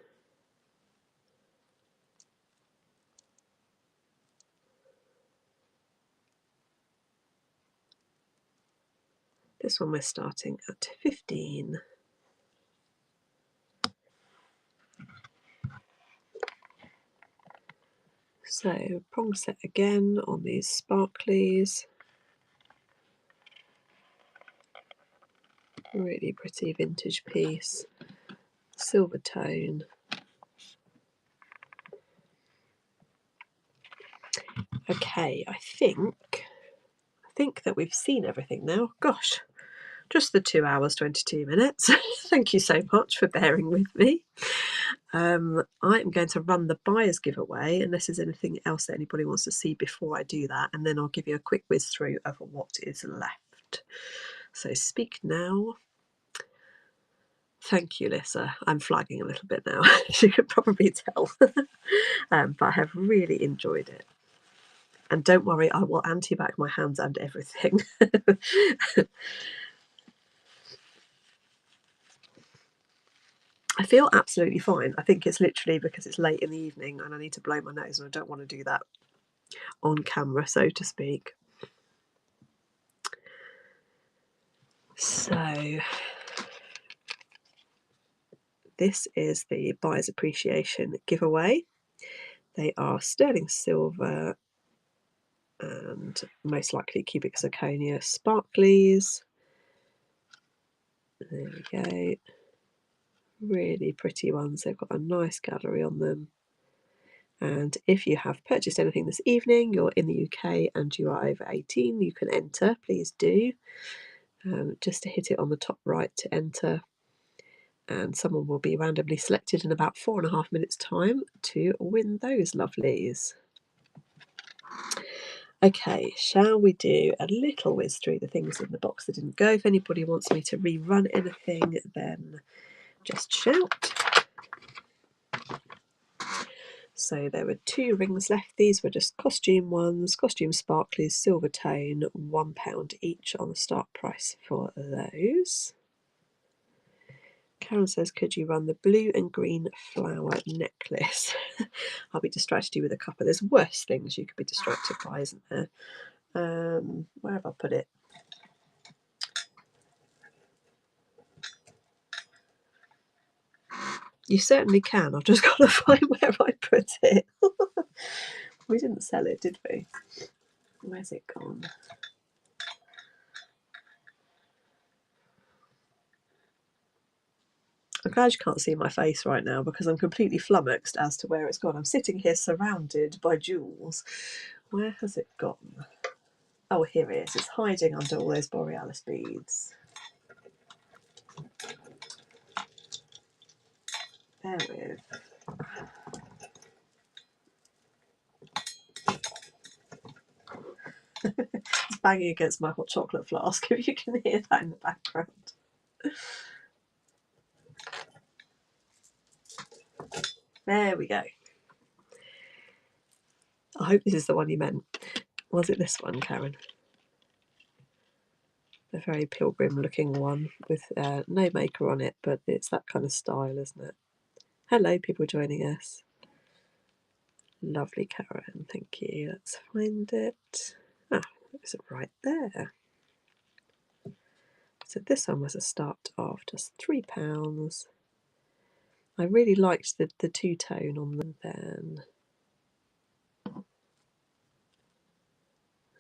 This one we're starting at 15. So prong set again on these sparklies. Really pretty vintage piece. Silver tone. Okay, I think that we've seen everything now. Gosh, just the 2 hours 22 minutes. Thank you so much for bearing with me. I am going to run the buyer's giveaway unless there's anything else that anybody wants to see before I do that, and then I'll give you a quick whiz through of what is left. So speak now. Thank you, Lissa. I'm flagging a little bit now, as you could probably tell. But I have really enjoyed it. And don't worry, I will anti-back my hands and everything. I feel absolutely fine. I think it's literally because it's late in the evening and I need to blow my nose, and I don't want to do that on camera, so to speak. So this is the Buyer's Appreciation giveaway. They are sterling silver and most likely cubic zirconia sparklies. There we go. Really pretty ones. They've got a nice gallery on them. And if you have purchased anything this evening, you're in the UK and you are over 18, you can enter. Please do. Just to hit it on the top right to enter. And someone will be randomly selected in about 4.5 minutes' time to win those lovelies. Okay, shall we do a little whiz through the things in the box that didn't go? If anybody wants me to rerun anything, then just shout. So there were 2 rings left. These were just costume ones, costume sparklies, silver tone, £1 each on the start price for those. Karen says, could you run the blue and green flower necklace? I'll be distracted you with a couple. There's worse things you could be distracted by, isn't there? Where have I put it? You certainly can. I've just got to find where I put it. We didn't sell it, did we? Where's it gone? I'm glad you can't see my face right now because I'm completely flummoxed as to where it's gone. I'm sitting here surrounded by jewels. Where has it gone? Oh, here it is. It's hiding under all those borealis beads. Bear with. It's banging against my hot chocolate flask, if you can hear that in the background. There we go. I hope this is the one you meant. Was it this one, Karen? A very pilgrim looking one with no maker on it, but it's that kind of style, isn't it? Hello, people joining us. Lovely, Karen. Thank you. Let's find it. Ah, it's right there. So this one was a start of just £3. I really liked the two-tone on them then.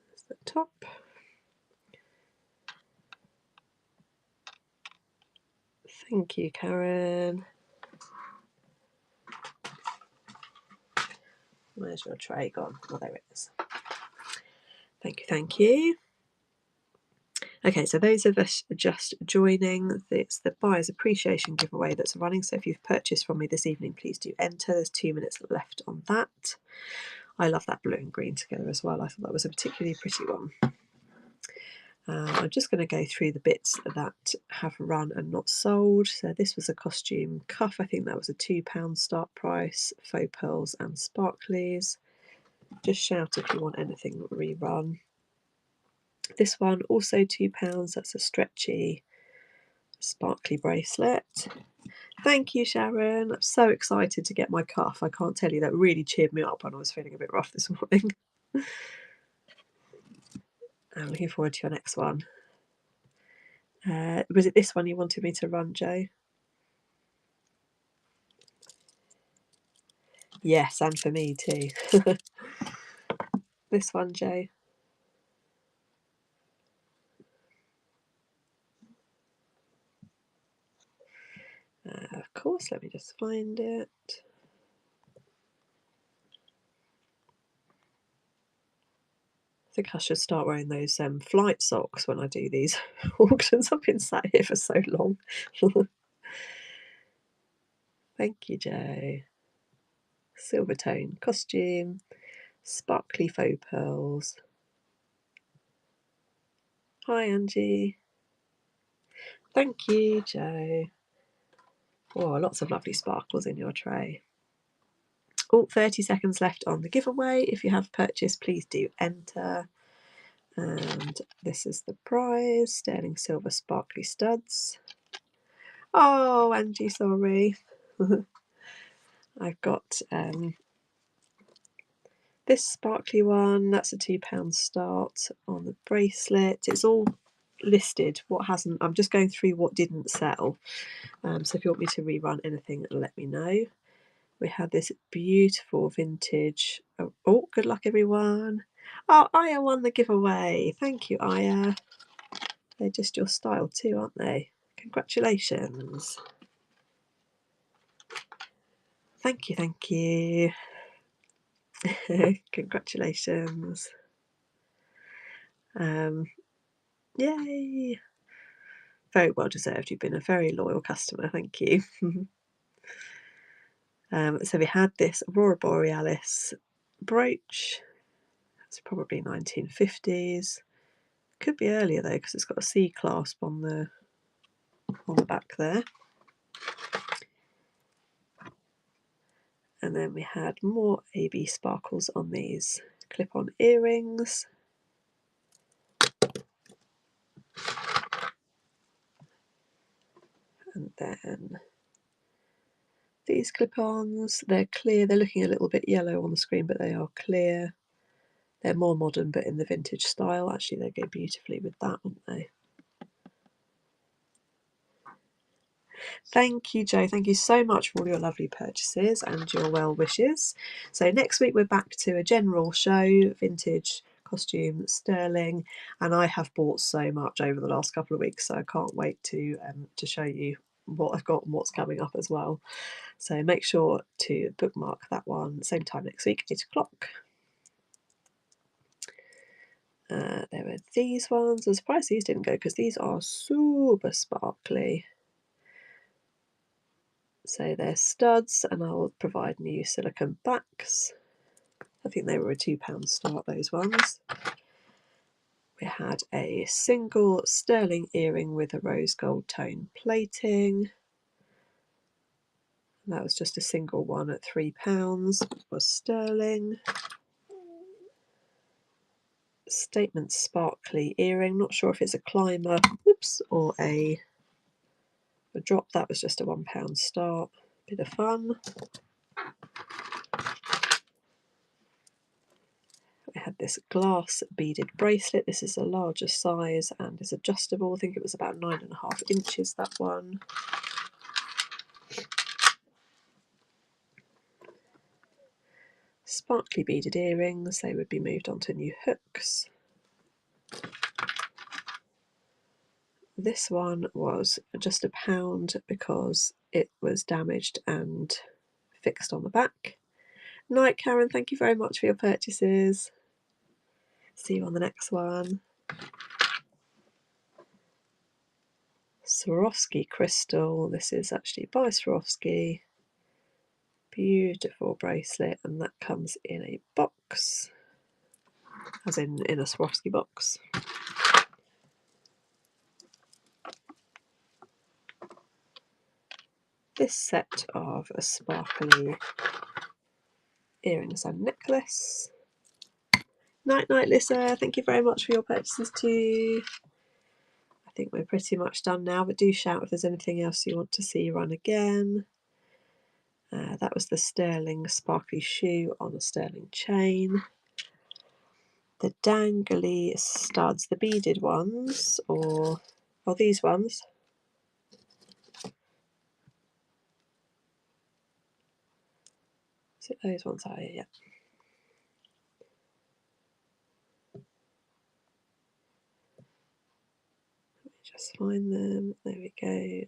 There's the top. Thank you, Karen. Where's your tray gone? Oh, there it is. Thank you, thank you. Okay, so those of us just joining, it's the buyer's appreciation giveaway that's running. So if you've purchased from me this evening, please do enter. There's 2 minutes left on that. I love that blue and green together as well. I thought that was a particularly pretty one. I'm just going to go through the bits that have run and not sold. So this was a costume cuff. I think that was a £2 start price. Faux pearls and sparklies. Just shout if you want anything rerun. This one also £2. That's a stretchy sparkly bracelet. Thank you, Sharon. I'm so excited to get my cuff. I can't tell you, that really cheered me up when I was feeling a bit rough this morning. I'm looking forward to your next one. Was it this one you wanted me to run, Joe? Yes, and for me too. This one, Joe. Of course, let me just find it. I think I should start wearing those flight socks when I do these auctions. I've been sat here for so long. Thank you, Joe. Silver tone costume, sparkly faux pearls. Hi, Angie. Thank you, Joe. Oh, lots of lovely sparkles in your tray. Oh, 30 seconds left on the giveaway. If you have purchased, please do enter. And this is the prize, sterling silver sparkly studs. Oh, Angie, sorry. I've got this sparkly one. That's a £2 start on the bracelet. It's all listed. What hasn't? I'm just going through what didn't sell. So if you want me to rerun anything, let me know. We had this beautiful vintage. Oh, good luck, everyone. Oh, Aya won the giveaway. Thank you, Aya. They're just your style too, aren't they? Congratulations. Thank you, thank you. Congratulations. Yay. Very well deserved. You've been a very loyal customer. Thank you. So we had this Aurora Borealis brooch. It's probably 1950s. Could be earlier though, because it's got a C clasp on the back there. And then we had more AB sparkles on these clip-on earrings. And then these clip-ons, they're clear. They're looking a little bit yellow on the screen, but they are clear. They're more modern, but in the vintage style. Actually, they go beautifully with that, wouldn't they? Thank you, Joe. Thank you so much for all your lovely purchases and your well wishes. So next week we're back to a general show, vintage, costume, sterling, and I have bought so much over the last couple of weeks, so I can't wait to show you what I've got and what's coming up as well. So make sure to bookmark that one. Same time next week, 8 o'clock. There were these ones. I'm surprised these didn't go because these are super sparkly. So they're studs, and I'll provide new silicone backs. I think they were a £2 start, those ones. We had a single sterling earring with a rose gold tone plating. And that was just a single one at £3, was sterling. Statement sparkly earring, not sure if it's a climber, oops, or a drop. That was just a £1 start. Bit of fun. We had this glass beaded bracelet. This is a larger size and is adjustable. I think it was about 9.5 inches, that one. Sparkly beaded earrings. They would be moved onto new hooks. This one was just £1 because it was damaged and fixed on the back. Night, Karen, thank you very much for your purchases. See you on the next one. Swarovski crystal. This is actually by Swarovski. Beautiful bracelet, and that comes in a box, as in a Swarovski box. This set of a sparkly earrings and necklace. Night, Lissa. Thank you very much for your purchases too. I think we're pretty much done now, but do shout if there's anything else you want to see run again. That was the sterling sparkly shoe on a sterling chain. The dangly studs, the beaded ones, or these ones. Is it those ones? Oh, yeah. Let me just find them. There we go.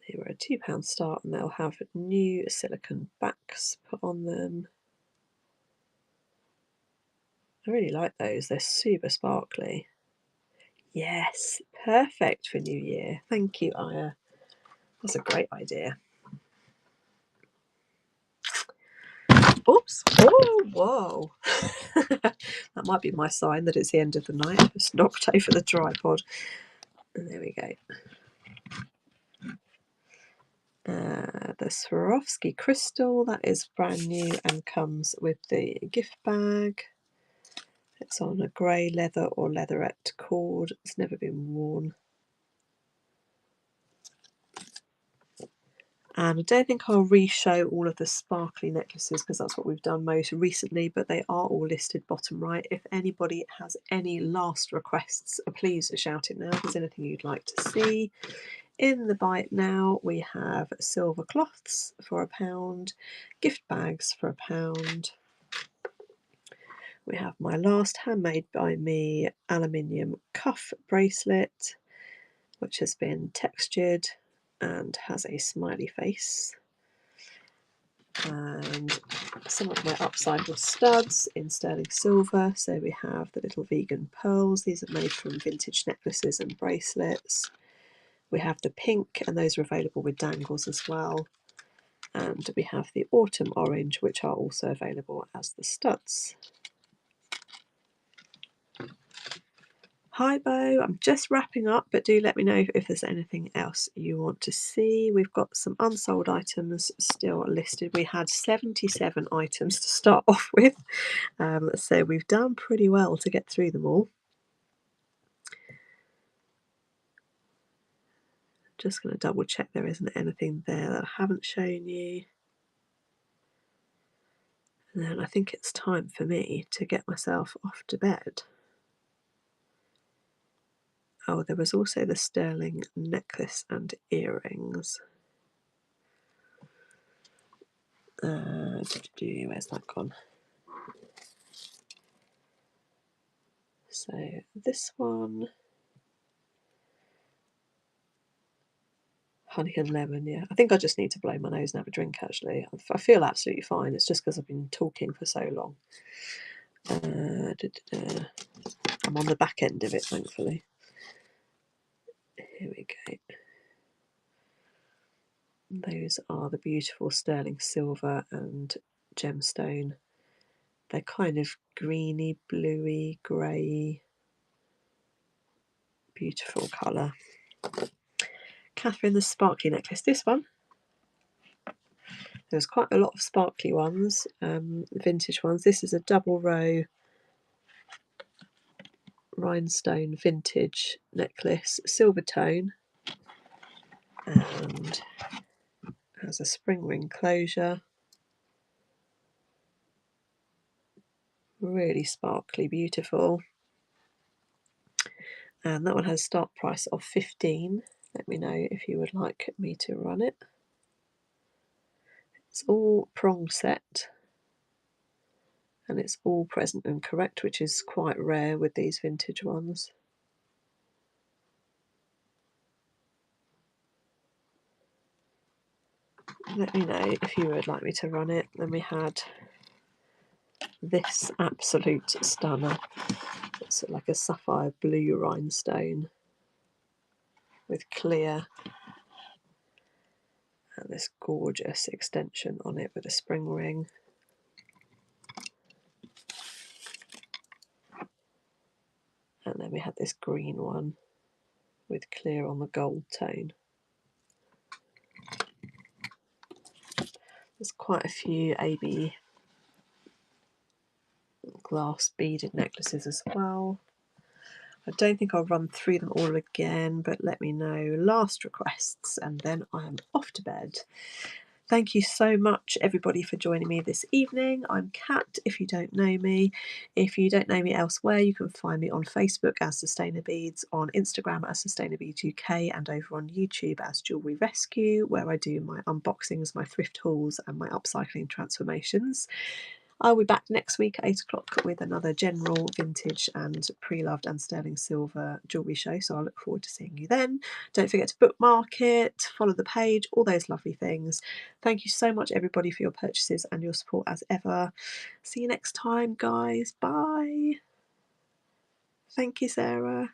They were a £2 start, and they'll have new silicone backs put on them. I really like those. They're super sparkly. Yes, perfect for New Year. Thank you, Aya. That's a great idea. Oops. Oh, whoa. That might be my sign that it's the end of the night. I've just knocked over the tripod. And there we go. The Swarovski crystal, that is brand new and comes with the gift bag. It's on a grey leather or leatherette cord. It's never been worn. And I don't think I'll re-show all of the sparkly necklaces because that's what we've done most recently, but they are all listed bottom right. If anybody has any last requests, please shout it now if there's anything you'd like to see. In the bite now, we have silver cloths for £1, gift bags for £1. We have my last handmade by me aluminium cuff bracelet, which has been textured and has a smiley face. And some of my upcycled studs in sterling silver. So we have the little vegan pearls. These are made from vintage necklaces and bracelets. We have the pink, and those are available with dangles as well. And we have the autumn orange, which are also available as the studs. Hi Bo, I'm just wrapping up, but do let me know if there's anything else you want to see. We've got some unsold items still listed. We had 77 items to start off with, so we've done pretty well to get through them all. Just going to double check there isn't anything there that I haven't shown you. And then I think it's time for me to get myself off to bed. Oh, there was also the sterling necklace and earrings. Where's that gone? So this one, Honey and lemon, yeah. I think I just need to blow my nose and have a drink, actually. I feel absolutely fine. It's just because I've been talking for so long. I'm on the back end of it, thankfully. Here we go. Those are the beautiful sterling silver and gemstone. They're kind of greeny, bluey, grey. Beautiful colour. Catherine, the sparkly necklace. This one. There's quite a lot of sparkly ones, vintage ones. This is a double row rhinestone vintage necklace, silver tone, and has a spring ring closure. Really sparkly, beautiful. And that one has a start price of 15. Let me know if you would like me to run it. It's all prong set, and it's all present and correct, which is quite rare with these vintage ones. Let me know if you would like me to run it. Then we had this absolute stunner. It's like a sapphire blue rhinestone with clear, and this gorgeous extension on it with a spring ring. And then we had this green one with clear on the gold tone. There's quite a few AB glass beaded necklaces as well. I don't think I'll run through them all again, but let me know last requests and then I am off to bed. Thank you so much, everybody, for joining me this evening. I'm Kat, if you don't know me. If you don't know me elsewhere, you can find me on Facebook as Sustainabeads, on Instagram as Sustainabeads UK, and over on YouTube as Jewellery Rescue, where I do my unboxings, my thrift hauls, and my upcycling transformations. I'll be back next week at 8 o'clock with another general vintage and pre-loved and sterling silver jewellery show, so I look forward to seeing you then. Don't forget to bookmark it, follow the page, all those lovely things. Thank you so much, everybody, for your purchases and your support as ever. See you next time, guys. Bye. Thank you, Sarah.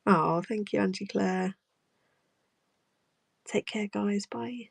Oh, thank you, Angie Claire. Take care, guys. Bye.